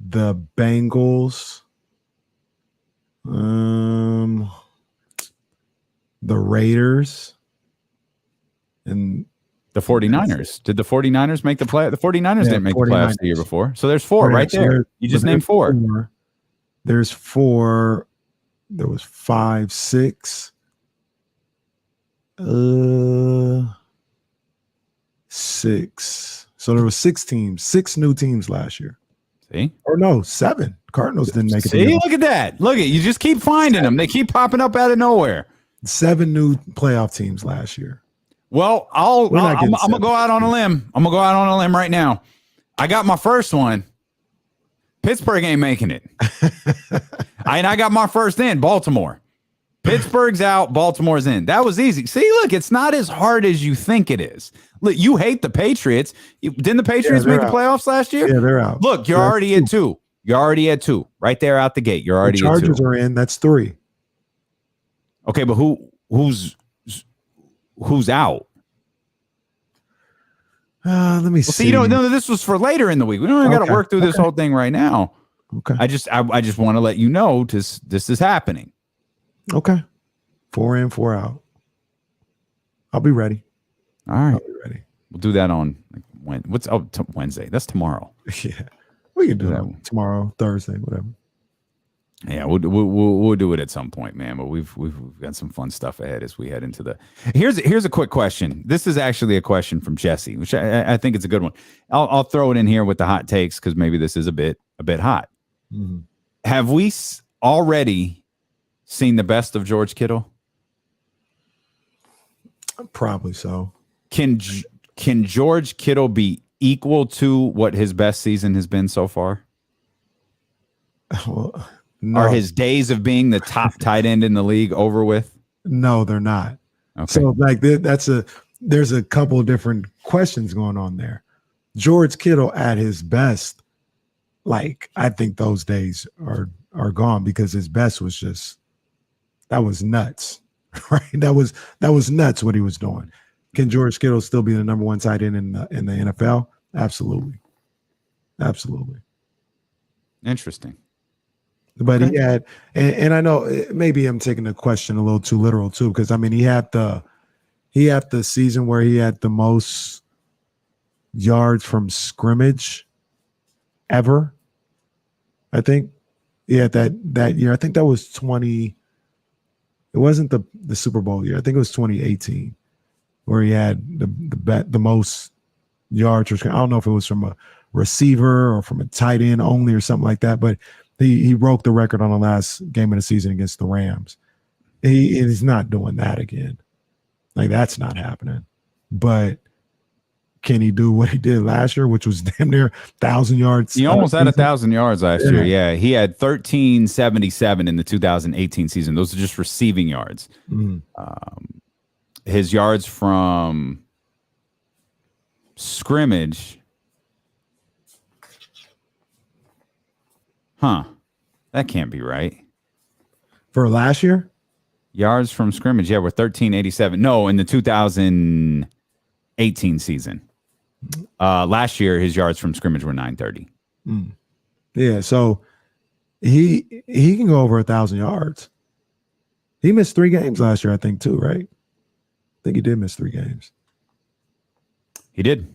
the Bengals, the Raiders, and the 49ers. Did the 49ers make the play? The 49ers didn't make the playoffs the year before. So there's 4 right there. You just named 4. There's 4. There was 5, 6. 6. So there was 6 teams, 6 new teams last year. See? Or no, 7. Cardinals didn't make it. See, look at that. Look at you. Just keep finding them. They keep popping up out of nowhere. 7 new playoff teams last year. Well, I'm gonna go out on a limb. I'm gonna go out on a limb right now. I got my first one. Pittsburgh ain't making it. I got my first in, Baltimore. Pittsburgh's out, Baltimore's in. That was easy. See, look, it's not as hard as you think it is. Look, you hate the Patriots. Didn't the Patriots make the playoffs last year? Yeah, they're out. Look, you're already at 2. You're already at 2. Right there out the gate. You're already at 2. Chargers are in. That's 3. Okay, but who's out? Let me see. See, no, this was for later in the week. We don't even got to work through this whole thing right now. Okay. I just want to let you know this is happening. Okay. 4 in, 4 out. I'll be ready. All right. I'll be ready. We'll do that on Wednesday. That's tomorrow. Yeah. We can do that tomorrow, Thursday, whatever. Yeah, we'll do it at some point, man. But we've got some fun stuff ahead as we head into the. Here's a quick question. This is actually a question from Jesse, which I think it's a good one. I'll throw it in here with the hot takes because maybe this is a bit hot. Mm-hmm. Have we already seen the best of George Kittle? Probably so. Can George Kittle be equal to what his best season has been so far? Well, no. Are his days of being the top tight end in the league over with? No, they're not. Okay. So like there's a couple of different questions going on there. George Kittle at his best, like I think those days are gone because his best was that was nuts, right? That was nuts what he was doing. Can George Kittle still be the number 1 tight end in the NFL? Absolutely. Interesting. But he had, and I know maybe I'm taking the question a little too literal too, because I mean he had the season where he had the most yards from scrimmage ever. I think he had that year. I think that was 20. It wasn't the Super Bowl year. I think it was 2018, where he had the most yards. I don't know if it was from a receiver or from a tight end only or something like that, but he broke the record on the last game of the season against the Rams. He's not doing that again. Like, that's not happening. But can he do what he did last year, which was damn near 1,000 yards? He almost had 1,000 yards last year. Yeah, he had 1,377 in the 2018 season. Those are just receiving yards. His yards from scrimmage. That can't be right. For last year? Yards from scrimmage, yeah, were 1,387. No, in the 2018 season. Last year, his yards from scrimmage were 930. Yeah, so he can go over 1,000 yards. He missed 3 games last year, I think, too, right? I think he did miss 3 games. He did.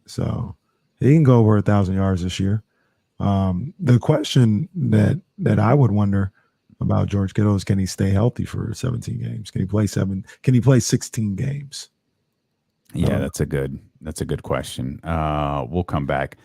So he can go over 1,000 yards this year. The question that I would wonder about George Kittle is, can he stay healthy for 17 games? Can he play 16 games? Yeah, that's a good question. We'll come back.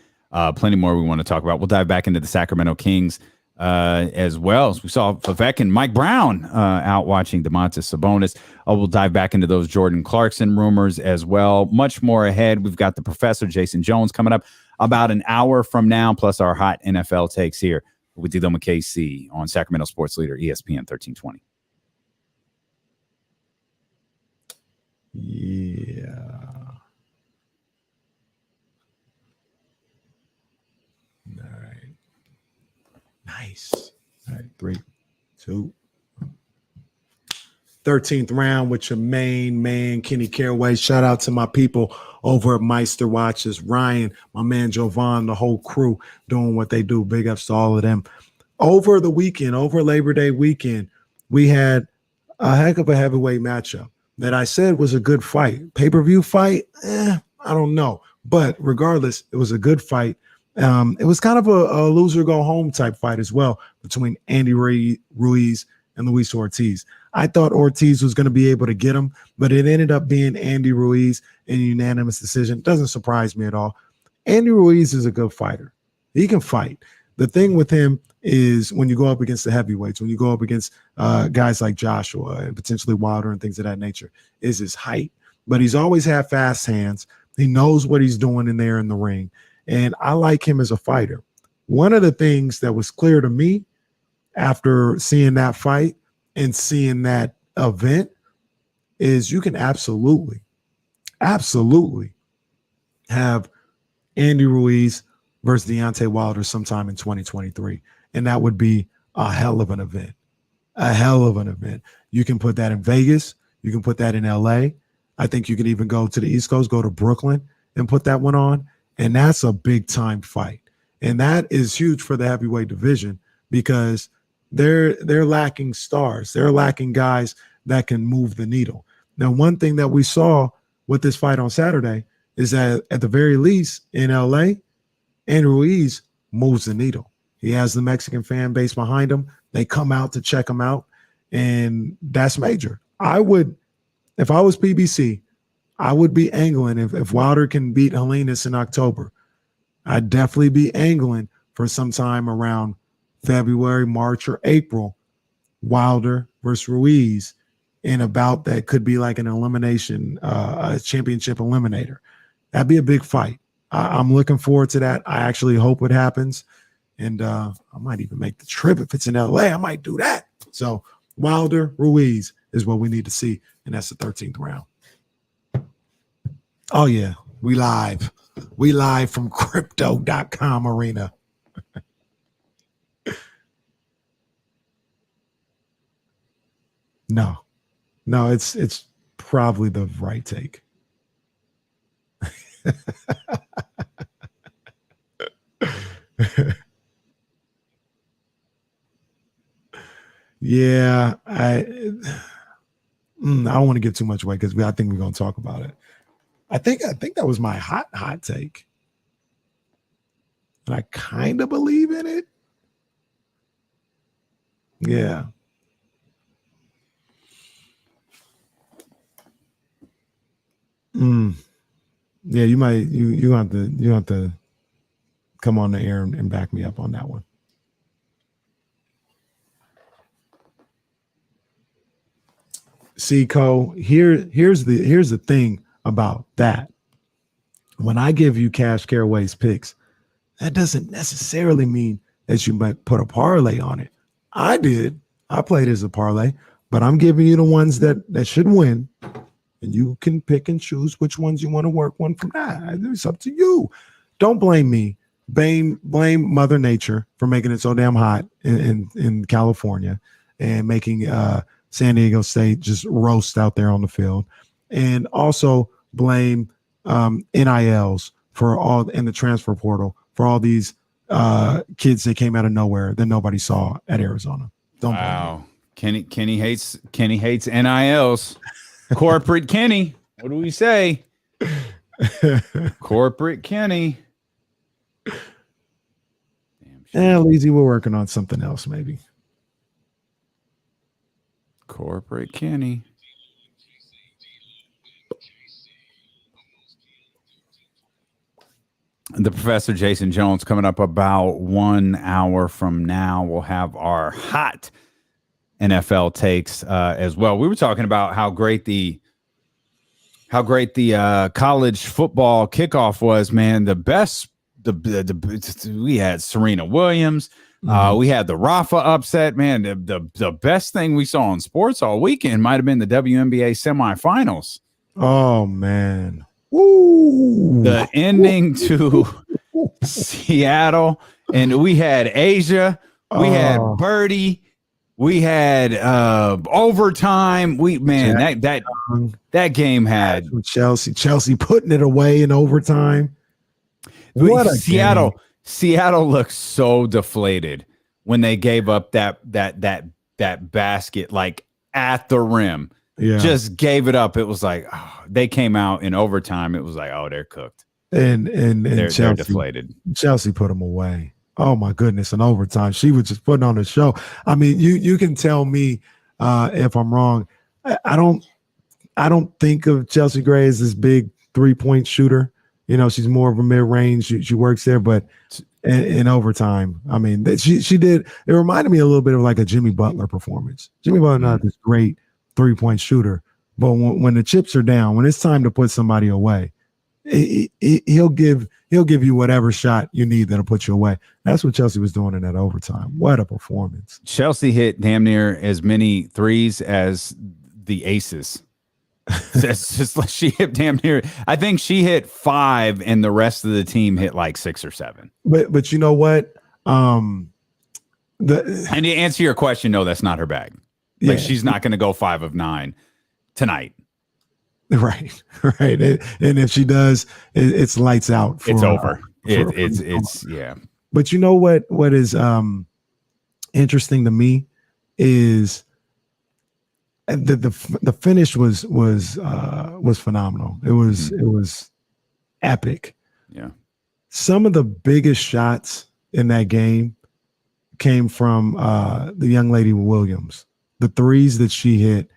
Plenty more we want to talk about. We'll dive back into the Sacramento Kings as well. As we saw Vivek and Mike Brown out watching Domantas Sabonis. We'll dive back into those Jordan Clarkson rumors as well. Much more ahead. We've got the Professor Jason Jones coming up about an hour from now, plus our hot NFL takes here with D'Lo McKayce on Sacramento Sports Leader ESPN 1320. Yeah. All right. Nice. All right. 3, 2. 13th round with your main man, Kenny Caraway. Shout out to my people over at Meister Watches. Ryan, my man Jovan, the whole crew doing what they do. Big ups to all of them. Over the weekend, over Labor Day weekend, we had a heck of a heavyweight matchup that I said was a good fight. Pay-per-view fight? I don't know. But regardless, it was a good fight. It was kind of a loser go home type fight as well between Andy Ruiz and Luis Ortiz. I thought Ortiz was going to be able to get him, but it ended up being Andy Ruiz in a unanimous decision. Doesn't surprise me at all. Andy Ruiz is a good fighter. He can fight. The thing with him is when you go up against the heavyweights, when you go up against guys like Joshua and potentially Wilder and things of that nature, is his height. But he's always had fast hands. He knows what he's doing in there in the ring. And I like him as a fighter. One of the things that was clear to me after seeing that fight and seeing that event is you can absolutely have Andy Ruiz versus Deontay Wilder sometime in 2023. And that would be a hell of an event. A hell of an event. You can put that in Vegas. You can put that in LA. I think you could even go to the East Coast, go to Brooklyn and put that one on. And that's a big time fight. And that is huge for the heavyweight division because they're lacking stars. They're lacking guys that can move the needle. Now, one thing that we saw with this fight on Saturday is that at the very least in LA, Andrew Ruiz moves the needle. He has the Mexican fan base behind him. They come out to check him out, and that's major. I would, if I was PBC, I would be angling if Wilder can beat Helenius in October. I'd definitely be angling for sometime around February, March, or April, Wilder versus Ruiz in a bout that could be like an elimination, a championship eliminator. That'd be a big fight. I'm looking forward to that. I actually hope it happens. And I might even make the trip. If it's in LA, I might do that. So Wilder, Ruiz is what we need to see. And that's the 13th round. Oh, yeah. We live. We live from crypto.com arena. No, it's probably the right take. Yeah, I don't want to give too much away because I think we're going to talk about it. I think that was my hot take, and I kind of believe in it. Yeah. Yeah, you might you have to come on the air and back me up on that one. See, Cole, here's the thing about that. When I give you Cash Caraway's picks, that doesn't necessarily mean that you might put a parlay on it. I did. I played as a parlay, but I'm giving you the ones that should win, and you can pick and choose which ones you want to work one from that. It's up to you. Don't blame me. Blame Mother Nature for making it so damn hot in California and making San Diego State just roast out there on the field, and also blame NILs for all in the transfer portal for all these kids that came out of nowhere that nobody saw at Arizona. Wow. Kenny hates NILs. Corporate Kenny. What do we say? Corporate Kenny. Lazy, we're working on something else, maybe. Corporate Kenny. The Professor Jason Jones coming up about 1 hour from now. We'll have our hot NFL takes as well. We were talking about how great the college football kickoff was, man. The best, we had Serena Williams. We had the Rafa upset, man. The best thing we saw in sports all weekend might have been the WNBA semifinals. Oh man. Woo. The ending to Seattle, and we had Asia, we had Birdie, we had overtime. That game had Chelsea putting it away in overtime. What a Seattle game. Seattle looked so deflated when they gave up that basket like at the rim. Yeah. Just gave it up. It was like they came out in overtime. It was like, they're cooked. And they're Chelsea, deflated. Chelsea put them away. Oh my goodness! In overtime, she was just putting on a show. I mean, you can tell me if I'm wrong. I don't think of Chelsea Gray as this big 3-point shooter. You know, she's more of a mid range. She works there, but in overtime, I mean, she did. It reminded me a little bit of like a Jimmy Butler performance. Jimmy Butler not this great 3-point shooter, but when the chips are down, when it's time to put somebody away, he'll give you whatever shot you need that'll put you away. That's what Chelsea was doing in that overtime. What a performance! Chelsea hit damn near as many threes as the Aces. That's just like she hit damn near. I think she hit 5, and the rest of the team hit like 6 or 7. But you know what? And to answer your question, no, that's not her bag. Like she's not going to go 5 of 9 tonight. Right. And if she does, it's lights out. It's over. It's yeah. But you know what is interesting to me is the finish was phenomenal. It was epic. Yeah. Some of the biggest shots in that game came from the young lady Williams. The threes that she hit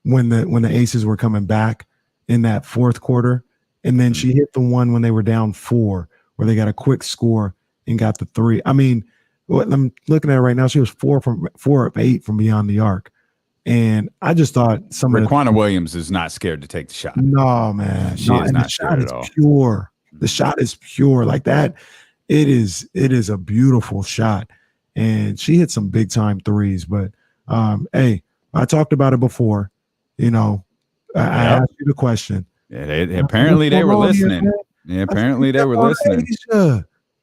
when the Aces were coming back in that fourth quarter, and then she hit the one when they were down 4, where they got a quick score and got the 3. I mean, what I'm looking at right now, she was 4 of 8 from beyond the arc, and I just thought Raquana Williams is not scared to take the shot. No, man, she is not scared at all. Pure. The shot is pure like that. It is a beautiful shot, and she hit some big time threes, but. Hey, I talked about it before. You know, I asked you the question. Yeah, apparently they were listening. Yeah, apparently they were listening.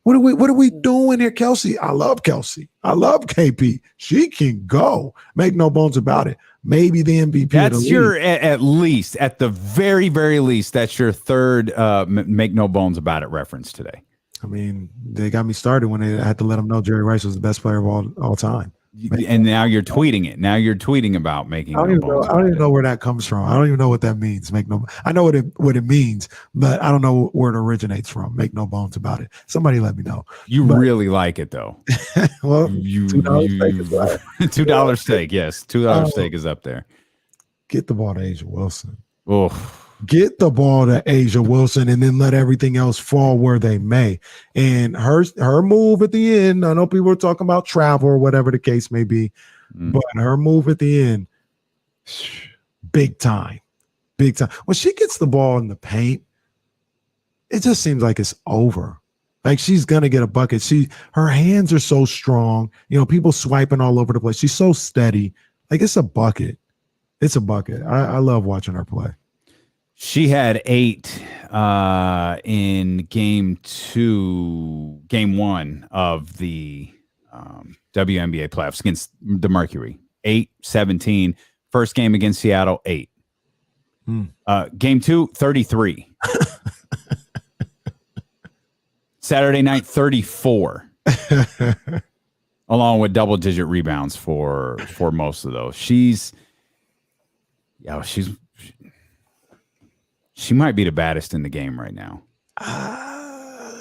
What are we doing here, Kelsey? I love Kelsey. I love KP. She can go. Make no bones about it. Maybe the MVP. That's your at least, at the very, very least, that's your third make no bones about it reference today. I mean, they got me started when I had to let them know Jerry Rice was the best player of all time. And now you're tweeting it. Now you're tweeting about making. I don't even know where that comes from. I don't even know what that means. I know what it means, but I don't know where it originates from. Make no bones about it. Somebody let me know. You really like it though. Well, $2 steak. Yes, $2 steak is up there. Get the ball to Asia Wilson. Oh. Get the ball to Asia Wilson and then let everything else fall where they may. And her move at the end, I know people are talking about travel or whatever the case may be, but her move at the end, big time. Big time. When she gets the ball in the paint, it just seems like it's over. Like she's gonna get a bucket. Her hands are so strong. You know, people swiping all over the place. She's so steady. Like it's a bucket. It's a bucket. I love watching her play. She had 8 in game 1 of the WNBA playoffs against the Mercury. 8, 17. First game against Seattle, 8. Game 2, 33. Saturday night, 34. Along with double-digit rebounds for most of those. She might be the baddest in the game right now.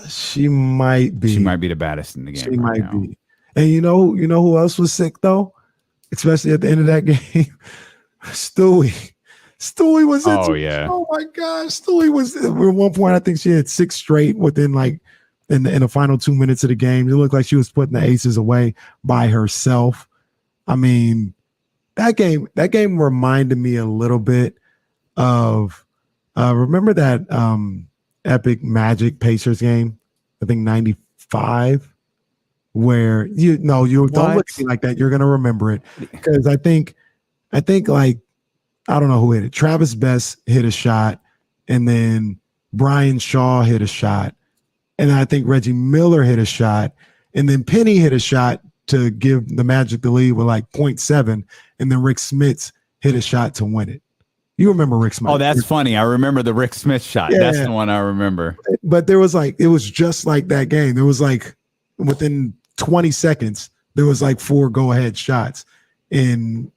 She might be. She might be the baddest in the game. She might be. And you know who else was sick though? Especially at the end of that game, Stewie. Stewie was. Oh yeah. Oh my gosh, Stewie was. At one point, I think she had 6 straight within like in the final 2 minutes of the game. It looked like she was putting the aces away by herself. I mean, that game reminded me a little bit of remember that epic Magic Pacers game, I think 95, where you don't look at me like that. You're gonna remember it because I think like I don't know who hit it. Travis Best hit a shot, and then Brian Shaw hit a shot, and I think Reggie Miller hit a shot, and then Penny hit a shot to give the Magic the lead with like 0.7, and then Rick Smits hit a shot to win it. You remember Rick Smith? Oh, that's funny. I remember the Rick Smith shot. Yeah. That's the one I remember. But it was just like that game. There was like within 20 seconds, there was like 4 go-ahead shots. And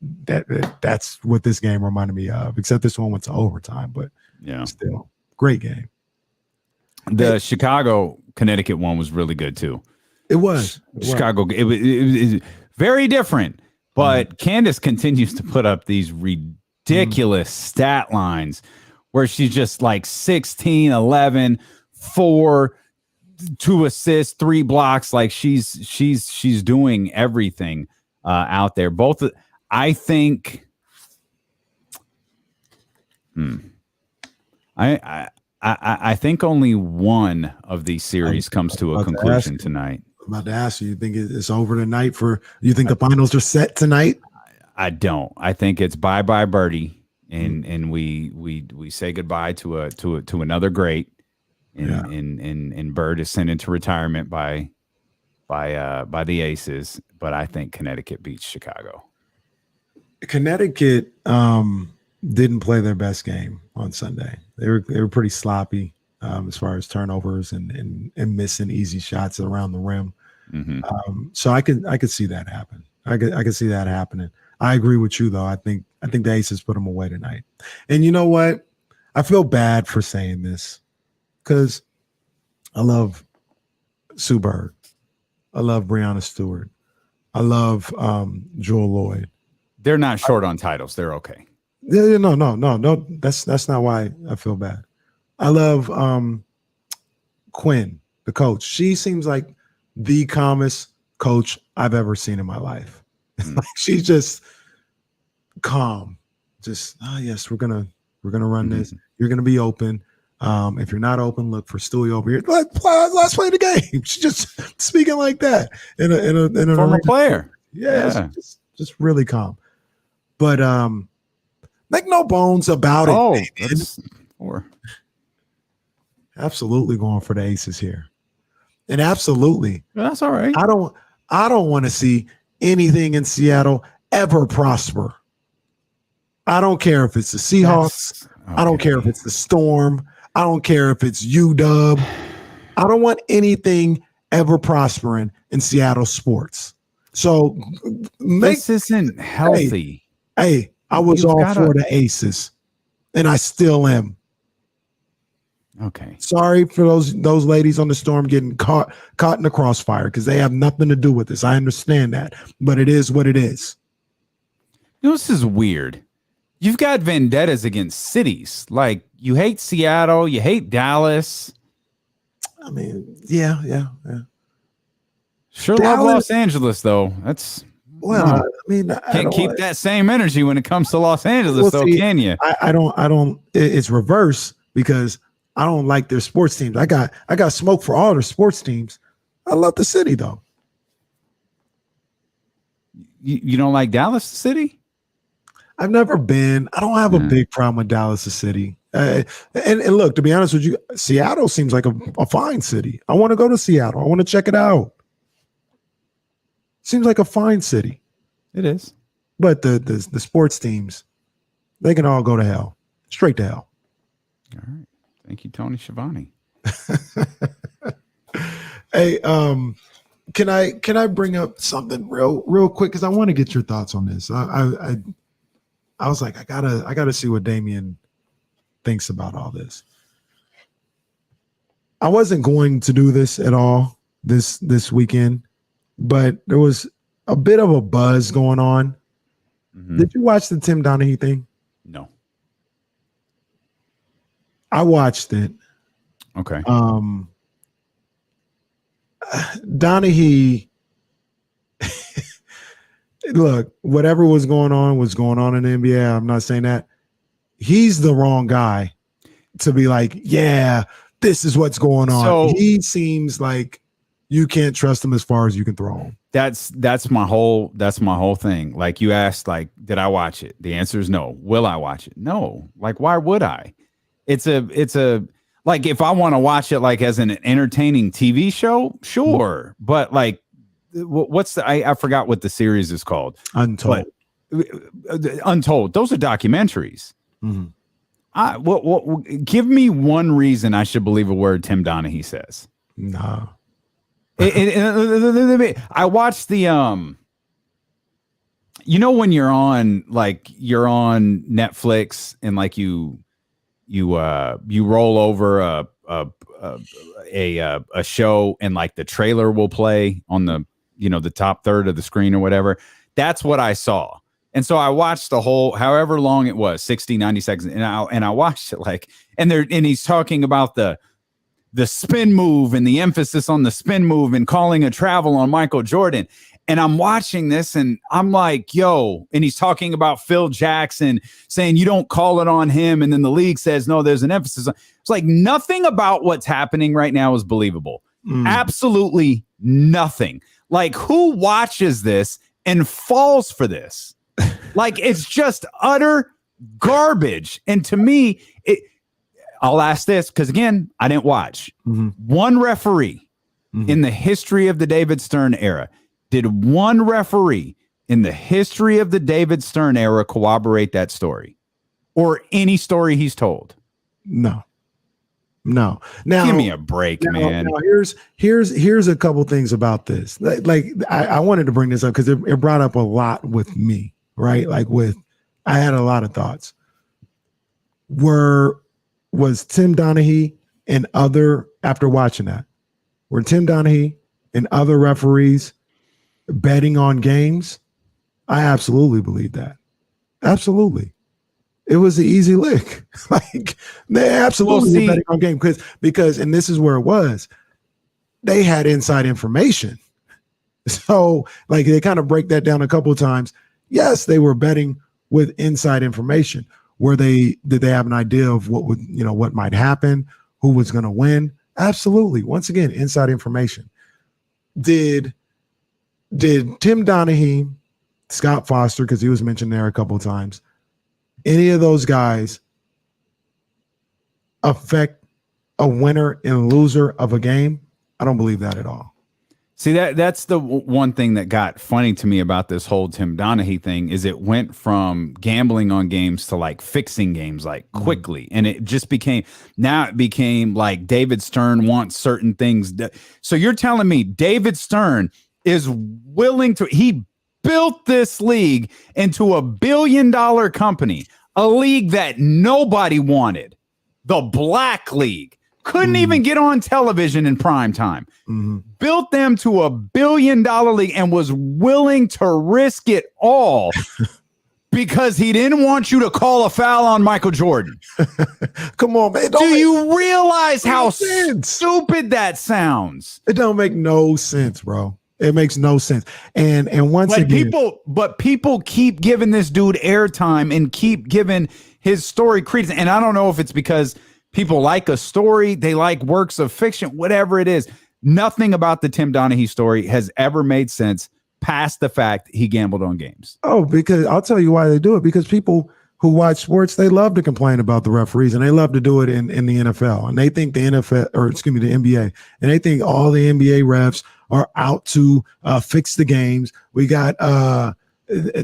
that's what this game reminded me of, except this one went to overtime. But yeah, still great game. The Chicago-Connecticut one was really good too. It was. Chicago. It was very different. But Candace continues to put up these ridiculous stat lines where she's just like 16, 11, 4, 2 assists, 3 blocks. Like she's doing everything out there. Both, I think. I think only one of these series comes to a conclusion tonight. I'm about to ask you think it's over tonight? You think the finals are set tonight? I don't. I think it's bye birdie, and we say goodbye to another great, and Bird is sent into retirement by the Aces. But I think Connecticut beats Chicago. Connecticut didn't play their best game on Sunday. They were pretty sloppy as far as turnovers and missing easy shots around the rim. So I could see that happen. I could see that happening. I agree with you though. I think the Aces put them away tonight. And you know what? I feel bad for saying this because I love Sue Bird. I love Breanna Stewart. I love Jewel Lloyd. They're not short on titles. They're okay. No. That's not why I feel bad. I love Quinn, the coach. She seems like the calmest coach I've ever seen in my life. Like she's just calm. Just yes, we're gonna run this. You're gonna be open. If you're not open, look for Stewie over here. Let's play the game. She's just speaking like that in a former player. Yeah. Just really calm. But make no bones about it. Absolutely going for the Aces here. And absolutely. That's all right. I don't want to see anything in Seattle ever prosper. I don't care if it's the Seahawks. Okay. I don't care if it's the Storm. I don't care if it's UW. I don't want anything ever prospering in Seattle sports. So this isn't healthy. Hey, I was all for the Aces, and I still am. Okay. Sorry for those ladies on the Storm getting caught in the crossfire because they have nothing to do with this. I understand that, but it is what it is. You know, this is weird. You've got vendettas against cities. Like you hate Seattle, you hate Dallas. I mean, yeah. Sure, love Los Angeles though. That's Well, No. I mean, I Can't don't keep that same energy when it comes to Los Angeles, Well, see, can you? I don't. It's reverse because I don't like their sports teams. I got smoke for all their sports teams. I love the city though. You don't like Dallas, the city? I've never been. I don't have a big problem with Dallas, the city. And look, to be honest with you, Seattle seems like a fine city. I want to go to Seattle. I want to check it out. Seems like a fine city. It is. But the sports teams, they can all go to hell. Straight to hell. All right. Thank you, Tony Schiavone. Hey, can I bring up something real quick? Because I want to get your thoughts on this. I was like, I gotta see what Damian thinks about all this. I wasn't going to do this at all this weekend, but there was a bit of a buzz going on. Mm-hmm. Did you watch the Tim Donaghy thing? No. I watched it. Okay. Donaghy, look, whatever was going on in the NBA. I'm not saying that. He's the wrong guy to be like, yeah, this is what's going on. So, he seems like you can't trust him as far as you can throw him. That's my whole thing. Like you asked, like, did I watch it? The answer is no. Will I watch it? No. Like, why would I? It's a like, if I want to watch it like as an entertaining TV show, sure. But like, what's I forgot what the series is called. Untold. Untold. Those are documentaries. Mm-hmm. Give me one reason I should believe a word Tim Donaghy says. No. I watched the you know, when you're on Netflix and like you roll over a show and like the trailer will play on the, you know, the top third of the screen or whatever. That's what I saw. And so I watched the whole, however long it was, 60, 90 seconds. And I watched it like, and he's talking about the spin move and the emphasis on the spin move and calling a travel on Michael Jordan. And I'm watching this and I'm like, yo, and he's talking about Phil Jackson saying you don't call it on him. And then the league says, no, there's an emphasis on. It's like nothing about what's happening right now is believable. Absolutely nothing. Like, who watches this and falls for this? Like, it's just utter garbage. And to me, I'll ask this because, again, I didn't watch. One referee in the history of the David Stern era. Did one referee in the history of the David Stern era corroborate that story or any story he's told? No. Now, give me a break, man. Now here's a couple things about this. Like I wanted to bring this up because it brought up a lot with me, right? I had a lot of thoughts. Was Tim Donaghy and after watching that, were Tim Donaghy and other referees betting on games? I absolutely believe that. Absolutely. It was an easy lick. Like, they absolutely were betting on game because, and this is where it was, they had inside information. So like, they kind of break that down a couple of times. Yes, they were betting with inside information. Did they have an idea of what might happen, who was going to win? Absolutely. Once again, inside information. Did Tim Donaghy, Scott Foster, because he was mentioned there a couple of times, any of those guys affect a winner and loser of a game? I don't believe that at all. See, that's the one thing that got funny to me about this whole Tim Donaghy thing is it went from gambling on games to like fixing games like quickly. And it just became like David Stern wants certain things. So you're telling me David Stern is willing to, he built this league into $1 billion company, a league that nobody wanted, the Black League. Couldn't even get on television in prime time. Built them to $1 billion league and was willing to risk it all because he didn't want you to call a foul on Michael Jordan. Come on, man. Do you realize how stupid that sounds? It don't make no sense, bro. It makes no sense. And once again, people keep giving this dude airtime and keep giving his story credence. And I don't know if it's because people like a story, they like works of fiction, whatever it is. Nothing about the Tim Donaghy story has ever made sense past the fact he gambled on games. Oh, because I'll tell you why they do it. Because people who watch sports, they love to complain about the referees, and they love to do it in the NFL. And they think the NBA, and they think all the NBA refs are out to fix the games. We got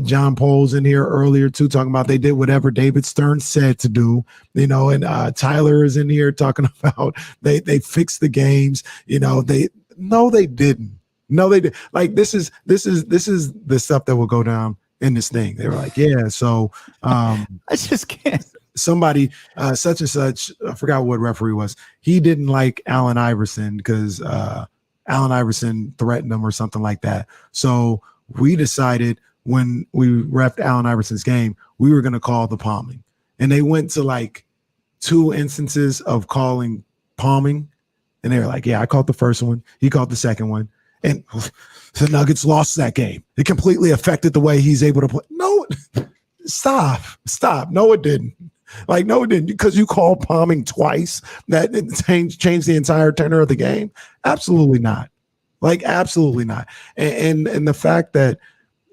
John Poles in here earlier too, talking about they did whatever David Stern said to do, and Tyler is in here talking about they fixed the games. They didn't. No, they did. Like this is the stuff that will go down in this thing. They were like, yeah, so I just can't. Somebody such and such, I forgot what referee was. He didn't like Allen Iverson because Allen Iverson threatened him or something like that. So we decided when we reffed Allen Iverson's game, we were going to call the palming. And they went to like 2 instances of calling palming. And they were like, yeah, I called the first one. He called the second one. And the Nuggets lost that game. It completely affected the way he's able to play. No, stop. No, it didn't. Like, no, it didn't. Because you called palming twice, that changed the entire tenor of the game. Absolutely not. Like, absolutely not. And the fact that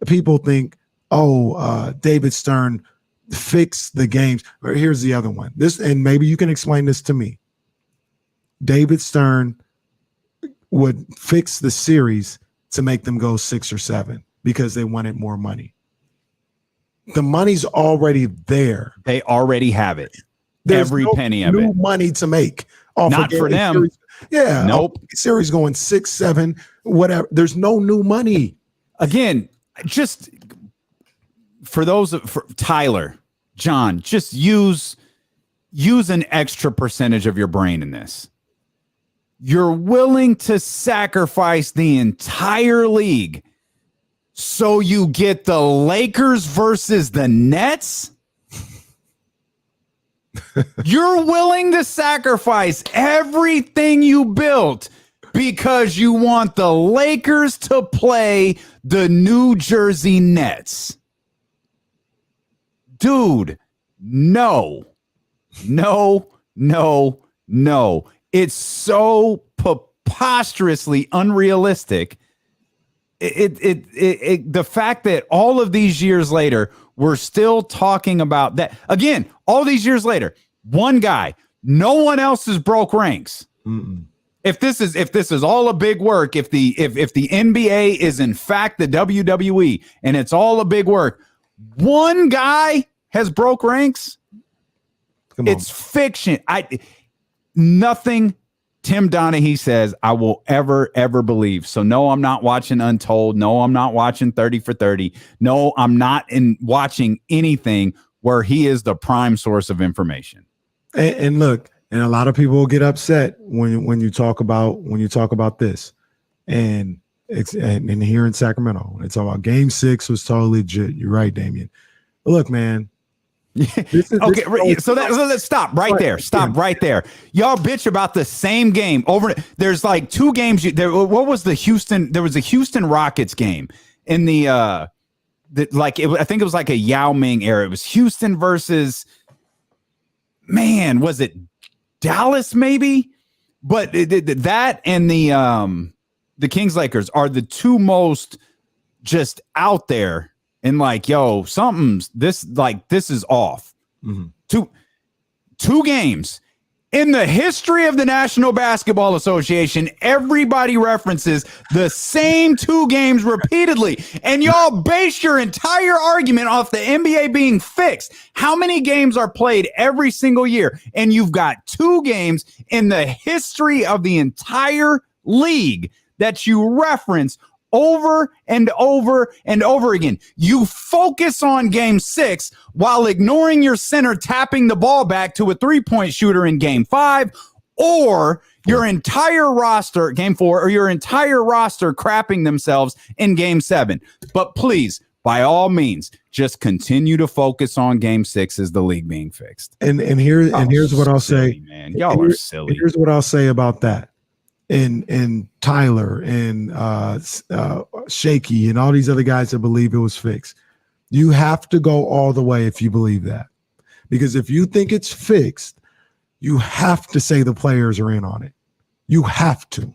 people think, David Stern fixed the games. Or here's the other one. And maybe you can explain this to me. David Stern would fix the series to make them go 6 or 7 because they wanted more money. The money's already there. They already have it. There's every penny of new it. Money to make. Not for them. Series. Yeah. Nope. Series going 6, 7, whatever. There's no new money. Again, just for Tyler, John, just use an extra percentage of your brain in this. You're willing to sacrifice the entire league so you get the Lakers versus the Nets? You're willing to sacrifice everything you built because you want the Lakers to play the New Jersey Nets. Dude, no. It's so preposterously unrealistic. The fact that all of these years later, we're still talking about that. Again, all these years later, one guy, no one else has broke ranks. Mm-mm. If this is all a big work, if the NBA is in fact the WWE and it's all a big work, one guy has broke ranks. It's fiction. Nothing Tim Donaghy says I will ever believe. So no, I'm not watching Untold. No, I'm not watching 30 for 30. No, I'm not watching anything where he is the prime source of information. And look, and a lot of people will get upset when you talk about this. And here in Sacramento, it's all about Game 6 was totally legit. You're right, Damian. But look, man. So let's stop right there. Stop right there. Y'all bitch about the same game over. There's like 2 games. What was the Houston? There was a Houston Rockets game in I think it was like a Yao Ming era. It was Houston versus, was it Dallas maybe? But that and the Kings Lakers are the 2 most just out there. And like, yo, this is off. Mm-hmm. Two games in the history of the National Basketball Association, everybody references the same 2 games repeatedly. And y'all base your entire argument off the NBA being fixed. How many games are played every single year? And you've got 2 games in the history of the entire league that you reference over and over and over again. You focus on Game 6 while ignoring your center tapping the ball back to a 3-point shooter in Game 5, or your entire roster, Game 4, or your entire roster crapping themselves in Game 7. But please, by all means, just continue to focus on Game 6 as the league being fixed. And here's what I'll say, man. Y'all are silly. Here's what I'll say about that and Tyler and Shaky and all these other guys that believe it was fixed. You have to go all the way if you believe that. Because if you think it's fixed, you have to say the players are in on it. You have to.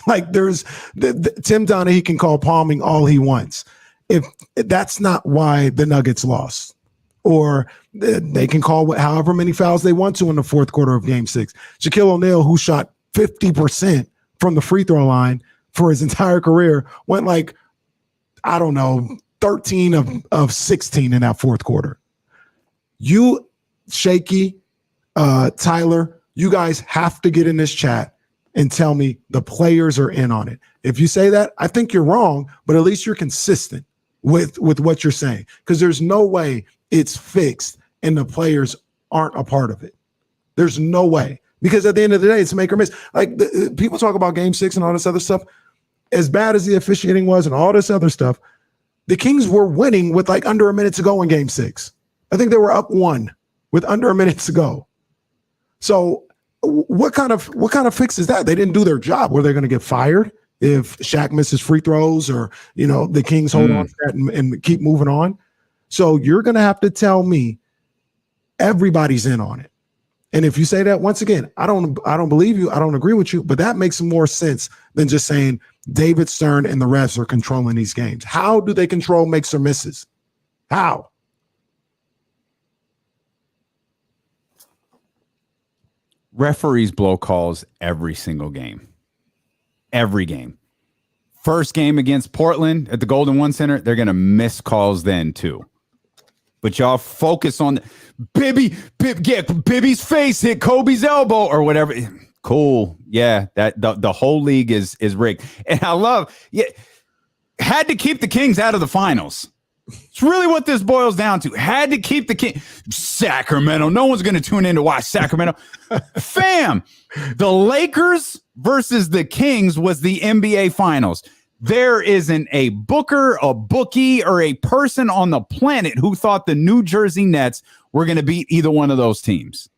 Like there's Tim Donaghy can call palming all he wants. If that's not why the Nuggets lost, or they can call however many fouls they want to in the fourth quarter of Game 6. Shaquille O'Neal, who shot 50% from the free throw line for his entire career, went like, I don't know, 13 of 16 in that fourth quarter. You, Shaky, Tyler, you guys have to get in this chat and tell me the players are in on it. If you say that, I think you're wrong, but at least you're consistent with what you're saying, because there's no way it's fixed and the players aren't a part of it. There's no way, because at the end of the day, it's make or miss. Like people talk about Game 6 and all this other stuff. As bad as the officiating was and all this other stuff, the Kings were winning with like under a minute to go in Game 6. I think they were up 1 with under a minute to go. So what kind of fix is that? They didn't do their job. Were they going to get fired if Shaq misses free throws, or the Kings hold on to that and keep moving on? So you're going to have to tell me everybody's in on it. And if you say that, once again, I don't believe you. I don't agree with you, but that makes more sense than just saying David Stern and the refs are controlling these games. How do they control makes or misses? How? Referees blow calls every single game. Every game. First game against Portland at the Golden One Center, they're going to miss calls then too. But y'all focus on Bibby's face hit Kobe's elbow or whatever. Cool. Yeah, that the whole league is rigged. And I love, had to keep the Kings out of the finals. It's really what this boils down to. Had to keep the King. Sacramento. No one's going to tune in to watch Sacramento. Fam, the Lakers versus the Kings was the NBA Finals. There isn't a booker, a bookie, or a person on the planet who thought the New Jersey Nets were going to beat either one of those teams.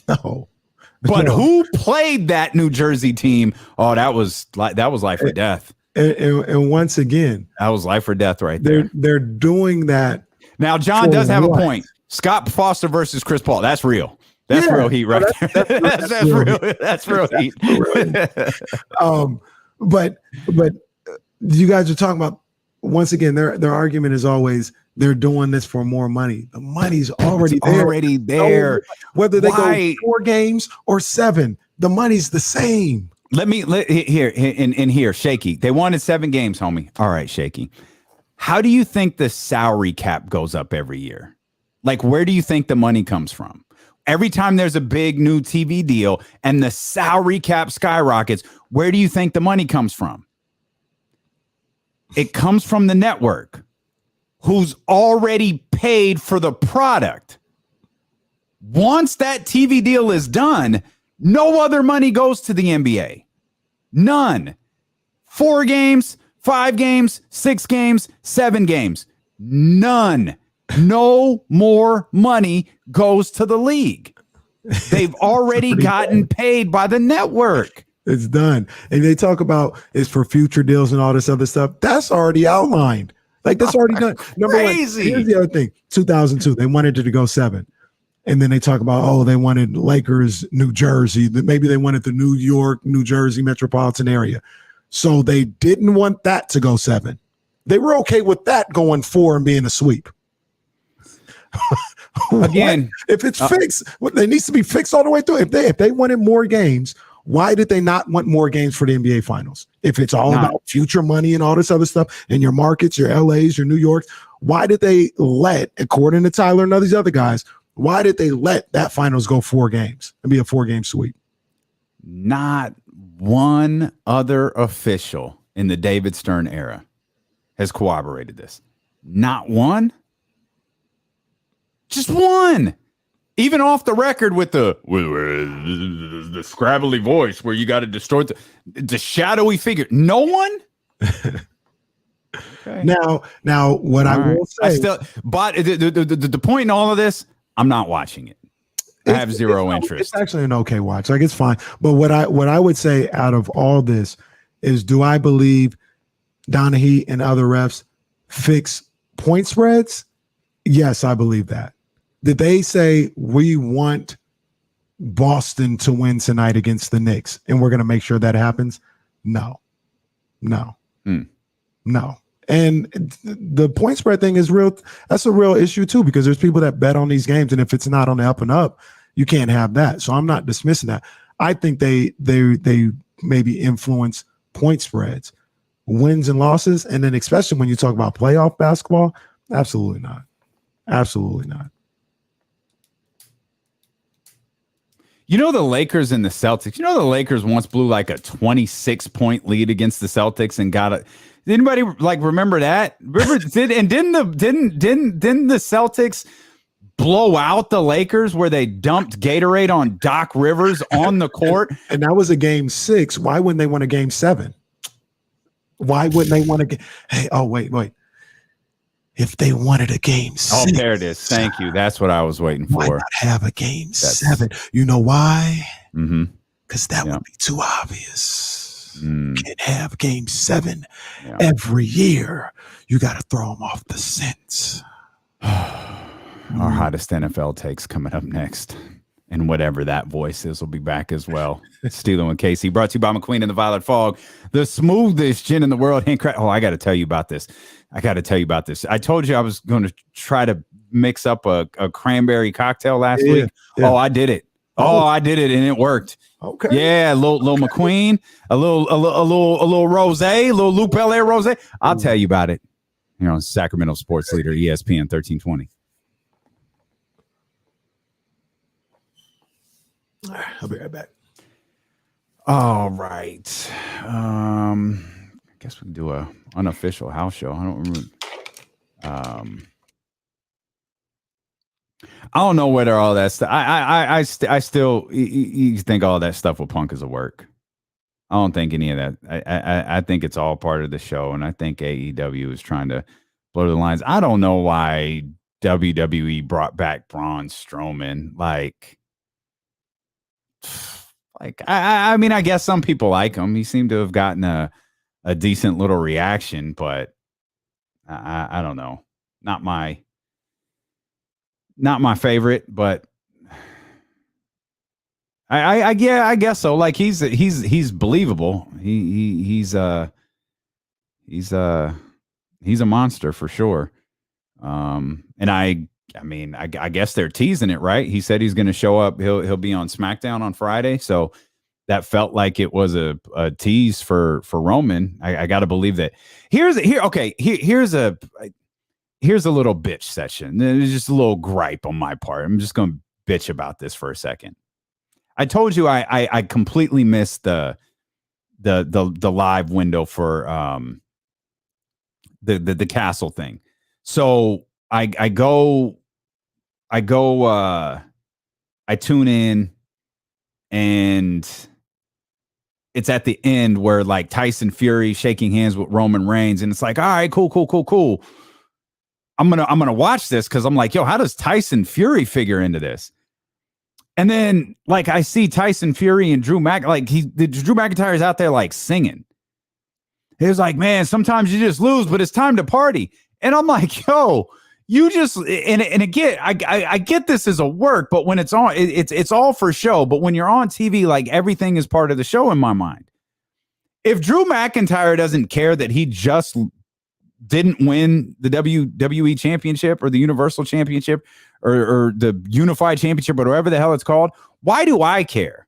No. But who played that New Jersey team? Oh, that was life or death. And once again, that was life or death right there. They're doing that. Now, John does have a point. Scott Foster versus Chris Paul. That's real. That's real heat right there. That's real. That's real heat. But you guys are talking about, once again, their argument is always they're doing this for more money. The money's already there. No, whether they go 4 games or 7, the money's the same. Here, Shaky. They wanted 7 games, homie. All right, Shaky. How do you think the salary cap goes up every year? Like, where do you think the money comes from? Every time there's a big new TV deal and the salary cap skyrockets, where do you think the money comes from? It comes from the network, who's already paid for the product. Once that TV deal is done, no other money goes to the NBA. None. 4 games, 5 games, 6 games, 7 games. None. No more money goes to the league. They've already gotten paid by the network. It's done. And they talk about it's for future deals and all this other stuff. That's already outlined. Like, that's already done. Number Crazy. 1, here's the other thing. 2002, they wanted it to go 7. And then they talk about, they wanted Lakers, New Jersey. Maybe they wanted the New York, New Jersey metropolitan area. So they didn't want that to go 7. They were okay with that going 4 and being a sweep. Again, if it's fixed, it needs to be fixed all the way through. If they wanted more games, why did they not want more games for the NBA Finals? If it's all about future money and all this other stuff in your markets, your LAs, your New Yorks, why did they let, according to Tyler and all these other guys, why did they let that finals go 4 games and be a 4-game sweep? Not one other official in the David Stern era has corroborated this. Not one. Just one. Even off the record with the scrabbly voice where you got to distort the shadowy figure. No one. Okay. Now, what I will say, but the point in all of this, I'm not watching it. I have zero interest. It's actually an okay watch. Like, it's fine. But what I would say out of all this is, do I believe Donaghy and other refs fix point spreads? Yes, I believe that. Did they say we want Boston to win tonight against the Knicks and we're going to make sure that happens? No. And the point spread thing is real. That's a real issue too, because there's people that bet on these games, and if it's not on the up and up, you can't have that. So I'm not dismissing that. I think they maybe influence point spreads, wins and losses, and then especially when you talk about playoff basketball, absolutely not. Absolutely not. You know, the Lakers and the Celtics. You know, the Lakers once blew like a 26-point lead against the Celtics and got a. Did anybody like remember that? Didn't the Celtics blow out the Lakers where they dumped Gatorade on Doc Rivers on the court? And that was a game 6. Why wouldn't they win a game 7? Why wouldn't they want to get? Hey, oh wait. If they wanted a game 6, oh, there it is. Thank you. That's what I was waiting for. Why not have a game 7? You know why? Because that would be too obvious. You can't have game 7 every year. You got to throw them off the scent. Our hottest NFL takes coming up next. And whatever that voice is will be back as well. Stealing with Casey. Brought to you by McQueen and the Violet Fog. The smoothest gin in the world. Oh, I got to tell you about this. I told you I was going to try to mix up a cranberry cocktail last week. Yeah. Oh, I did it. I did it, and it worked. Okay. Yeah, a little McQueen, a little rosé, a little Luc Belaire rosé. I'll tell you about it. You know, Sacramento sports leader, ESPN 1320. All right, I'll be right back. All right. I guess we can do a unofficial house show. I don't remember. I don't know whether all that stuff. I still you think all that stuff with Punk is a work. I don't think any of that. I think it's all part of the show, and I think AEW is trying to blur the lines. I don't know why WWE brought back Braun Strowman. Like I mean, I guess some people like him. He seemed to have gotten a decent little reaction, but I don't know. Not my favorite, but I guess so. Like he's believable. He's a monster for sure. And I mean, I guess they're teasing it, right? He said he's going to show up. He'll be on SmackDown on Friday. So that felt like it was a tease for Roman. I got to believe that. Here's a little bitch session. There's just a little gripe on my part. I'm just going to bitch about this for a second. I told you I completely missed the live window for the castle thing. So I tune in, and it's at the end where like Tyson Fury shaking hands with Roman Reigns, and it's like, all right, cool. I'm gonna watch this because I'm like, yo, how does Tyson Fury figure into this? And then like I see Tyson Fury and Drew McIntyre's out there like singing. He was like, man, sometimes you just lose, but it's time to party. And I'm like, yo, you just and again, I get this as a work, but when it's on, it's all for show. But when you're on TV, like everything is part of the show in my mind. If Drew McIntyre doesn't care that he just didn't win the WWE Championship or the Universal Championship or the Unified Championship or whatever the hell it's called, why do I care?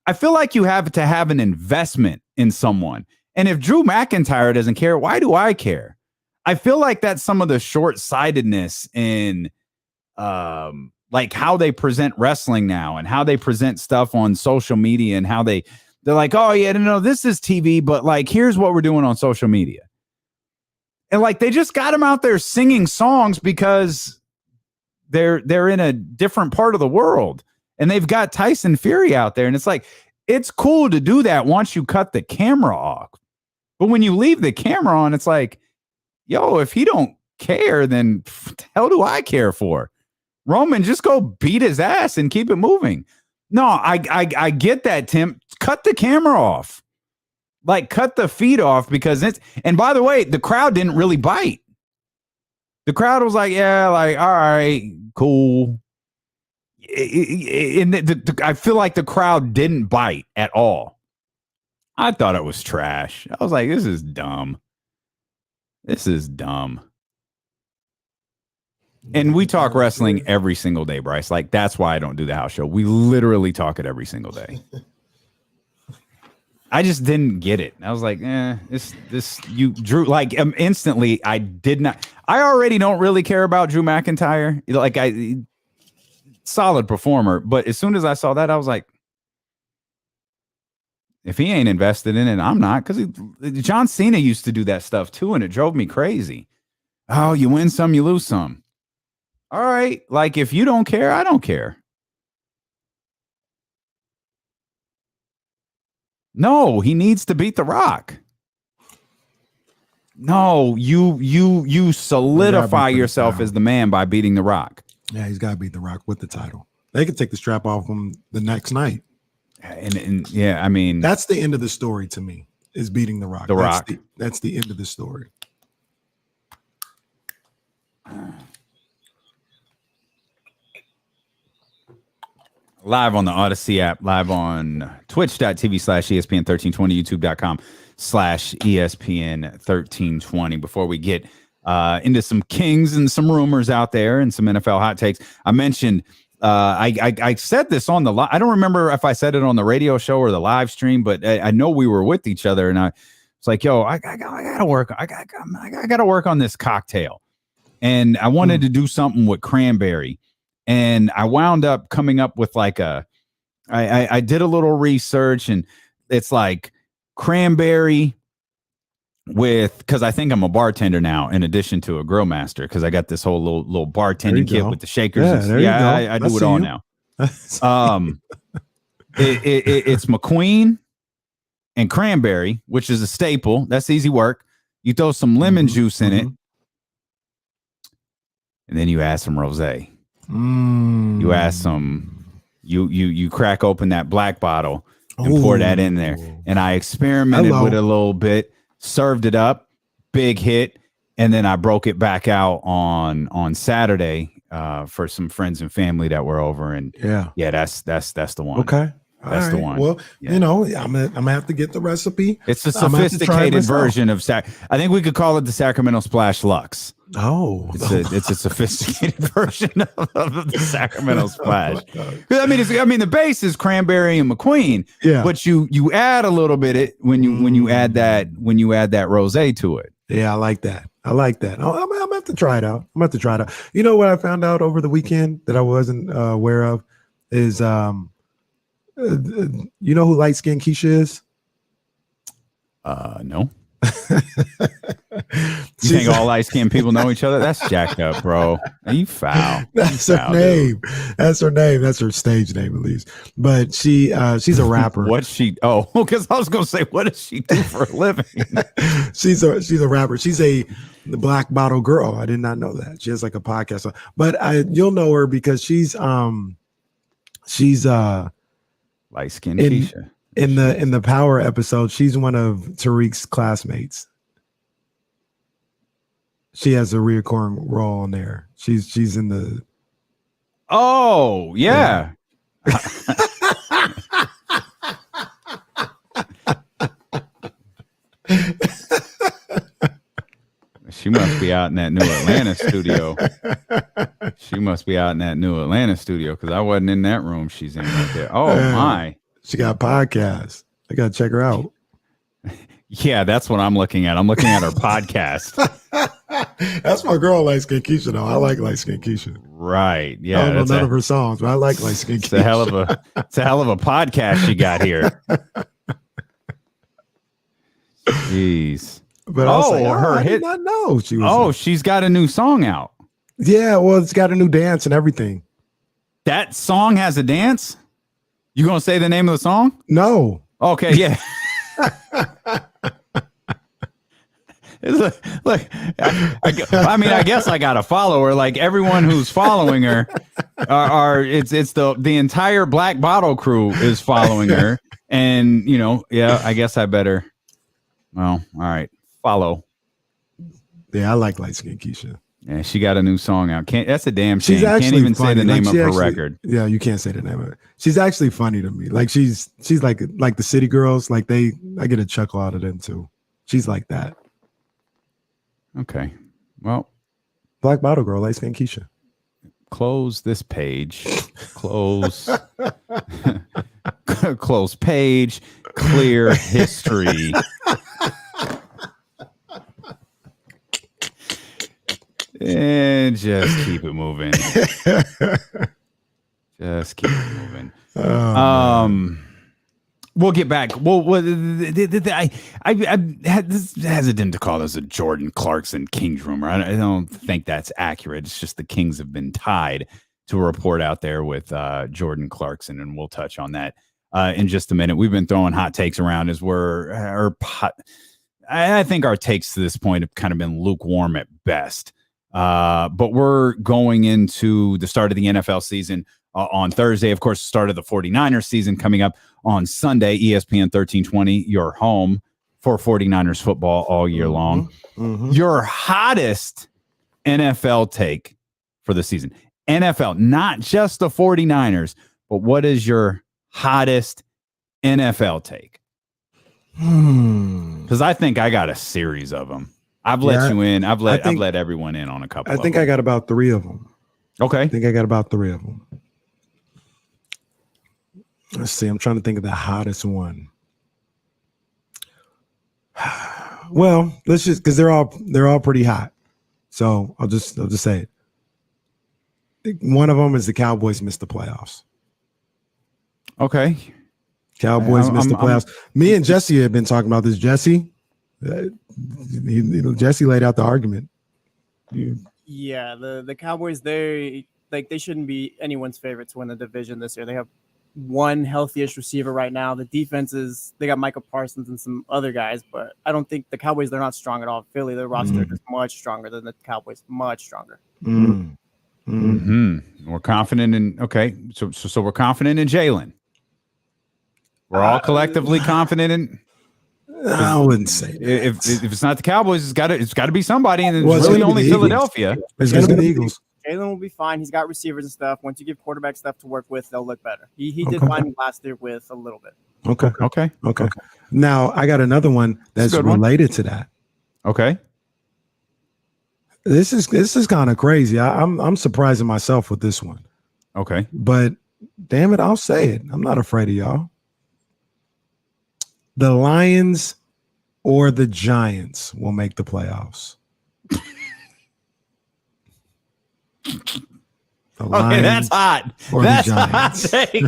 I feel like you have to have an investment in someone. And if Drew McIntyre doesn't care, why do I care? I feel like that's some of the short-sightedness in like how they present wrestling now and how they present stuff on social media and how they're like, oh yeah, no, this is TV, but like, here's what we're doing on social media. And like, they just got him out there singing songs because they're in a different part of the world, and they've got Tyson Fury out there. And it's like, it's cool to do that once you cut the camera off. But when you leave the camera on, it's like, yo, if he don't care, then what the hell do I care for? Roman, just go beat his ass and keep it moving. No, I get that, Tim. Cut the camera off. Like, cut the feed off, because it's, and by the way, the crowd didn't really bite. The crowd was like, yeah, like, all right, cool. I feel like the crowd didn't bite at all. I thought it was trash. I was like, this is dumb. This is dumb. And we talk wrestling every single day, Bryce. Like, that's why I don't do the house show. We literally talk it every single day. I just didn't get it. I was like, you Drew, like, instantly I did not. I already don't really care about Drew McIntyre. Like, solid performer. But as soon as I saw that, I was like, if he ain't invested in it, I'm not. Because John Cena used to do that stuff too, and it drove me crazy. Oh, you win some, you lose some. All right. Like, if you don't care, I don't care. No, he needs to beat The Rock. No, you solidify yourself as the man by beating The Rock. Yeah, he's got to beat The Rock with the title. They could take the strap off him the next night. And yeah, I mean, that's the end of the story to me, is beating The Rock. That's the end of the story. Live on the Odyssey app, live on twitch.tv/ESPN1320, youtube.com/ESPN1320. Before we get into some Kings and some rumors out there and some NFL hot takes, I mentioned, I said this on the live. I don't remember if I said it on the radio show or the live stream, but I know we were with each other, and I was like, yo, I gotta work. I gotta work on this cocktail. And I wanted to do something with cranberry. And I wound up coming up with like I did a little research, and it's like cranberry with, because I think I'm a bartender now in addition to a grill master, because I got this whole little bartending kit with the shakers. Yeah, I do it all now. It's McQueen and cranberry, which is a staple. That's easy work. You throw some lemon juice in it, and then you add some rosé. You add some, you crack open that black bottle and pour that in there. And I experimented with it a little bit, served it up, big hit, and then I broke it back out on Saturday for some friends and family that were over. And yeah, that's the one. Okay. That's the one. Well, you know, I'm gonna have to get the recipe. It's a sophisticated version of I think we could call it the Sacramento Splash Luxe. Oh, it's a sophisticated version of the Sacramento Splash. I mean, the base is cranberry and McQueen. Yeah, but you add a little bit when you add that rosé to it. Yeah, I like that. I'm gonna have to try it out. You know what I found out over the weekend that I wasn't aware of is you know who light skinned Keisha is? No. You think all light skinned people know each other? That's jacked up, bro. Are you foul? That's her name. That's her name. That's her stage name, at least. But she's a rapper. What's she? Oh, because I was gonna say, what does she do for a living? She's a rapper. She's the Black Bottle Girl. I did not know that. She has like a podcast. But you'll know her because she's light skinned Keisha. In the Power episode, she's one of Tariq's classmates. She has a recurring role in there. She's in the. Oh yeah. She must be out in that new Atlanta studio. Because I wasn't in that room she's in right there. Oh my. She got podcasts. I gotta check her out. Yeah, that's what I'm looking at. I'm looking at her podcast. That's my girl, light skin Keisha. Though I like light skin Keisha. Right? Yeah. I don't know none of her songs, but I like light skin Keisha. It's a hell of a podcast she got here. Jeez. But I did not know she was. Oh, she's got a new song out. Yeah, well, it's got a new dance and everything. That song has a dance? You gonna say the name of the song? No. Okay, yeah. I mean, I guess I got to follow her. Like everyone who's following her it's the entire Black Bottle crew is following her. And, I guess I better. Well, all right. Follow. Yeah, I like light skin Keisha. Yeah, she got a new song out. That's a damn shame. She's actually Can't even funny. say the name of her record. Yeah, you can't say the name of it. She's actually funny to me. Like she's like the City Girls. Like I get a chuckle out of them too. She's like that. Okay. Well, Black Bottle Girl, light skin Keisha. Close this page. Close. Close page. Clear history. And just keep it moving. Just keep it moving. We'll get back. I hesitant to call this a Jordan Clarkson Kings rumor. I don't think that's accurate. It's just the Kings have been tied to a report out there with Jordan Clarkson, and we'll touch on that in just a minute. We've been throwing hot takes around as I think our takes to this point have kind of been lukewarm at best. But we're going into the start of the NFL season on Thursday. Of course, the start of the 49ers season coming up on Sunday. ESPN 1320, your home for 49ers football all year long. Mm-hmm. Your hottest NFL take for the season. NFL, not just the 49ers, but what is your hottest NFL take? Because I think I got a series of them. I've let you in. I've let everyone in on a couple. I think I got about 3 of them. Okay. I think I got about 3 of them. Let's see. I'm trying to think of the hottest one. Well, let's just because they're all pretty hot. So I'll just say it. One of them is the Cowboys missed the playoffs. Okay. Cowboys missed the playoffs. Me and Jesse have been talking about this. Jesse laid out the argument. Yeah, the Cowboys, they shouldn't be anyone's favorite to win the division this year. They have one healthiest receiver right now. The defense they got Michael Parsons and some other guys, but I don't think the Cowboys, they're not strong at all. Philly, their roster is much stronger than the Cowboys, much stronger. We're confident in so we're confident in Jalen. We're all collectively confident in. I wouldn't say that. If it's not the Cowboys, it's got to be somebody, and it's really only Philadelphia. It's going to be the Eagles. Jalen will be fine. He's got receivers and stuff. Once you give quarterback stuff to work with, they'll look better. He did fine last year with a little bit. Okay. Now I got another one that's related to that. Okay. This is kind of crazy. I'm surprising myself with this one. Okay. But damn it, I'll say it. I'm not afraid of y'all. The Lions or the Giants will make the playoffs. Okay, that's hot. That's a hot take.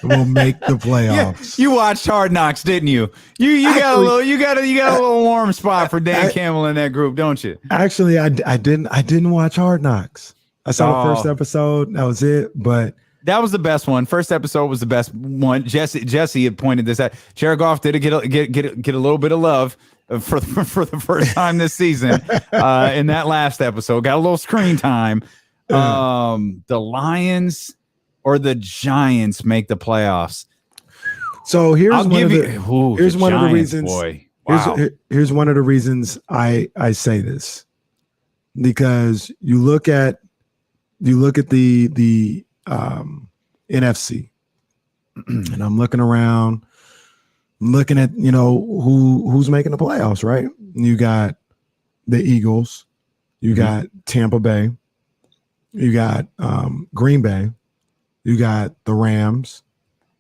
Will make the playoffs. You watched Hard Knocks, didn't you? You got a little warm spot for Dan Campbell in that group, don't you? Actually, I didn't watch Hard Knocks. I saw the first episode. That was it. But that was the best one. First episode was the best one. Jesse had pointed this out. Jared Goff did get a little bit of love for the first time this season in that last episode. Got a little screen time. The Lions or the Giants make the playoffs. So here's one of the reasons. Boy. Wow. Here's one of the reasons I say this, because you look at the NFC, and I'm looking around, looking at who's making the playoffs. Right, you got the Eagles, you got Tampa Bay. You got Green Bay, you got the Rams,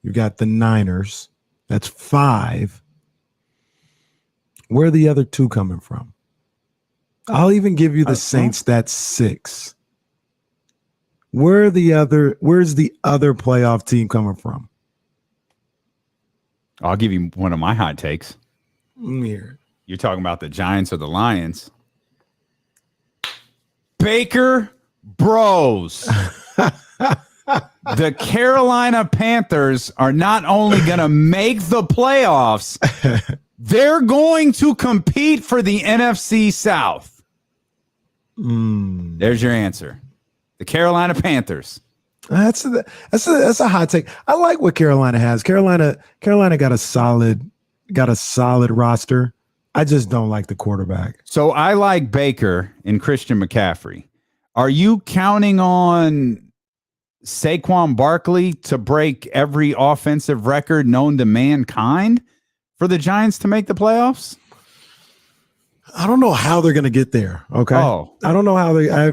you got the Niners. That's 5. Where are the other 2 coming from? I'll even give you the Saints. That's 6. Where's the other playoff team coming from? I'll give you one of my hot takes. Here. You're talking about the Giants or the Lions. Baker Bros. The Carolina Panthers are not only going to make the playoffs, They're going to compete for the NFC South. There's your answer. The Carolina Panthers. That's a hot take. I like what Carolina has. Carolina got a solid roster. I just don't like the quarterback. So I like Baker and Christian McCaffrey. Are you counting on Saquon Barkley to break every offensive record known to mankind for the Giants to make the playoffs? I don't know how they're going to get there. Okay. Oh. I don't know how they. I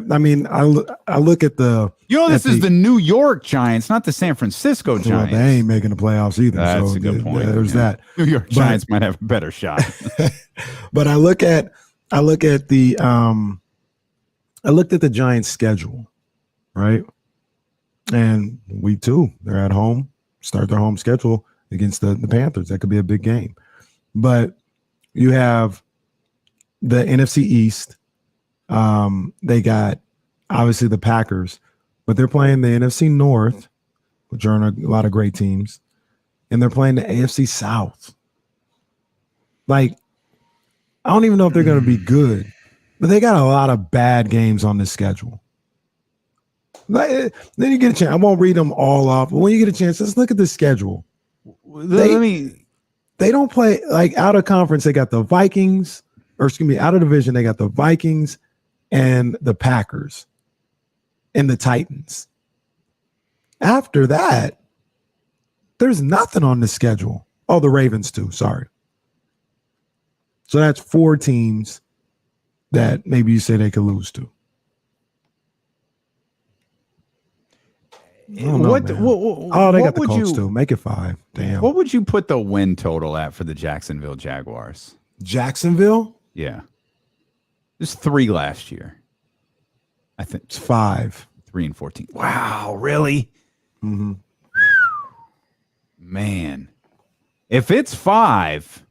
look at the. This is the New York Giants, not the San Francisco Giants. Well, they ain't making the playoffs either. That's a good point. There's that. New York Giants might have a better shot. But I looked at the Giants schedule, right? And week 2, they're at home, start their home schedule against the Panthers. That could be a big game. But you have the NFC East. They got obviously the Packers, but they're playing the NFC North, which are a lot of great teams, and they're playing the AFC South. Like, I don't even know if they're going to be good, but they got a lot of bad games on this schedule. Then you get a chance. I won't read them all off, but when you get a chance, let's look at the schedule. They don't play, like, out of conference. They got the Vikings, or excuse me, out of division. They got the Vikings and the Packers and the Titans. After that, there's nothing on the schedule. Oh, the Ravens too. Sorry. So that's 4 teams that maybe you say they could lose to. They got the Colts too. Make it 5. Damn. What would you put the win total at for the Jacksonville Jaguars? Jacksonville? Yeah. There's 3 last year. I think it's 5. 3-14. Wow, really? Mm-hmm. Man. If it's 5,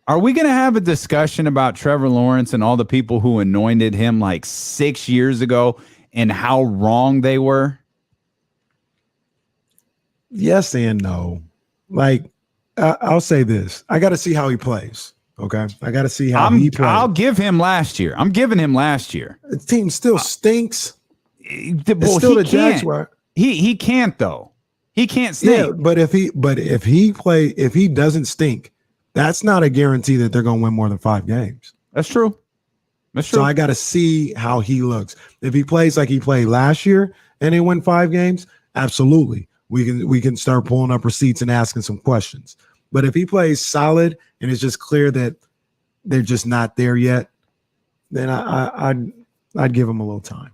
are we going to have a discussion about Trevor Lawrence and all the people who anointed him like 6 years ago and how wrong they were? Yes and no. Like, I'll say this. I got to see how he plays. Okay? I got to see how he plays. I'll give him last year. I'm giving him last year. The team still stinks. Well, still he the Jaguars. He can't, though. He can't stink. Yeah, but if he doesn't stink, that's not a guarantee that they're going to win more than 5 games. That's true. So I got to see how he looks. If he plays like he played last year and they win 5 games, absolutely. We can start pulling up receipts and asking some questions. But if he plays solid and it's just clear that they're just not there yet, then I'd give him a little time.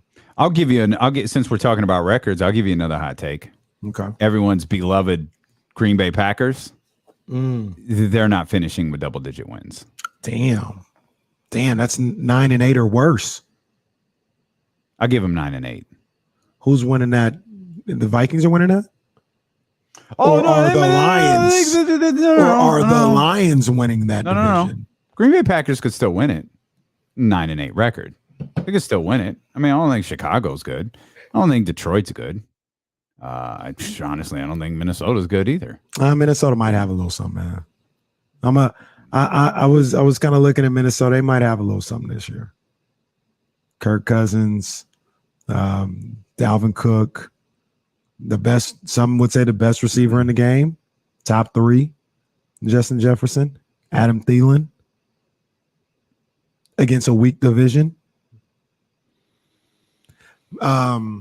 Since we're talking about records, I'll give you another hot take. Okay. Everyone's beloved Green Bay Packers. They're not finishing with double-digit wins. Damn, that's 9-8 or worse. I'll give them 9-8. Who's winning that? The Vikings are winning that? Oh, or no, are the Lions? Or are the Lions winning that division? No. Green Bay Packers could still win it. 9-8 record. They could still win it. I mean, I don't think Chicago's good. I don't think Detroit's good. Honestly, I don't think Minnesota's good either. Minnesota might have a little something, man. I was kind of looking at Minnesota. They might have a little something this year. Kirk Cousins, Dalvin Cook, some would say the best receiver in the game, top 3, Justin Jefferson, Adam Thielen, against a weak division. But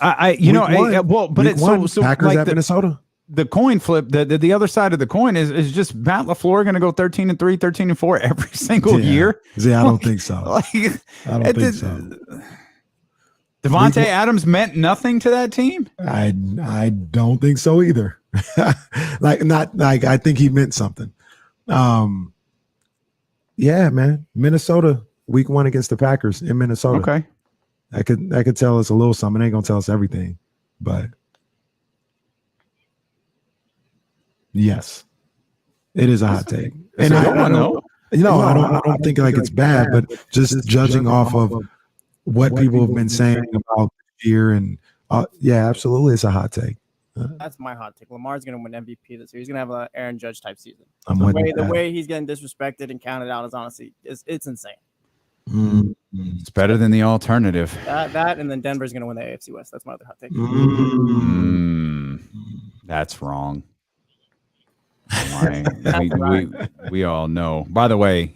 it's Packers like at Minnesota. The coin flip, the other side of the coin is just Matt LaFleur going to go 13-3, 13-4 every single year. Yeah, I don't think so. I don't think so. Devontae Adams meant nothing to that team. I don't think so either. I think he meant something. Yeah, man. Minnesota, week 1 against the Packers in Minnesota. Okay. That could tell us a little something. It ain't gonna tell us everything, but yes, it is a hot take. And I don't think like it's bad, but just judging off of what people have been saying about this year, and yeah, absolutely, it's a hot take. That's my hot take. Lamar's going to win MVP this year. He's going to have an Aaron Judge type season. The way he's getting disrespected and counted out is honestly it's insane. It's better than the alternative. That and then Denver's going to win the AFC West. That's my other hot take. That's wrong. We all know. By the way,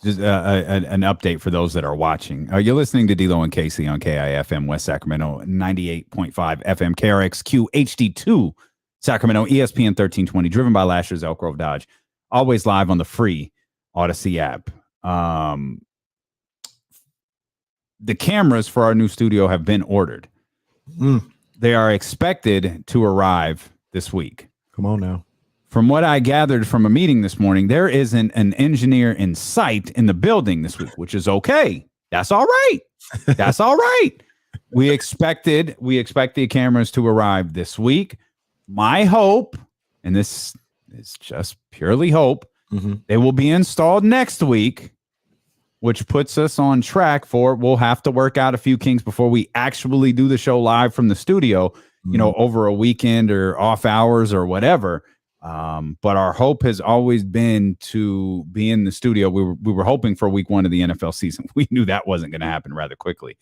just an update for those that are watching. You're listening to D-Lo and Casey on KIFM West Sacramento, 98.5 FM, KRXQ HD2 Sacramento, ESPN 1320, driven by Lashers, Elk Grove Dodge. Always live on the free Odyssey app. The cameras for our new studio have been ordered. They are expected to arrive this week. Come on now. From what I gathered from a meeting this morning, there isn't an engineer in sight in the building this week, which is okay. That's all right. That's all right. We expect the cameras to arrive this week. My hope, and this is just purely hope, they will be installed next week, which puts us on track for we'll have to work out a few kinks before we actually do the show live from the studio, over a weekend or off hours or whatever. But our hope has always been to be in the studio. We were hoping for week 1 of the NFL season. We knew that wasn't going to happen rather quickly.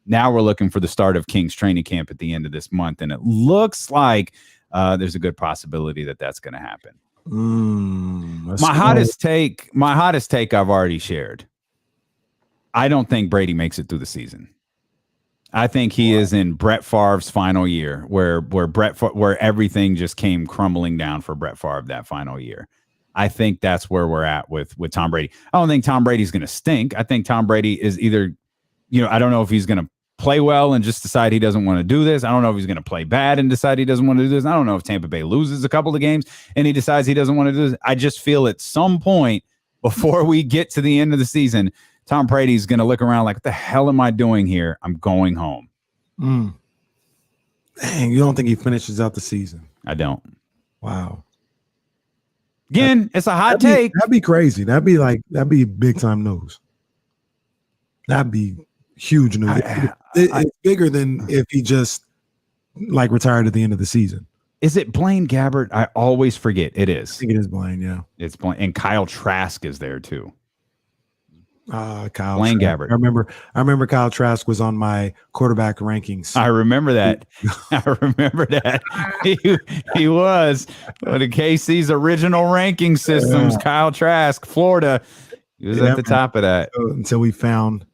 Now we're looking for the start of Kings training camp at the end of this month, and it looks like there's a good possibility that that's going to happen. My hottest take I've already shared. I don't think Brady makes it through the season. I think he is in Brett Favre's final year, where everything just came crumbling down for Brett Favre that final year. I think that's where we're at with Tom Brady. I don't think Tom Brady's going to stink. I think Tom Brady is either, I don't know if he's going to play well and just decide he doesn't want to do this. I don't know if he's going to play bad and decide he doesn't want to do this. I don't know if Tampa Bay loses a couple of games and he decides he doesn't want to do this. I just feel at some point before we get to the end of the season, Tom Brady's going to look around like, what the hell am I doing here? I'm going home. Dang, you don't think he finishes out the season? I don't. Wow. Again, it's a hot take. That'd be crazy. That'd be big time news. That'd be huge news. It's bigger than if he just retired at the end of the season. Is it Blaine Gabbert? I always forget. It is. I think it is Blaine, yeah. It's Blaine. And Kyle Trask is there too. Kyle Blaine Trask. Gabbert. I remember Kyle Trask was on my quarterback rankings. I remember that. He was one of KC's original ranking systems. Kyle Trask, Florida. He was at the top of that until we found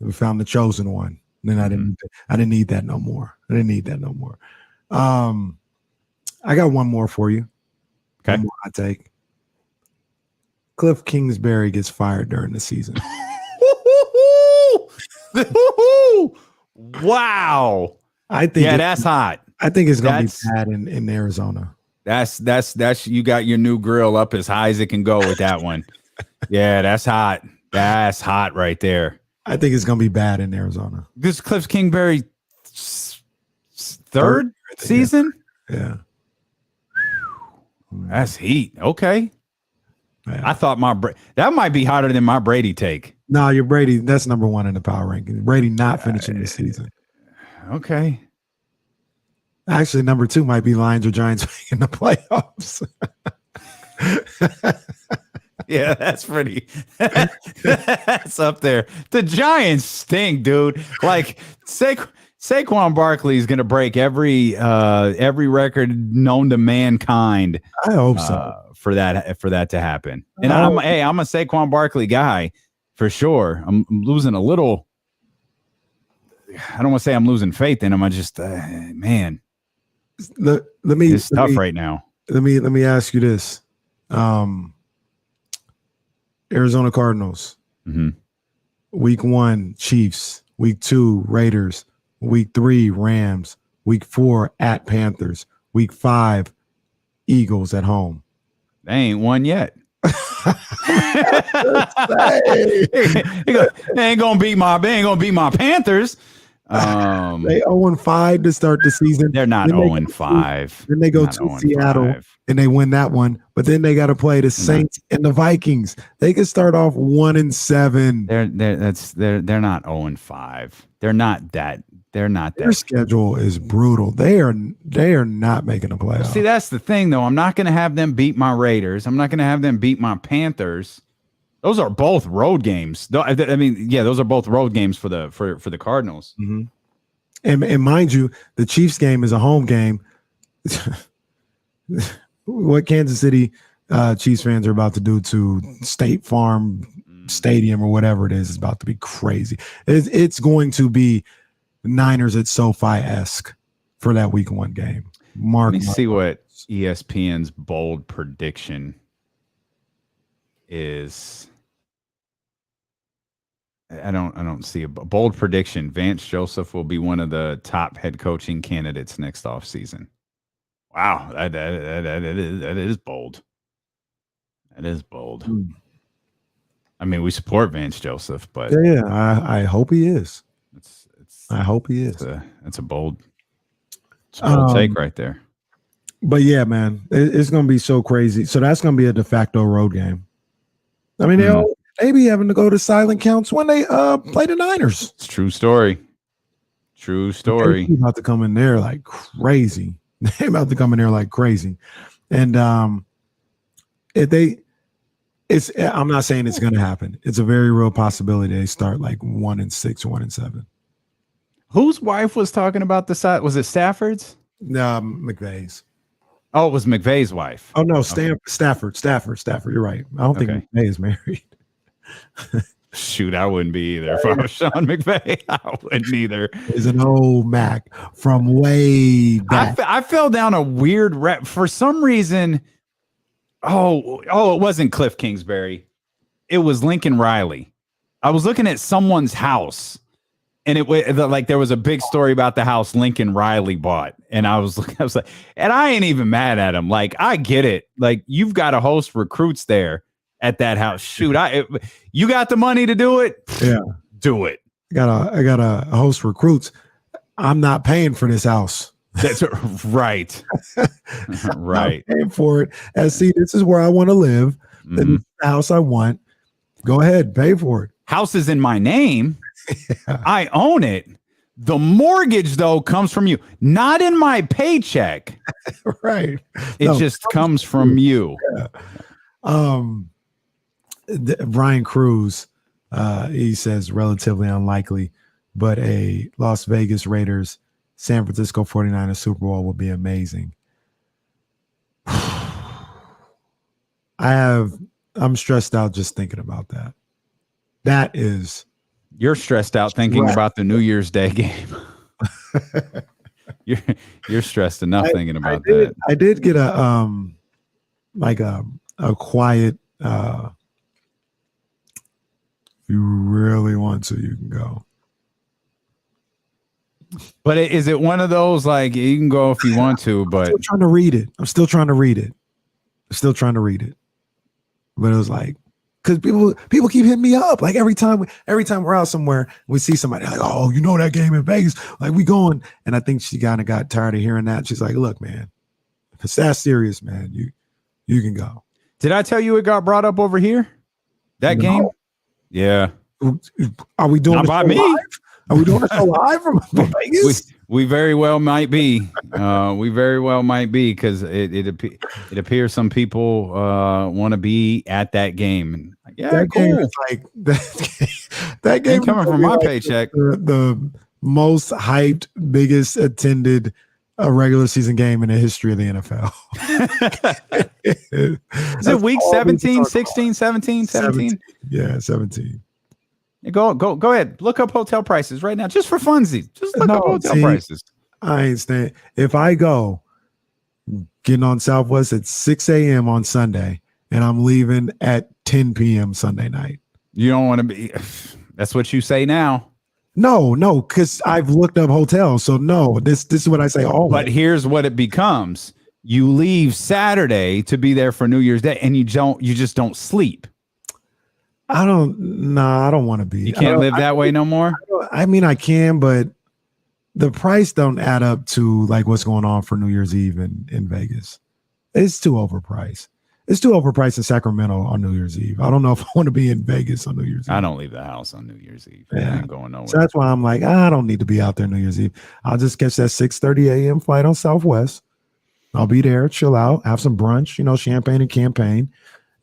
the chosen one. Then I didn't need that no more. I got one more for you. Okay. One more I take. Cliff Kingsbury gets fired during the season. Wow. I think that's hot. I think it's gonna be bad in Arizona. That's you got your new grill up as high as it can go with that one. Yeah, that's hot. That's hot right there. I think it's gonna be bad in Arizona. This Cliff Kingsbury third season? Yeah. That's heat. Okay. Yeah. I thought that might be hotter than my Brady take. No, your Brady, that's number 1 in the power ranking. Brady not finishing the season. Okay. Actually, number 2 might be Lions or Giants in the playoffs. Yeah, that's pretty. That's up there. The Giants stink, dude. Like Saquon Barkley is going to break every record known to mankind. I hope so. For that to happen. And I'm a Saquon Barkley guy for sure. I'm losing a little. I don't want to say I'm losing faith in him. I just man. It's tough right now. Let me ask you this. Arizona Cardinals. Week 1, Chiefs. Week 2, Raiders. Week 3, Rams. Week 4, at Panthers. Week 5, Eagles at home. They ain't won yet. They ain't gonna beat my Panthers. They 0-5 to start the season. They're not 0-5. Then they go to Seattle and they win that one. But then they got to play the Saints and the Vikings. They can start off 1-7. They're not 0-5. They're not that. They're not Their that. schedule is brutal. They are not making a playoff. See, that's the thing, though. I'm not going to have them beat my Raiders. I'm not going to have them beat my Panthers. Those are both road games. I mean, yeah, those are both road games for the Cardinals. Mm-hmm. And mind you, the Chiefs game is a home game. What Kansas City Chiefs fans are about to do to State Farm Stadium or whatever it is about to be crazy. It's going to be Niners at SoFi-esque for that week 1 game. Let me see what ESPN's bold prediction is. I don't see a bold prediction. Vance Joseph will be one of the top head coaching candidates next offseason. Wow, that is bold. That is bold. I mean, we support Vance Joseph, but yeah, I hope he is. I hope he is. It's a bold take right there. But yeah, man, it's going to be so crazy. So that's going to be a de facto road game. I mean, they be having to go to silent counts when they play the Niners. It's true story. True story. They're about to come in there like crazy. They're about to come in there like crazy. And I'm not saying it's going to happen. It's a very real possibility they start like 1-6, 1-7. Whose wife was talking about the side? Was it Stafford's? McVay's. Oh, it was McVay's wife. Oh no, Stafford. You're right. I don't think McVay is married. Shoot, I wouldn't be either if I was Sean McVay. I wouldn't either. Is an old Mac from way back. I fell down a weird for some reason. Oh, it wasn't Cliff Kingsbury. It was Lincoln Riley. I was looking at someone's house, and it was like there was a big story about the house Lincoln Riley bought, and I was like, and I ain't even mad at him. Like, I get it. Like, you've got to host recruits there at that house. Shoot, you got the money to do it? Yeah, do it. I gotta host recruits. I'm not paying for this house. That's right. Right. I'm paying for it. And see, this is where I want to live. Mm-hmm. This is the house I want. Go ahead, pay for it. House is in my name. Yeah. I own it. The mortgage, though, comes from you, not in my paycheck. Right. It just comes from you. Yeah. Brian Cruz, he says relatively unlikely, but a Las Vegas Raiders, San Francisco 49ers Super Bowl would be amazing. I'm stressed out just thinking about that. That is. You're stressed out thinking about the New Year's Day game. You're stressed enough thinking about that. I did get a quiet. If you really want to, you can go. But is it one of those like you can go if you want to? But I'm still trying to read it. But it was like, because people keep hitting me up. Like every time we're out somewhere, we see somebody like, oh, you know that game in Vegas, like we going. And I think she kind of got tired of hearing that. She's like, look, man, if it's that serious, man, you can go. Did I tell you it got brought up over here? That game? Yeah. Are we doing Not by me? Live? Are we doing a show live from Vegas? We very well might be. We very well might be because it appears some people want to be at that game. And yeah, that cool. game is like that game coming from my paycheck. The most hyped, biggest attended regular season game in the history of the NFL. Is it week 17, 16, 17? Yeah, 17. Go ahead. Look up hotel prices right now, just for funsies. Just look up hotel prices. I ain't staying. If I go getting on Southwest at 6 a.m. on Sunday and I'm leaving at 10 p.m. Sunday night. You don't want to be. That's what you say now. No, because I've looked up hotels. So no, this is what I say always. But here's what it becomes. You leave Saturday to be there for New Year's Day and you just don't sleep. I don't want to be. You can't live that way no more? I mean, I can, but the price don't add up to like what's going on for New Year's Eve in Vegas. It's too overpriced. It's too overpriced in Sacramento on New Year's Eve. I don't know if I want to be in Vegas on New Year's Eve. I don't leave the house on New Year's Eve. I ain't going nowhere. So that's why I'm like, I don't need to be out there New Year's Eve. I'll just catch that 6:30 a.m. flight on Southwest. I'll be there, chill out, have some brunch, champagne and campaign,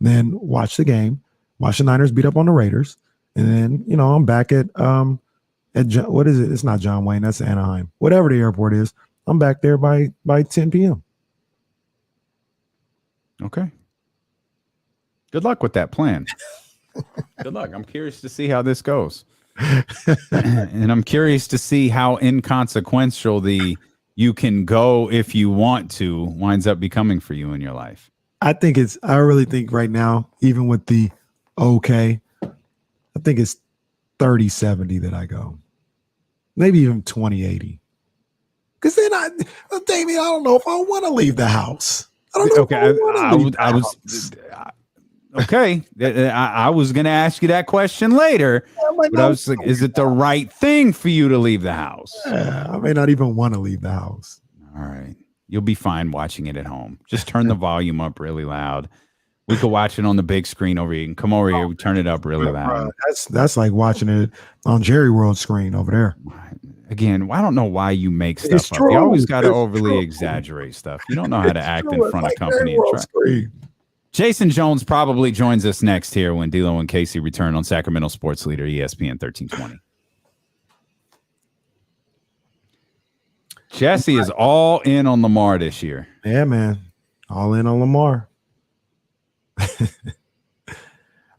then watch the game, watch the Niners beat up on the Raiders, and then I'm back at what is it? It's not John Wayne, that's Anaheim. Whatever the airport is, I'm back there by 10 p.m. Okay. Good luck with that plan. Good luck. I'm curious to see how this goes. And I'm curious to see how inconsequential the you can go if you want to winds up becoming for you in your life. I really think right now, even with the I think it's 30-70 that I go. Maybe even 20-80. Because then Damien, I don't know if I want to leave the house. I don't know. Okay, I was going to ask you that question later, but I was like, is it the right thing for you to leave the house? I may not even want to leave the house. All right. You'll be fine watching it at home. Just turn the volume up really loud. We could watch it on the big screen over here. You can come over here. We turn it up really loud. That's like watching it on Jerry World screen over there. Again, I don't know why you make stuff up. You always got to overly exaggerate stuff. You don't know how to act in front of company. Jason Jones probably joins us next here when D'Lo and Casey return on Sacramento Sports Leader ESPN 1320. Jesse is all in on Lamar this year. Yeah, man. All in on Lamar.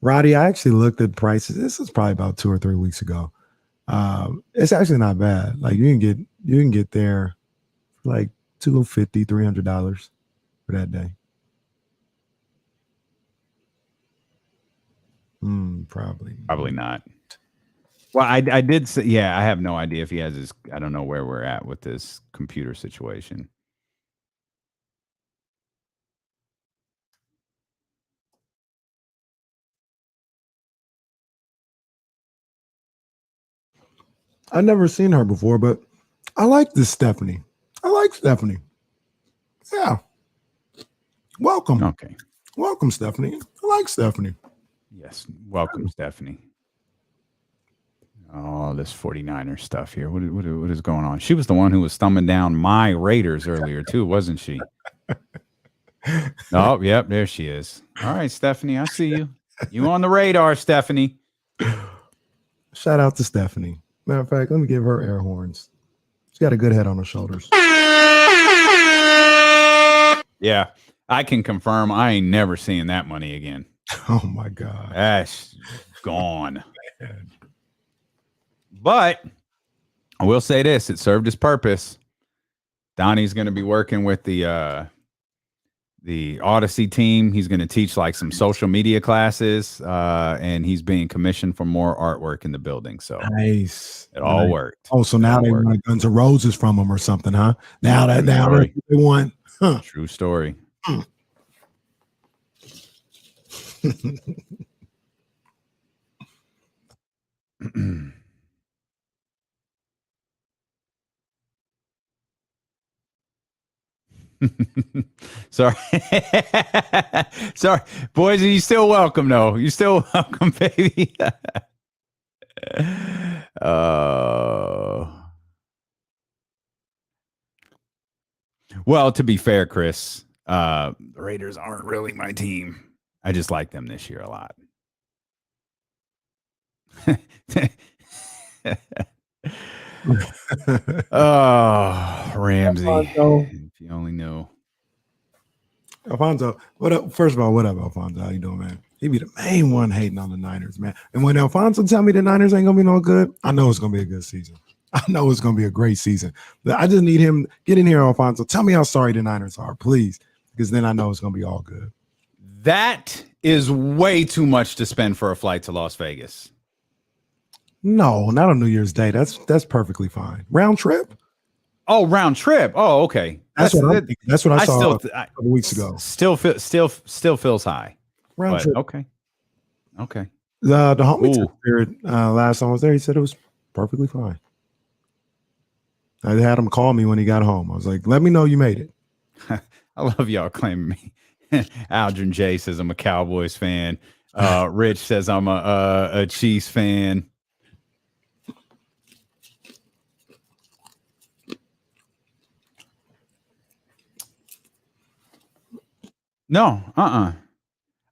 Roddy, I actually looked at prices. This was probably about 2 or 3 weeks ago. It's actually not bad. Like you can get there for like $250, $300 for that day. Probably not. Well, I did say, yeah, I have no idea if he has his, I don't know where we're at with this computer situation. I've never seen her before, but I like this Stephanie. I like Stephanie. Yeah. Welcome. Okay. Welcome, Stephanie. I like Stephanie. Yes. Welcome, Stephanie. Oh, this 49er stuff here. What is going on? She was the one who was thumbing down my Raiders earlier, too, wasn't she? Oh, yep. There she is. All right, Stephanie. I see you. You on the radar, Stephanie. Shout out to Stephanie. Matter of fact, let me give her air horns. She's got a good head on her shoulders. Yeah, I can confirm I ain't never seeing that money again. Oh, my God. That's gone. But I will say this. It served its purpose. Donnie's going to be working with the Odyssey team. He's going to teach like some social media classes, and he's being commissioned for more artwork in the building. So nice. It all worked. Oh, so now they want Guns N' Roses from him or something, huh? Now they want. Huh. True story. Sorry. Sorry. Boys, are you still welcome, though? You're still welcome, baby. Well, to be fair, Chris, the Raiders aren't really my team. I just like them this year a lot. Oh, Ramsey. If you only knew. Alfonso, what up? First of all, what up, Alfonso? How you doing, man? He be the main one hating on the Niners, man. And when Alfonso tell me the Niners ain't gonna be no good, I know it's gonna be a good season. I know it's gonna be a great season. But I just need him get in here, Alfonso. Tell me how sorry the Niners are, please, because then I know it's gonna be all good. That is way too much to spend for a flight to Las Vegas. No, not on New Year's Day. That's perfectly fine. Round trip. Oh, round trip. Oh, okay. That's what I saw a couple weeks ago. Still feels high. Round trip. Okay. The homie spirit last time I was there, he said it was perfectly fine. I had him call me when he got home. I was like, "Let me know you made it." I love y'all claiming me. Aldrin J says I'm a Cowboys fan. Rich says I'm a Chiefs fan. No,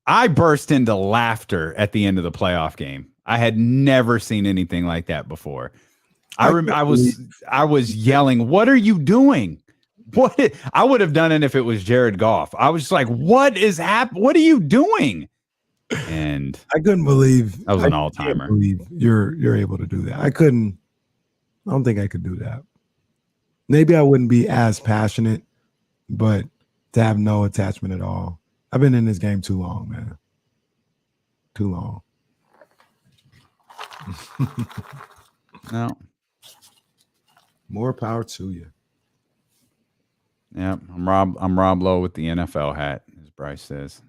I burst into laughter at the end of the playoff game. I had never seen anything like that before. I was yelling, "What are you doing?" What I would have done it if it was Jared Goff. I was just like, "What is happening? What are you doing?" And I couldn't believe that was an all-timer. You're able to do that. I don't think I could do that. Maybe I wouldn't be as passionate, but to have no attachment at all. I've been in this game too long, man. Too long. No. More power to you. Yeah, I'm Rob Lowe with the NFL hat, as Bryce says.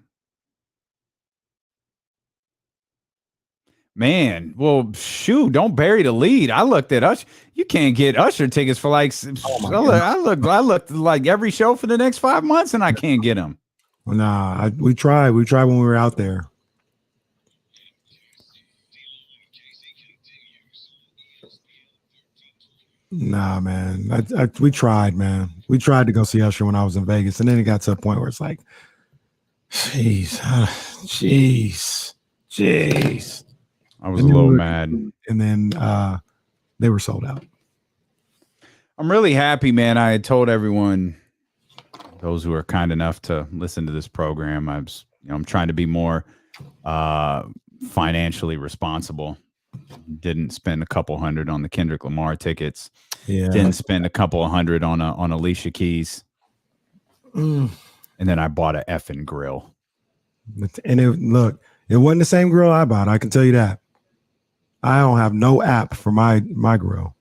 Man, well, shoot, don't bury the lead. I looked at Usher. You can't get Usher tickets for like. I looked like every show for the next 5 months, and I can't get them. Well, nah, we tried. We tried when we were out there. Nah, man. We tried, man. We tried to go see Usher when I was in Vegas, and then it got to a point where it's like, jeez. I was a little mad. And then they were sold out. I'm really happy, man. I had told everyone, those who are kind enough to listen to this program, I'm trying to be more financially responsible. Didn't spend a couple hundred on the Kendrick Lamar tickets. Yeah. Didn't spend a couple of hundred on Alicia Keys. And then I bought a effing grill. And it wasn't the same grill I bought. I can tell you that. I don't have no app for my grill.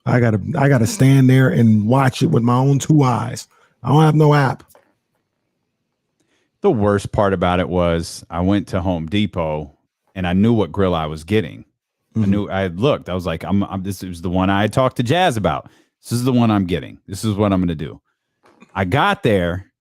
I gotta stand there and watch it with my own 2 eyes. I don't have no app. The worst part about it was I went to Home Depot and I knew what grill I was getting. Mm-hmm. I looked. I was like, this is the one I had talked to Jazz about. This is the one I'm getting. This is what I'm going to do. I got there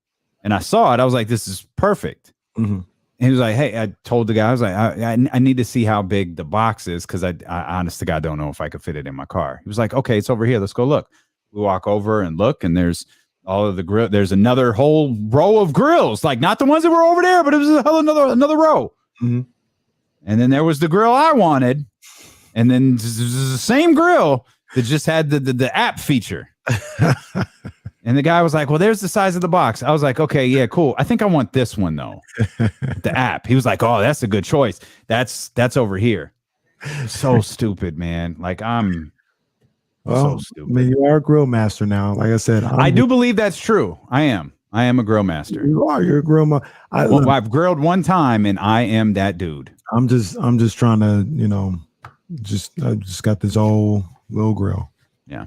and I saw it. I was like, this is perfect. Mm-hmm. And he was like, hey, I told the guy, I was like, I need to see how big the box is because I honest to God don't know if I could fit it in my car. He was like, okay, it's over here. Let's go look. We walk over and look, and there's all of the grill. There's another whole row of grills, like not the ones that were over there, but it was another row. Mm-hmm. And then there was the grill I wanted, and then the same grill that just had the app feature. And the guy was like, well, there's the size of the box. I was like, okay, yeah, cool. I think I want this one, though. The app. He was like, oh, that's a good choice. That's over here. So stupid, man. Like, so stupid. I mean, you are a grill master now. Like I said, I do believe that's true. I am a grill master. You are. You're a grill master. I've grilled one time, and I am that dude. I'm just trying to, I just got this old little grill. Yeah.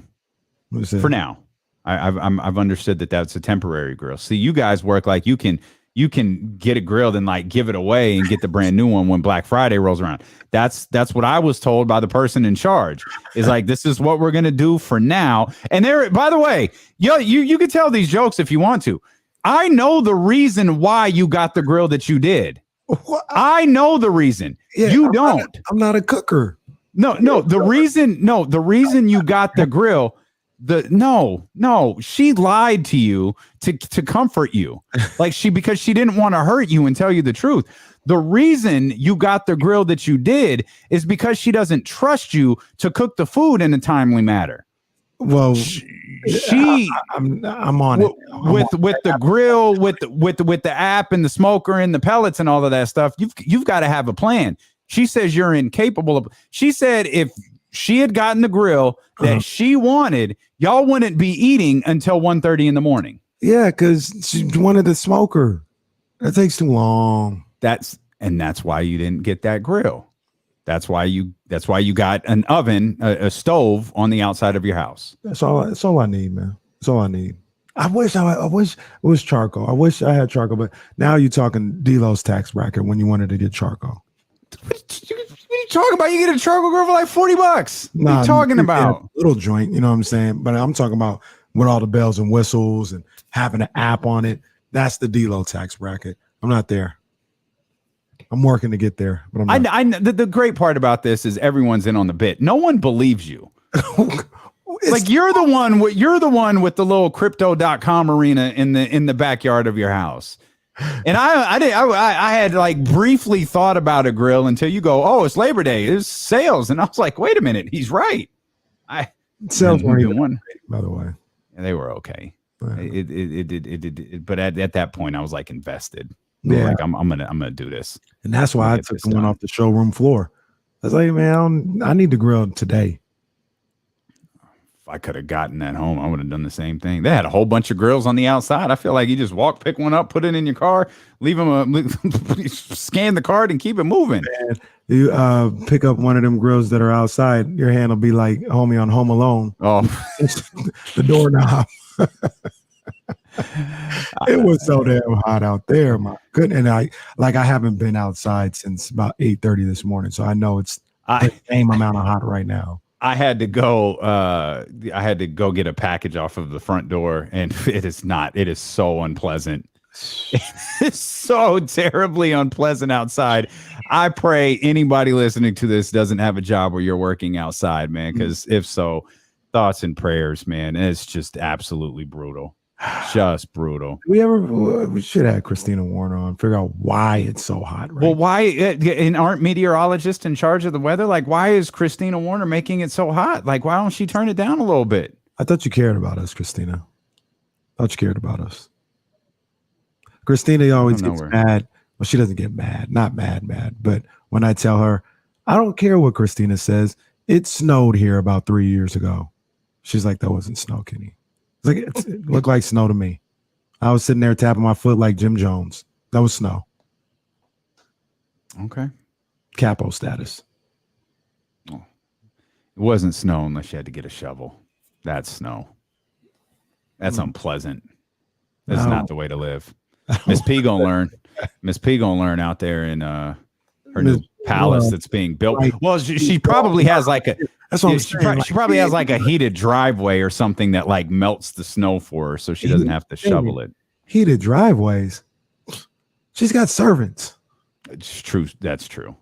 For now. I've understood that that's a temporary grill. See, you guys work like you can get it grilled and like give it away and get the brand new one when Black Friday rolls around. That's what I was told by the person in charge. Is like, this is what we're gonna do for now. And there, by the way, you can tell these jokes if you want to. I know the reason why you got the grill that you did. What? I know the reason. Yeah, you don't. I'm not a cooker. No. The reason you got the grill. She lied to you to comfort you, because she didn't want to hurt you and tell you the truth. The reason you got the grill that you did is because she doesn't trust you to cook the food in a timely manner. Well, I'm on it with the grill, with the app and the smoker and the pellets and all of that stuff. You've got to have a plan. She says you're incapable of. She said if she had gotten the grill that she wanted, y'all wouldn't be eating until 1:30 in the morning. Yeah, because she wanted the smoker. That takes too long. That's why you didn't get that grill. That's why you got an oven, a stove on the outside of your house. That's all I need, man. That's all I need. I wish it was charcoal. I wish I had charcoal, but now you're talking D-Lo's tax bracket when you wanted to get charcoal. What are you talking about? You get a charcoal grill for like $40. What are you talking about? Little joint, you know what I'm saying? But I'm talking about with all the bells and whistles and having an app on it. That's the D-Lo tax bracket. I'm not there. I'm working to get there, but I'm not. The great part about this is everyone's in on the bit. No one believes you. Like you're the one with the little crypto.com arena in the backyard of your house. And I had like briefly thought about a grill until you go, oh, it's Labor Day, it's sales, and I was like, wait a minute, he's right. Sales weren't even one, by the way. And they were okay. It but at that point I was like invested. Yeah, like I'm gonna do this, and that's why I took the one off the showroom floor. I was like, man, I need to grill today. If I could have gotten that home, I would have done the same thing. They had a whole bunch of grills on the outside. I feel like you just walk, pick one up, put it in your car, leave them, scan the card, and keep it moving. Man, you pick up one of them grills that are outside, your hand will be like homie on Home Alone. Oh, the doorknob. It was so damn hot out there, my goodness. And I haven't been outside since about 8:30 this morning, so I know it's the same amount of hot right now. I had to go get a package off of the front door, and it is so unpleasant. It's so terribly unpleasant outside. I pray anybody listening to this doesn't have a job where you're working outside, man, because if so, thoughts and prayers, man. It's just absolutely brutal. Just brutal. We should have Christina Warner on, figure out why it's so hot. Right? Well, why and aren't meteorologists in charge of the weather? Like, why is Christina Warner making it so hot? Like, why don't she turn it down a little bit? I thought you cared about us, Christina. I thought you cared about us. Christina always gets mad. Well, she doesn't get mad. Not mad. But when I tell her, I don't care what Christina says. It snowed here about 3 years ago. She's like, that wasn't snow, Kenny. It looked like snow to me. I was sitting there tapping my foot like Jim Jones. That was snow. Okay. Capo status. Oh. It wasn't snow unless you had to get a shovel. That's snow. That's unpleasant. That's not the way to live. Miss P gonna learn. Miss P gonna learn out there in her new palace that's being built. Well, she probably has like a. That's what I'm saying. She probably has like a heated driveway or something that like melts the snow for her, so she doesn't have to shovel it. Heated driveways. She's got servants. It's true. That's true.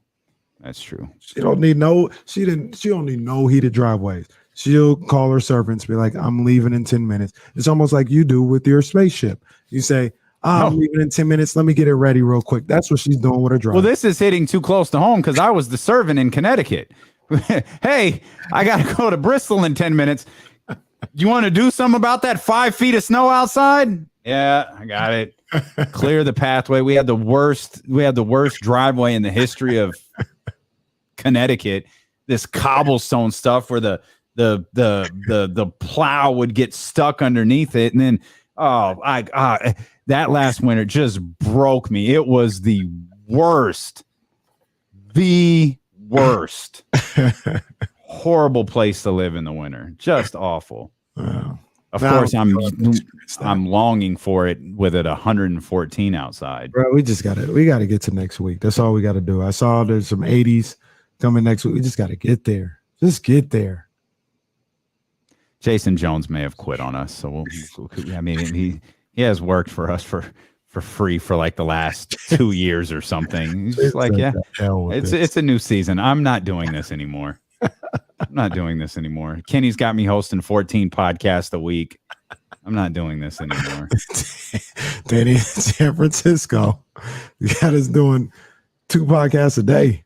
That's true. She don't need no. She don't need no heated driveways. She'll call her servants, be like, "I'm leaving in 10 minutes." It's almost like you do with your spaceship. You say, I'm leaving in 10 minutes. Let me get it ready real quick. That's what she's doing with her drive. Well, this is hitting too close to home because I was the servant in Connecticut. Hey, I got to go to Bristol in 10 minutes. You want to do something about that 5 feet of snow outside? Yeah, I got it. Clear the pathway. We had the worst driveway in the history of Connecticut. This cobblestone stuff where the plow would get stuck underneath it. And then, that last winter just broke me. It was the worst. Horrible place to live in the winter. Just awful. Of course, I'm longing for it with it 114 outside. Bro, we got to get to next week. That's all we got to do. I saw there's some 80s coming next week. We just got to get there. Just get there. Jason Jones may have quit on us, so I mean, he has worked for us for free for like the last 2 years or something. He's just like, yeah, it's a new season. I'm not doing this anymore. Kenny's got me hosting 14 podcasts a week. I'm not doing this anymore. Danny in San Francisco, you got us doing 2 podcasts a day.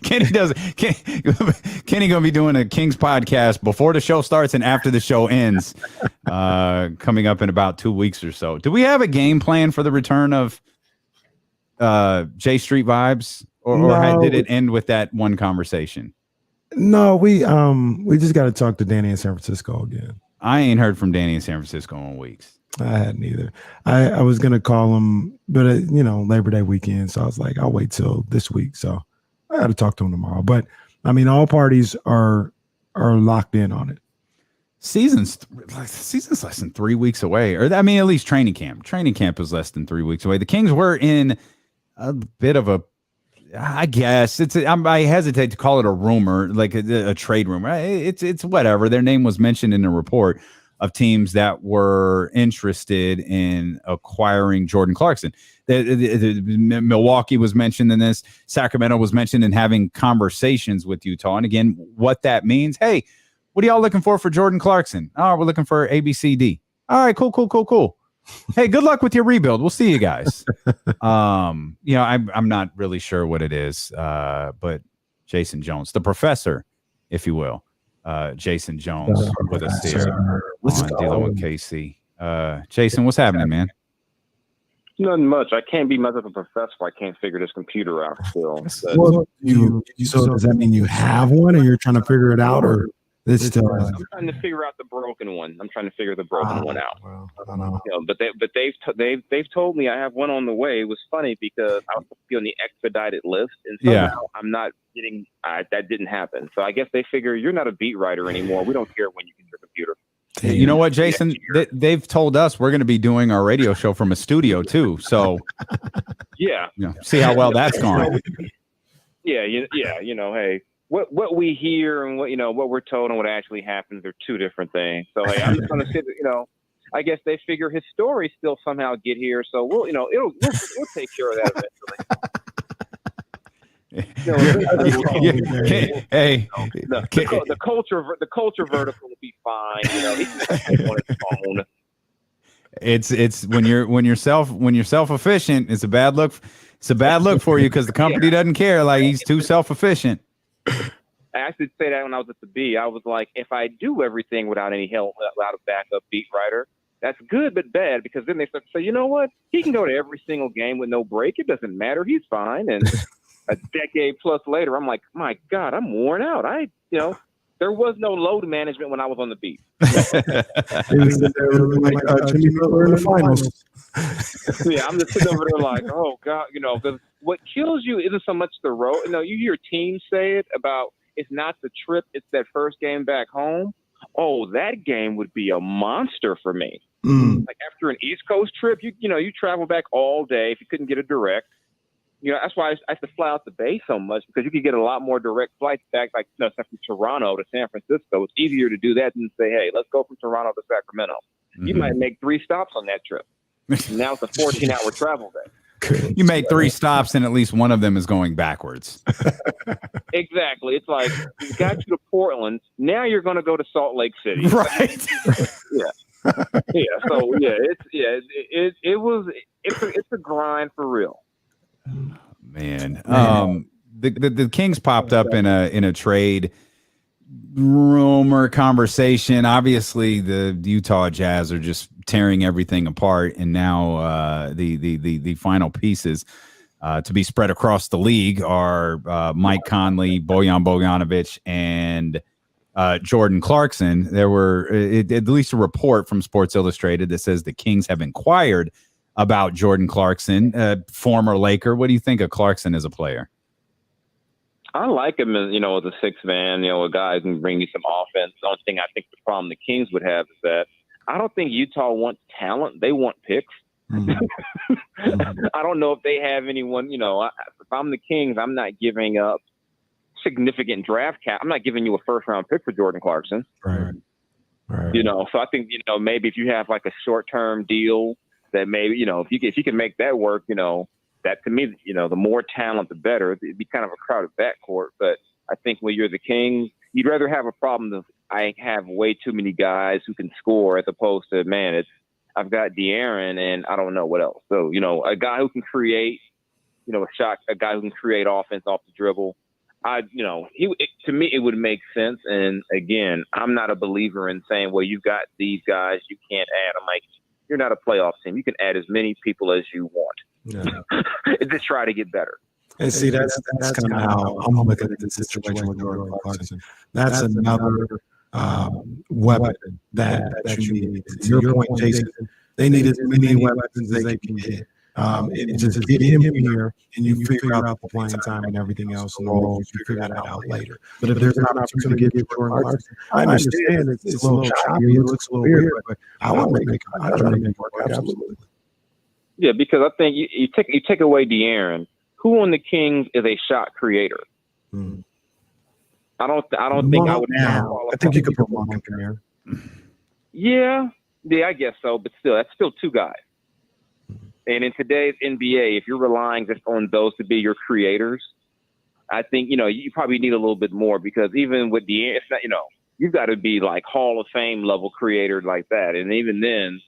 Kenny gonna be doing a Kings podcast before the show starts and after the show ends, coming up in about 2 weeks or so. Do we have a game plan for the return of J Street Vibes, or did it end with that one conversation? No, we just got to talk to Danny in San Francisco again. I ain't heard from Danny in San Francisco in weeks. I hadn't either. I was gonna call him, but Labor Day weekend, so I was like, I'll wait till this week. So I got to talk to him tomorrow. But I mean, all parties are locked in on it. Season's less than 3 weeks away, or I mean, at least training camp. Training camp is less than 3 weeks away. The Kings were in a bit of a, I guess I hesitate to call it a rumor, like a trade rumor. It's whatever. Their name was mentioned in the report, of teams that were interested in acquiring Jordan Clarkson. Milwaukee was mentioned in this. Sacramento was mentioned in having conversations with Utah. And again, what that means, hey, what are y'all looking for Jordan Clarkson? Oh, we're looking for ABCD. All right, cool. Hey, good luck with your rebuild. We'll see you guys. I'm not really sure what it is, but Jason Jones, the professor, if you will, Jason Jones with us here on D'Lo and KC. Jason, what's happening, man? Nothing much. I can't be much of a professor. I can't figure this computer out still. So does that mean you have one, and you're trying to figure it out, or it's still? I'm trying to figure out the broken one. I'm trying to figure the broken one out. Well, I don't know. But they've told me I have one on the way. It was funny because I was supposed to be on the expedited list, and somehow I'm not getting. That didn't happen. So I guess they figure you're not a beat writer anymore. We don't care when you get your computer. You know what, Jason? They've told us we're going to be doing our radio show from a studio too. So see how well that's gone. Hey, what we hear and what we're told and what actually happens are two different things. So hey, I'm just going to sit. I guess they figure his story still somehow get here. So we'll take care of that eventually. The culture vertical will be fine. He can on his phone. It's when you're self-efficient, it's a bad look. It's a bad look for you because the company doesn't care. Like, he's too self-efficient. I actually say that when I was at the B. I was like, if I do everything without any help, without a backup beat writer, that's good but bad, because then they start to say, you know what? He can go to every single game with no break. It doesn't matter. He's fine. And a decade plus later, I'm like, my God, I'm worn out. There was no load management when I was on the beat. Jimmy Butler in the finals. Yeah, I'm just sitting over there like, oh God, because what kills you isn't so much the road. You hear teams say it about it's not the trip, it's that first game back home. Oh, that game would be a monster for me. Like after an East Coast trip, you travel back all day if you couldn't get a direct. That's why I have to fly out the Bay so much, because you could get a lot more direct flights back, like from Toronto to San Francisco. It's easier to do that than say, hey, let's go from Toronto to Sacramento. Mm-hmm. You might make 3 stops on that trip. Now it's a 14-hour travel day. You make 3 stops, and at least one of them is going backwards. Exactly. It's like, you got you to Portland. Now you're going to go to Salt Lake City. Right. So it's a grind for real. Man, the Kings popped up in a trade rumor conversation. Obviously, the Utah Jazz are just tearing everything apart, and now the final pieces to be spread across the league are Mike Conley, Bojan Bogdanovic, and Jordan Clarkson. There were at least a report from Sports Illustrated that says the Kings have inquired about Jordan Clarkson, former Laker. What do you think of Clarkson as a player? I like him as, as a sixth man, a guy who can bring you some offense. The only thing I think the problem the Kings would have is that I don't think Utah wants talent. They want picks. Mm-hmm. I don't know if they have anyone, if I'm the Kings, I'm not giving up significant draft cap. I'm not giving you a first-round pick for Jordan Clarkson. Right. So I think, maybe if you have like a short-term deal, that maybe, if you can make that work, that to me, the more talent, the better. It'd be kind of a crowded backcourt. But I think when you're the Kings, you'd rather have a problem of I have way too many guys who can score as opposed to, man, I've got De'Aaron and I don't know what else. So, a guy who can create, a guy who can create offense off the dribble. To me, it would make sense. And again, I'm not a believer in saying, well, you've got these guys, you can't add. I'm like, you're not a playoff team. You can add as many people as you want. Yeah. Just try to get better. And see, that's kind of how I'm looking at this situation with Jordan Clarkson. That's another weapon that you need. To your point, Jason, they need as many weapons as they can hit. And just get him here, and you figure out the playing time and everything else, and roles. You figure that out later. But if there's an opportunity to give Jordan Clarkson, I understand it's a little choppy, it looks a little weird, but I want to try to make it work. Absolutely. Yeah, because I think you take away De'Aaron. Who on the Kings is a shot creator? I don't think I would. I think you could put Monk in there. Yeah, I guess so. But still, that's still two guys. And in today's NBA, if you're relying just on those to be your creators, I think, you probably need a little bit more, because even with it's not, you've got to be like Hall of Fame level creator like that. And even then,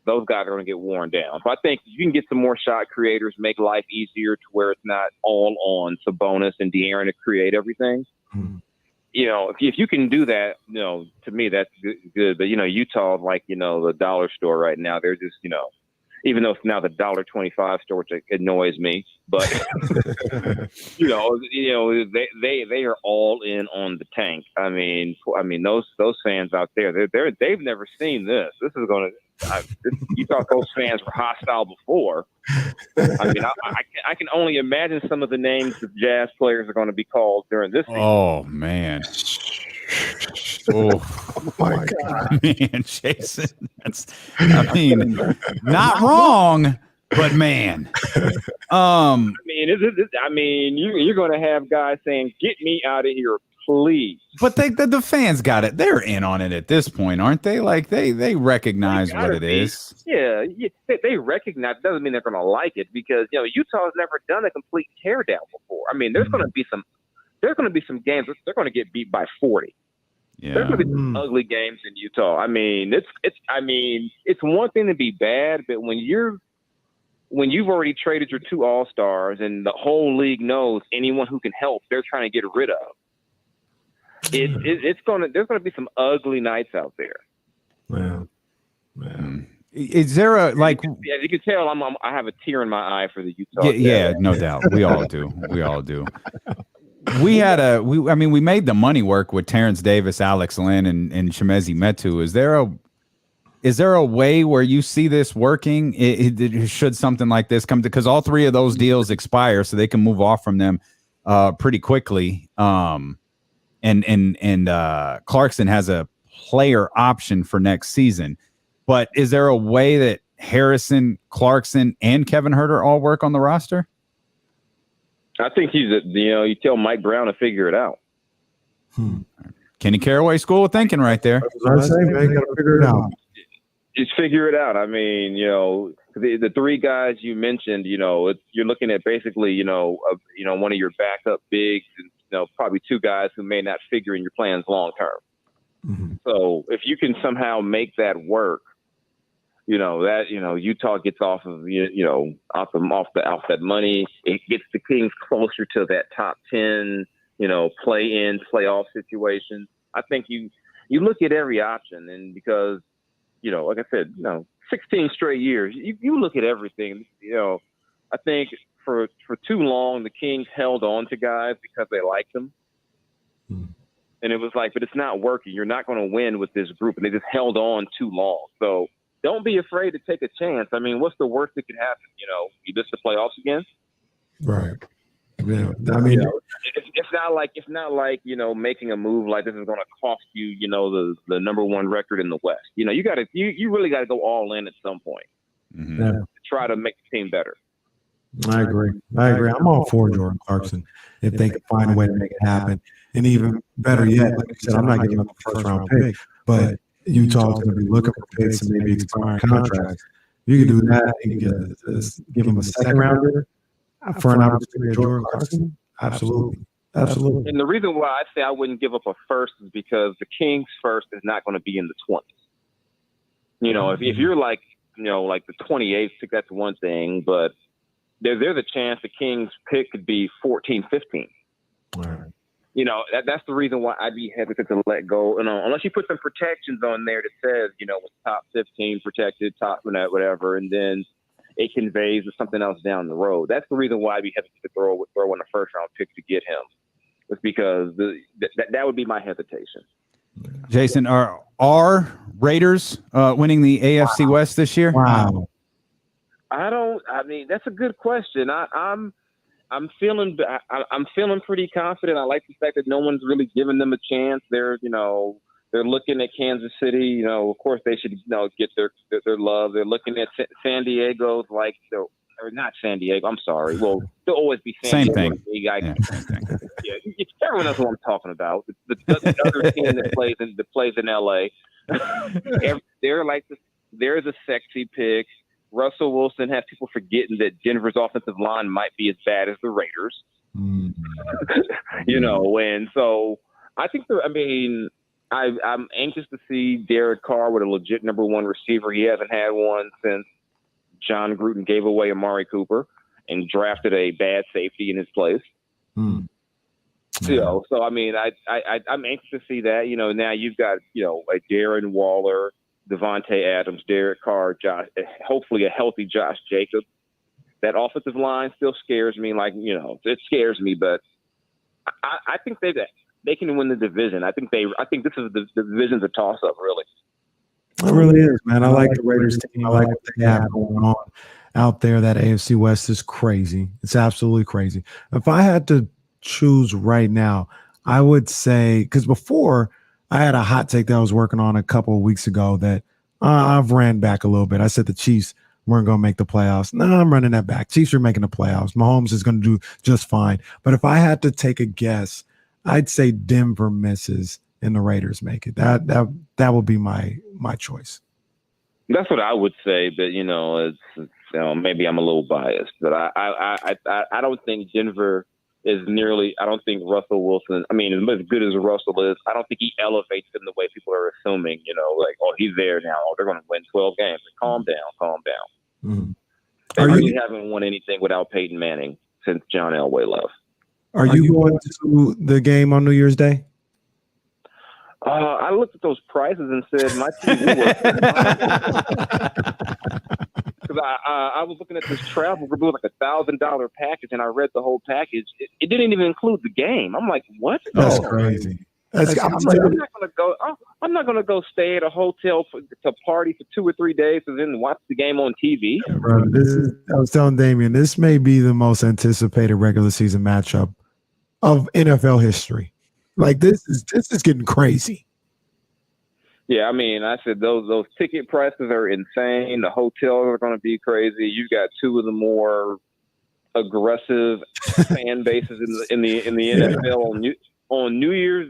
those guys are going to get worn down. So I think you can get some more shot creators, make life easier to where it's not all on Sabonis and De'Aaron to create everything. Hmm. If you can do that, to me, that's good. But, Utah's like, the dollar store right now. They're just, even though it's now the $1.25 store, which annoys me, but they are all in on the tank. I mean those fans out there, they've never seen this. This is going to. You thought those fans were hostile before. I mean, I can only imagine some of the names the Jazz players are going to be called during this season. Oh man. Oh my God, man, Jason. Not wrong, but man. You're going to have guys saying, "Get me out of here, please." But the fans got it. They're in on it at this point, aren't they? Like they recognize what it is. Yeah, they recognize. It doesn't mean they're going to like it, because Utah's never done a complete teardown before. I mean, there's going to be some games they're going to get beat by 40. Yeah. There's going to be some ugly games in Utah. I mean, it's one thing to be bad, but when you've already traded your two all-stars and the whole league knows anyone who can help, they're trying to get rid of. There's going to be some ugly nights out there. Well. Is there a like? Yeah, you can tell I have a tear in my eye for the Utah. Yeah, no doubt. We all do. We made the money work with Terrence Davis, Alex Lynn, and Chimezie Metu. Is there a way where you see this working? Should something like this come to, because all three of those deals expire, so they can move off from them pretty quickly. And Clarkson has a player option for next season. But is there a way that Harrison, Clarkson, and Kevin Huerter all work on the roster? I think you tell Mike Brown to figure it out. Kenny Caraway school of thinking right there. I say, man, got to figure it out. Just figure it out. I mean, the three guys you mentioned, you're looking at basically, one of your backup bigs, and probably two guys who may not figure in your plans long term. Mm-hmm. So if you can somehow make that work, Utah gets off of off that money. It gets the Kings closer to that top 10, play-in, playoff situation. I think you look at every option, and because like I said, 16 straight years, you look at everything. I think for too long the Kings held on to guys because they liked them, and it was like, but it's not working. You're not going to win with this group, and they just held on too long. So don't be afraid to take a chance. I mean, what's the worst that could happen? You miss the playoffs again? Right. Yeah. I mean, it's not like making a move like this is going to cost you, the number one record in the West. You really got to go all in at some point to try to make the team better. I agree. I'm all for Jordan Clarkson if they can find a way to make it happen. And even better yet, like you said, I'm not giving up a first round pick, but Utah's going to be looking for picks and maybe expiring contracts. You can do that. You can give them a second rounder for an opportunity to Jordan Clarkson. Absolutely. And the reason why I say I wouldn't give up a first is because the Kings' first is not going to be in the 20s. If you're like the 28th pick, that's one thing, but there's a chance the Kings' pick could be 14, 15. All right. That's the reason why I'd be hesitant to let go. Unless you put some protections on there that says, top 15 protected, top whatever, and then it conveys to something else down the road. That's the reason why I'd be hesitant to throw in a first round pick to get him. It's because that would be my hesitation. Jason, are Raiders winning the AFC West this year? Wow. That's a good question. I'm feeling pretty confident. I like the fact that no one's really giving them a chance. They're looking at Kansas City. Of course they should get their love. They're looking at San Diego's like or not San Diego. I'm sorry. Well, they'll always be San Same Diego. thing. Yeah, Same thing. everyone knows what I'm talking about. The other team that plays in LA. There's a sexy pick. Russell Wilson has people forgetting that Denver's offensive line might be as bad as the Raiders. And so I think I'm anxious to see Derek Carr with a legit number one receiver. He hasn't had one since John Gruden gave away Amari Cooper and drafted a bad safety in his place. So I'm anxious to see that. Now you've got a Darren Waller, Devontae Adams, Derek Carr, hopefully a healthy Josh Jacobs. That offensive line still scares me. It scares me, but I think they can win the division. I think this is the division's a toss up, really. It really is, man. I like the Raiders team. I like what they have going on out there. That AFC West is crazy. It's absolutely crazy. If I had to choose right now, I would say, because before I had a hot take that I was working on a couple of weeks ago that I've ran back a little bit. I said the Chiefs weren't going to make the playoffs. No, I'm running that back. Chiefs are making the playoffs. Mahomes is going to do just fine. But if I had to take a guess, I'd say Denver misses and the Raiders make it. That would be my choice. That's what I would say, but it's maybe I'm a little biased, but I don't think Denver is nearly. I don't think Russell Wilson. I mean, as good as Russell is, I don't think he elevates in the way people are assuming. He's there now. They're going to win 12 games. Calm down. Mm-hmm. They really haven't won anything without Peyton Manning since John Elway left. Are you going to the game on New Year's Day? I looked at those prices and said my TV because I was looking at this travel group. It was like $1,000 package, and I read the whole package. It didn't even include the game. I'm like, what? That's crazy. I'm not going to go. I'm not going to go stay at a hotel to party for 2 or 3 days and then watch the game on TV. Bro, I was telling Damian, this may be the most anticipated regular season matchup of NFL history. Like this is getting crazy. Yeah, I mean, I said those ticket prices are insane. The hotels are going to be crazy. You've got two of the more aggressive fan bases in the NFL on New Year's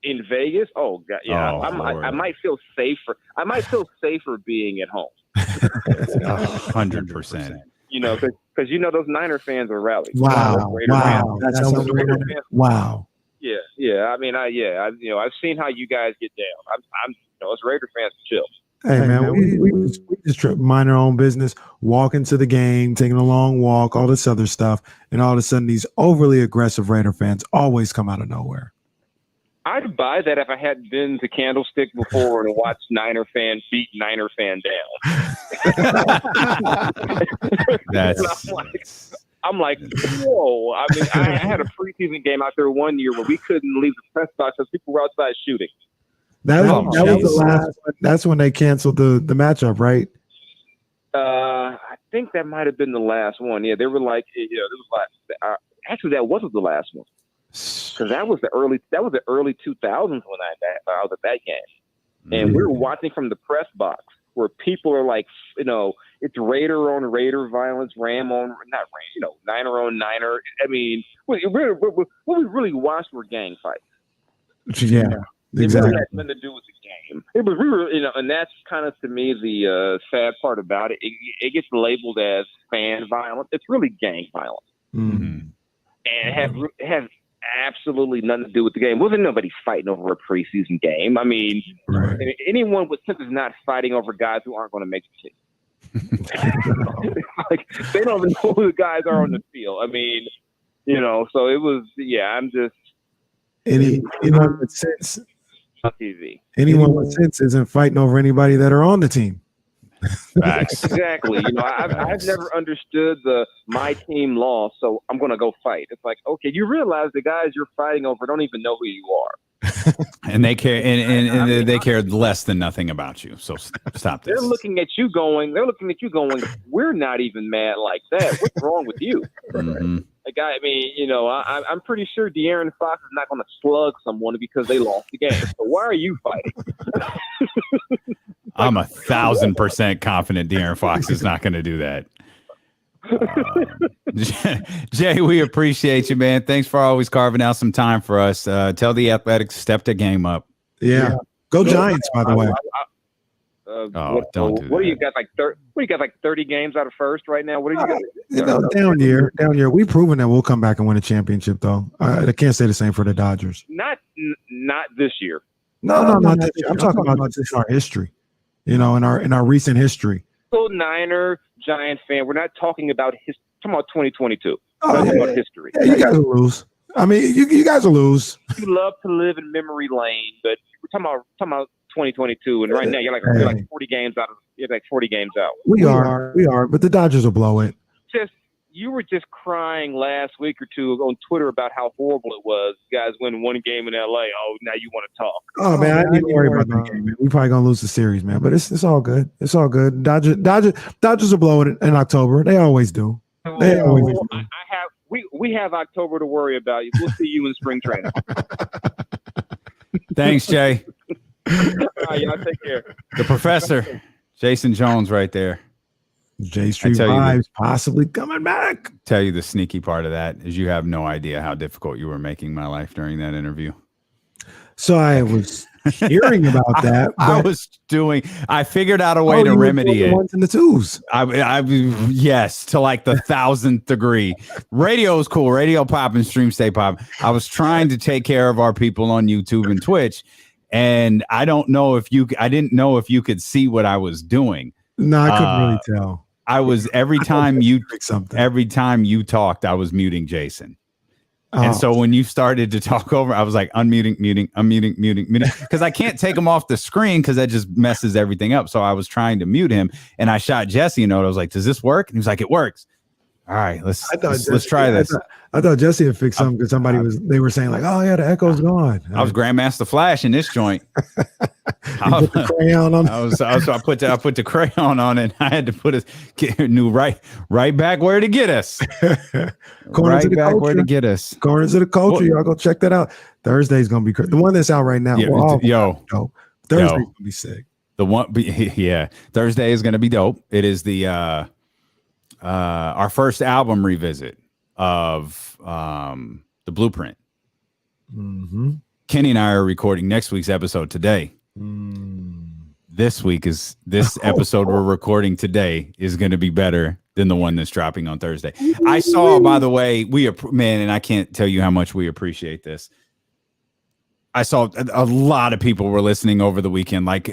in Vegas. Oh God, yeah. I might feel safer. I might feel safer being at home. 100%. Because those Niner fans are rallying. Wow. Wow. Yeah. I mean, I've seen how you guys get down. I'm us Raider fans chill. Hey man, we just mind our own business, walk into the game, taking a long walk, all this other stuff, and all of a sudden these overly aggressive Raider fans always come out of nowhere. I'd buy that if I hadn't been to Candlestick before and watched Niner fan beat Niner fan down. I'm like, whoa. I mean, I had a preseason game out there one year where we couldn't leave the press box because people were outside shooting. That was the last one. That's when they canceled the matchup, right? I think that might have been the last one. Yeah, they were like, it was like, actually, that wasn't the last one. Because that was the early 2000s when I was at that game, and we were watching from the press box where people are like, it's Raider on Raider violence, Niner on Niner. I mean, what we really watched were gang fights. Yeah, exactly. It really had nothing to do with the game. It was and that's kind of to me the sad part about it. It gets labeled as fan violence. It's really gang violence, and it has absolutely nothing to do with the game. Wasn't nobody fighting over a preseason game. I mean, anyone with sense is not fighting over guys who aren't going to make the team. Like they don't even know who the guys are on the field. I mean, so it was. Yeah, I'm just anyone with sense. On TV. Anyone with sense isn't fighting over anybody that are on the team. Facts. Exactly. I've never understood my team lost, so I'm going to go fight. It's like, okay, you realize the guys you're fighting over don't even know who you are. And they care, and they care less than nothing about you. So stop this. They're looking at you going, we're not even mad like that. What's wrong with you? Mm-hmm. Like, I mean, I'm pretty sure De'Aaron Fox is not going to slug someone because they lost the game. So why are you fighting? I'm 1,000% confident De'Aaron Fox is not going to do that. Jay, we appreciate you, man. Thanks for always carving out some time for us. Tell the Athletics to step the game up. Yeah. Go Giants, by the way. What don't do what do that. you got like 30? What do you got like 30 games out of first right now? What do you got? Down year. We've proven that we'll come back and win a championship, though. I can't say the same for the Dodgers. Not this year. No, not this year. I'm talking about just in our history. In our recent history. Niner Giant fan. We're not talking about talking about 2022. Oh, We're talking about history. Yeah, you guys will lose. I mean, you guys will lose. You love to live in memory lane, but we're talking about 2022, and right now you're like 40 games out. You're like 40 games out. We are, but the Dodgers will blow it. You were just crying last week or two on Twitter about how horrible it was. You guys win one game in LA. Oh, now you want to talk. Oh man, I didn't even worry about that game, man. We're probably gonna lose the series, man. But it's all good. It's all good. Dodgers will blow it in October. They always do. They always do. We have October to worry about. We'll see you in spring training. Thanks, Jay. All right, y'all take care. The professor, Jason Jones, right there. J Street vibes possibly coming back. Tell you the sneaky part of that is you have no idea how difficult you were making my life during that interview. So I was hearing about that. I figured out a way to remedy it. Ones and the twos. Yes, to like the 1,000th degree. Radio is cool. Radio pop and stream stay pop. I was trying to take care of our people on YouTube and Twitch, and I didn't know if you could see what I was doing. No, I couldn't really tell. I was every time you talked, I was muting Jason. And so when you started to talk over, I was like, unmuting, muting, because I can't take him off the screen because that just messes everything up. So I was trying to mute him, and I shot Jesse a note. I was like, does this work? And he was like, it works. All right, let's try this. I thought Jesse had fixed something because they were saying like, oh yeah, the echo's gone. I was Grandmaster Flash in this joint. I put the crayon on. I put the crayon on it. I had to put a new right back where to get us. Corners of the culture. Where to get us. Corners of the culture. Y'all go check that out. Thursday's gonna be crazy. The one that's out right now. Thursday's gonna be sick. Thursday is gonna be dope. It is the our first album revisit of the Blueprint. Mm-hmm. Kenny and I are recording next week's episode today. This episode we're recording today is going to be better than the one that's dropping on Thursday. I saw, by the way, and I can't tell you how much we appreciate this. I saw a lot of people were listening over the weekend. Like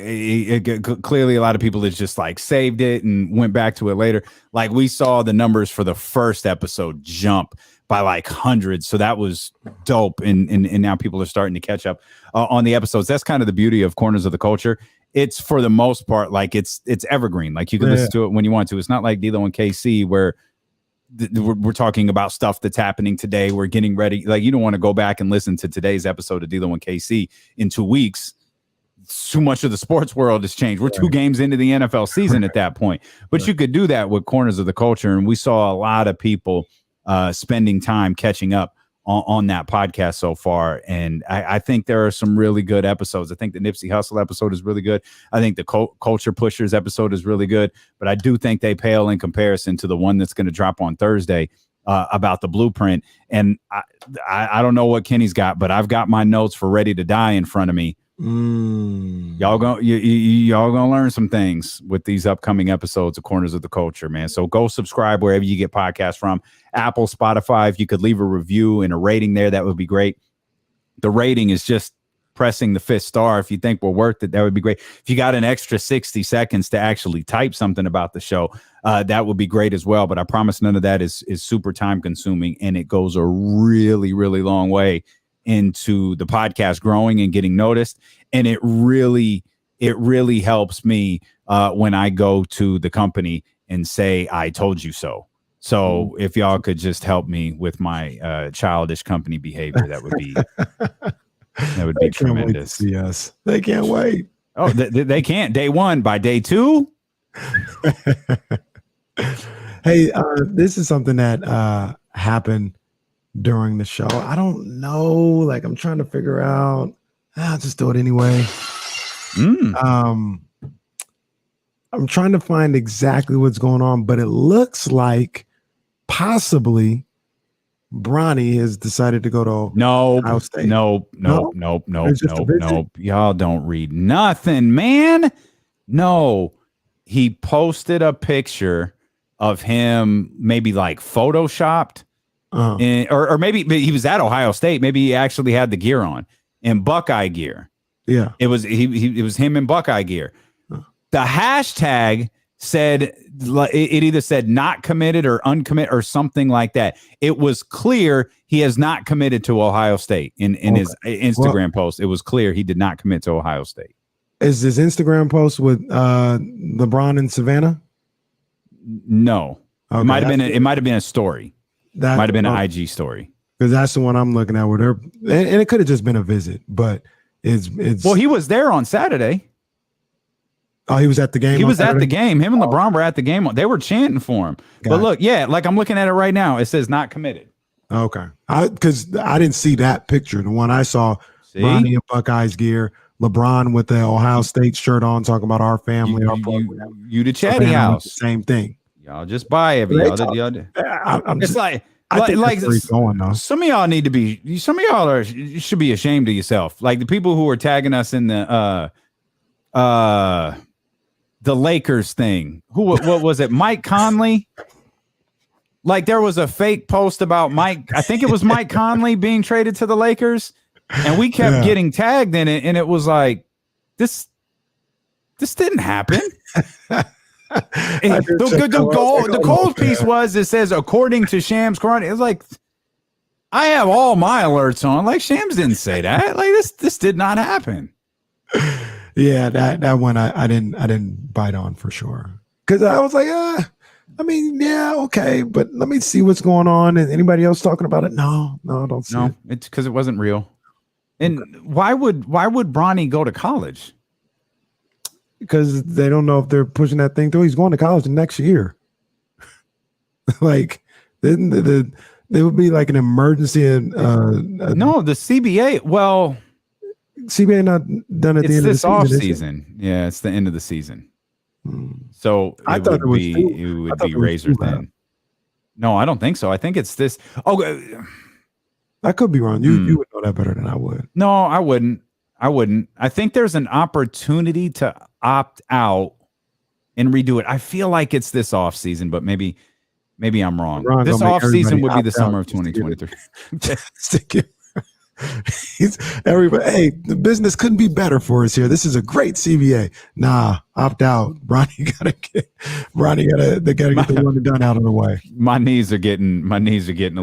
clearly a lot of people that just like saved it and went back to it later. Like we saw the numbers for the first episode jump by like hundreds. So that was dope. And now people are starting to catch up on the episodes. That's kind of the beauty of Corners of the Culture. It's for the most part, like it's evergreen. Like you can listen to it when you want to. It's not like D'Lo and KC where we're talking about stuff that's happening today. We're getting ready. Like you don't want to go back and listen to today's episode of D'Lo and KC in 2 weeks. Too much of the sports world has changed. We're 2 games into the NFL season at that point. But you could do that with Corners of the Culture. And we saw a lot of people spending time catching up on that podcast so far. And I think there are some really good episodes. I think the Nipsey Hussle episode is really good. I think the Culture Pushers episode is really good. But I do think they pale in comparison to the one that's going to drop on Thursday about the Blueprint. And I don't know what Kenny's got, but I've got my notes for Ready to Die in front of me. Y'all gonna learn some things with these upcoming episodes of Corners of the Culture, man. So go subscribe wherever you get podcasts from. Apple, Spotify. If you could leave a review and a rating there, that would be great. The rating is just pressing the 5th star. If you think we're worth it, that would be great. If you got an extra 60 seconds to actually type something about the show, that would be great as well. But I promise none of that is super time consuming, and it goes a really, really long way into the podcast growing and getting noticed. And it really helps me when I go to the company and say, I told you so. So if y'all could just help me with my childish company behavior, that would be tremendous. Yes, they can't wait. Oh, they can't. Day 1. By day 2. Hey, this is something that happened during the show. I don't know. Like, I'm trying to figure out. I'll just do it anyway. I'm trying to find exactly what's going on, but it looks like possibly Bronny has decided to go to Ohio State. Nope. Y'all don't read nothing, man. No, he posted a picture of him, maybe like photoshopped, or maybe he was at Ohio State. Maybe he actually had the gear on in Buckeye gear. Yeah, it was him in Buckeye gear. The hashtag said it either said not committed or uncommit or something like that. It was clear he has not committed to Ohio State in his Instagram post. It was clear he did not commit to Ohio State. Is his Instagram post with LeBron and Savannah? No, okay, it might have been a story. That might have been an IG story, because that's the one I'm looking at. Where they're and it could have just been a visit, but it's well, he was there on Saturday. Oh, he was at the game. He was at the game. Him and LeBron were at the game. They were chanting for him. But look, like I'm looking at it right now. It says not committed. Okay, because I didn't see that picture. The one I saw, Bronny in Buckeyes gear, LeBron with the Ohio State shirt on, talking about our family, our program. You the chatty house. Same thing. Y'all just buy it. It's like going though. Some of y'all need to be. Some of y'all you should be ashamed of yourself. Like the people who are tagging us in the Lakers thing. What was it? Mike Conley. Like there was a fake post about Mike. I think it was Mike Conley being traded to the Lakers, and we kept getting tagged in it. And it was like, this didn't happen. The Coles piece was, it says according to Shams Karate. It's like, I have all my alerts on. Like Shams didn't say that. Like this did not happen. Yeah, that one I didn't bite on for sure, because I was like, I mean, yeah, okay, but let me see what's going on. And anybody else talking about it? No, don't see it. It's because it wasn't real. And why would Bronny go to college? Because they don't know if they're pushing that thing through. He's going to college next year. Like, then there would be like an emergency. No, the CBA. Well, CBA not done at the end of the season. It's this off season. Yeah, it's the end of the season. So I thought it would be razor thin. No, I don't think so. I think it's this. Oh, I could be wrong. You would know that better than I would. No, I wouldn't. I think there's an opportunity to opt out and redo it. I feel like it's this off season, but maybe I'm wrong. This off season would be the summer of 2023. Everybody, hey, the business couldn't be better for us here. This is a great CBA. Nah, opt out. They gotta get the one and done out of the way. My knees are getting a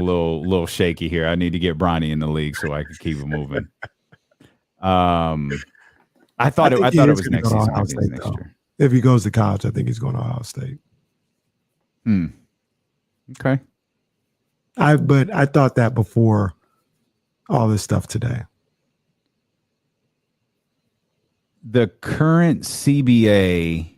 little shaky here. I need to get Bronny in the league so I can keep it moving. I thought it was next season. Next year. If he goes to college, I think he's going to Ohio State. Okay. But I thought that before all this stuff today. The current CBA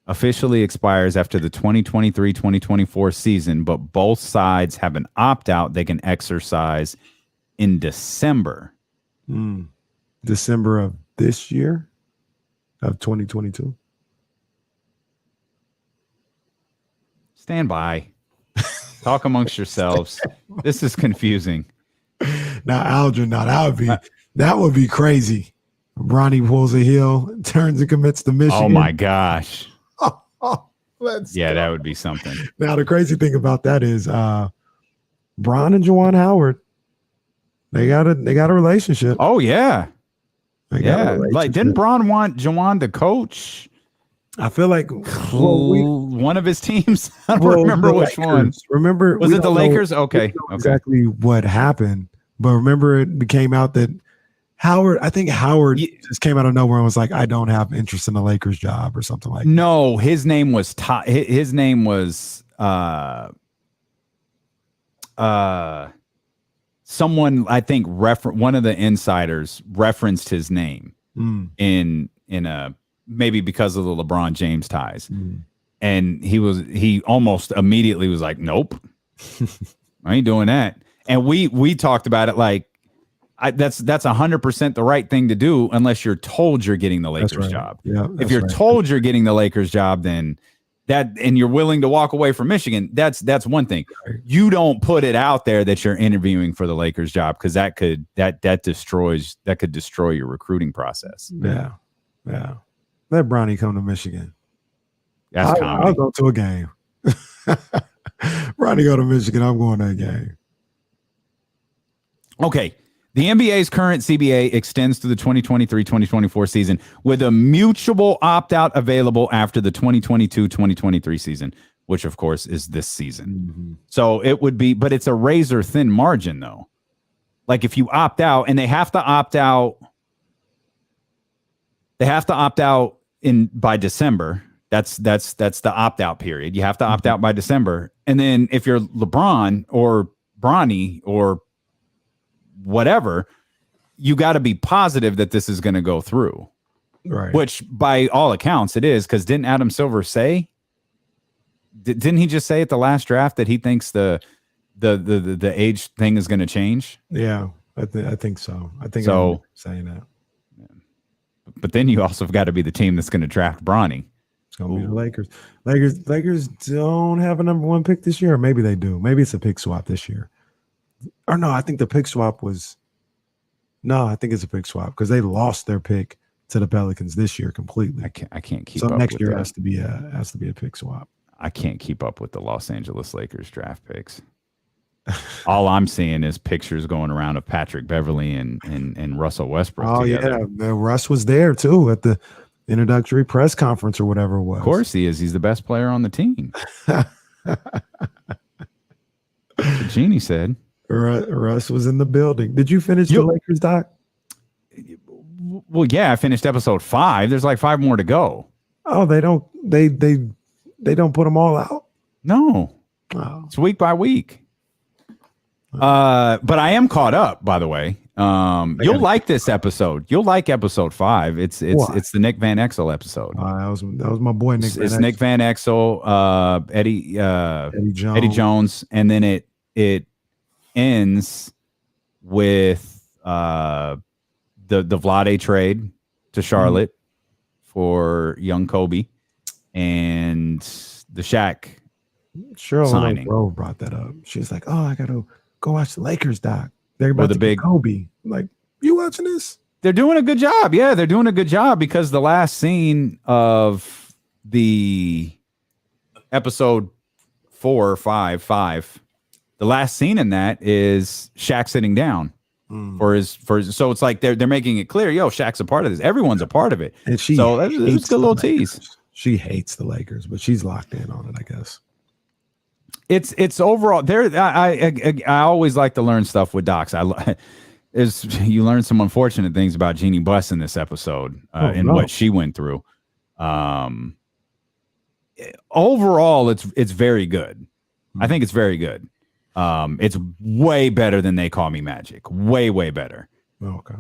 officially expires after the 2023-2024 season, but both sides have an opt-out they can exercise in December. December of this year, of 2022. Stand by. Talk amongst yourselves. This is confusing. Now, Aldrin, that would be crazy. Bronny pulls a heel, turns and commits to Michigan. Oh my gosh. That would be something. Now, the crazy thing about that is Bron and Juwan Howard, they got a relationship. Oh yeah. Like didn't Bron want Juwan to coach? I feel like one of his teams. I don't remember which one. Remember, was it the Lakers? Okay. Exactly what happened. But remember, it became out that Howard just came out of nowhere and was like, I don't have interest in the Lakers job or something like that. No, his name was his name was someone, I think one of the insiders referenced his name in a, maybe because of the LeBron James ties. And he almost immediately was like, nope, I ain't doing that. And we talked about it like, that's 100% the right thing to do unless you're told you're getting the Lakers job. Yeah, if you're told you're getting the Lakers job, then and you're willing to walk away from Michigan, that's one thing. You don't put it out there that you're interviewing for the Lakers job, because that could destroy your recruiting process. Yeah. Let Bronny come to Michigan. That's I'll go to a game. Bronny go to Michigan. I'm going to a game. Okay. The NBA's current CBA extends to the 2023-2024 season with a mutual opt-out available after the 2022-2023 season, which of course is this season. Mm-hmm. So it would be, but it's a razor thin margin though. Like if you opt out, and they have to opt out by December. That's the opt-out period. You have to opt out by December. And then if you're LeBron or Bronny or whatever, you got to be positive that this is going to go through, right? Which by all accounts it is, because didn't Adam Silver say? Didn't he just say at the last draft that he thinks the age thing is going to change? Yeah, I think so. I think so. I'm saying that. But then you also got to be the team that's going to draft Bronny. It's going to be the Lakers. Lakers don't have a number 1 pick this year, or maybe they do. Maybe it's a pick swap this year. Or no, I think the pick swap was. No, I think it's a pick swap because they lost their pick to the Pelicans this year completely. I can't keep so up. Next with year that. has to be a pick swap. I can't keep up with the Los Angeles Lakers draft picks. All I'm seeing is pictures going around of Patrick Beverly and Russell Westbrook. Together. Yeah, Russ was there too at the introductory press conference or whatever it was. Of course he is. He's the best player on the team. Jeannie said. Russ was in the building. Did you finish the Lakers doc? Well, yeah, I finished episode 5. There's like 5 more to go. Oh, they don't put them all out? No. Oh. It's week by week. But I am caught up, by the way. You'll like this episode. You'll like episode 5. It's the Nick Van Exel episode. That was my boy Nick. It's Nick Van Exel, Eddie Jones, and then it ends with the Vlade trade to Charlotte for young Kobe, and the Shaq signing. Bro brought that up. She's like, "Oh, I gotta go watch the Lakers doc. They're about to get Kobe." I'm like, you watching this? They're doing a good job. Yeah, they're doing a good job, because the last scene of the episode 4 or 5, the last scene in that is Shaq sitting down for his. So it's like they're making it clear, yo, Shaq's a part of this. Everyone's a part of it. And that's a good little tease. She hates the Lakers, but she's locked in on it, I guess. It's overall there. I always like to learn stuff with docs. You learn some unfortunate things about Jeannie Buss in this episode what she went through. Overall, it's very good. I think it's very good. It's way better than They Call Me Magic. Way, way better. Okay.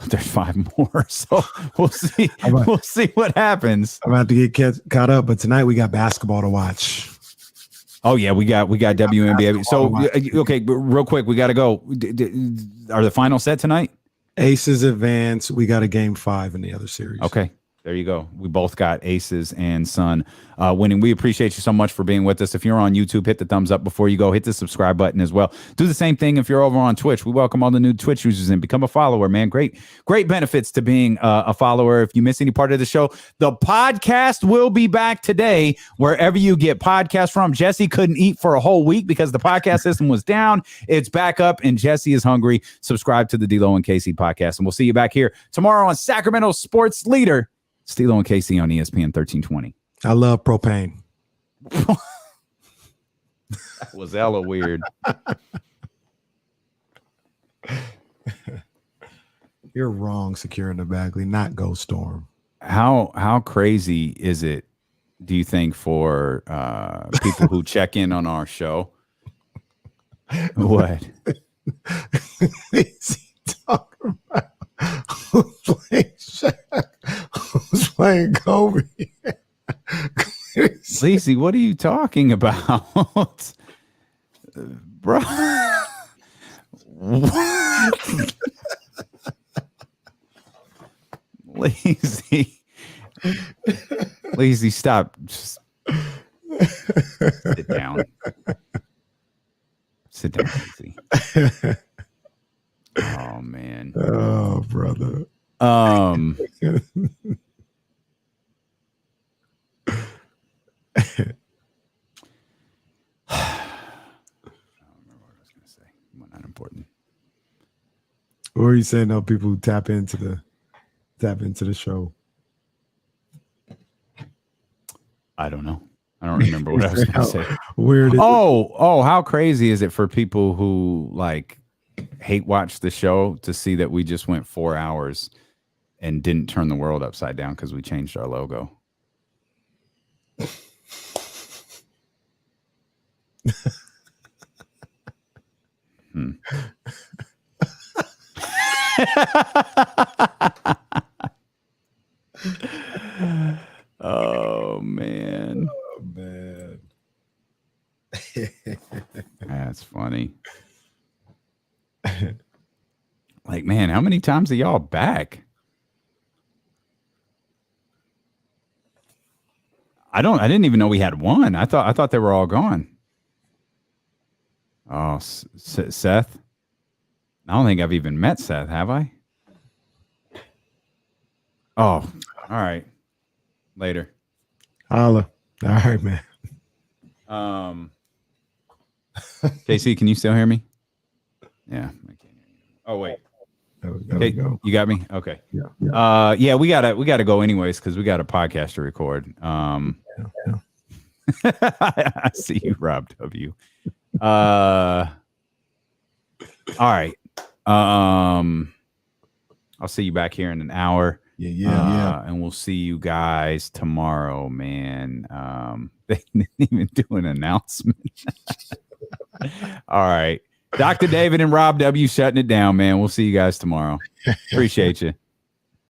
There's 5 more, so we'll see. We'll see what happens. I'm about to get caught up, but tonight we got basketball to watch. Oh yeah, we got WNBA. So okay, real quick, we got to go. Are the finals set tonight? Aces advance. We got a game 5 in the other series. Okay. There you go. We both got Aces and Sun winning. We appreciate you so much for being with us. If you're on YouTube, hit the thumbs up before you go. Hit the subscribe button as well. Do the same thing if you're over on Twitch. We welcome all the new Twitch users in. Become a follower, man. Great benefits to being a follower. If you miss any part of the show, the podcast will be back today wherever you get podcasts from. Jesse couldn't eat for a whole week because the podcast system was down. It's back up, and Jesse is hungry. Subscribe to the D-Lo and Casey podcast, and we'll see you back here tomorrow on Sacramento Sports Leader, Stilo and Casey on ESPN 1320. I love propane. That was hella weird. You're wrong, Secure in the Bagley, not Ghost Storm. How crazy is it, do you think, for people who check in on our show? What? Is he talking about? Who's playing Shaq? Who's playing Kobe? Lacey, what are you talking about? Bro. What? Lazy. Lazy, stop. Just sit down. Sit down, Lazy. Oh man. Oh, brother. Not important. What were you saying? Though people who tap into the show. I don't know. I don't remember what I was going to say. Weird. Oh, how crazy is it for people who like hate watch the show to see that we just went 4 hours and didn't turn the world upside down because we changed our logo? Oh man. Oh, man. That's funny. Like, man, how many times are y'all back? I didn't even know we had one. I thought they were all gone. Oh, Seth. I don't think I've even met Seth, have I? Oh, all right. Later. Holla. All right, man. JC, can you still hear me? Yeah, I can't hear you. Oh, wait. There we go. You got me? Okay. Yeah. Yeah, we gotta go anyways because we got a podcast to record. Yeah. I see you, Rob W. All right. I'll see you back here in an hour. Yeah. And we'll see you guys tomorrow, man. They didn't even do an announcement. All right. Dr. David and Rob W shutting it down, man. We'll see you guys tomorrow. Appreciate you.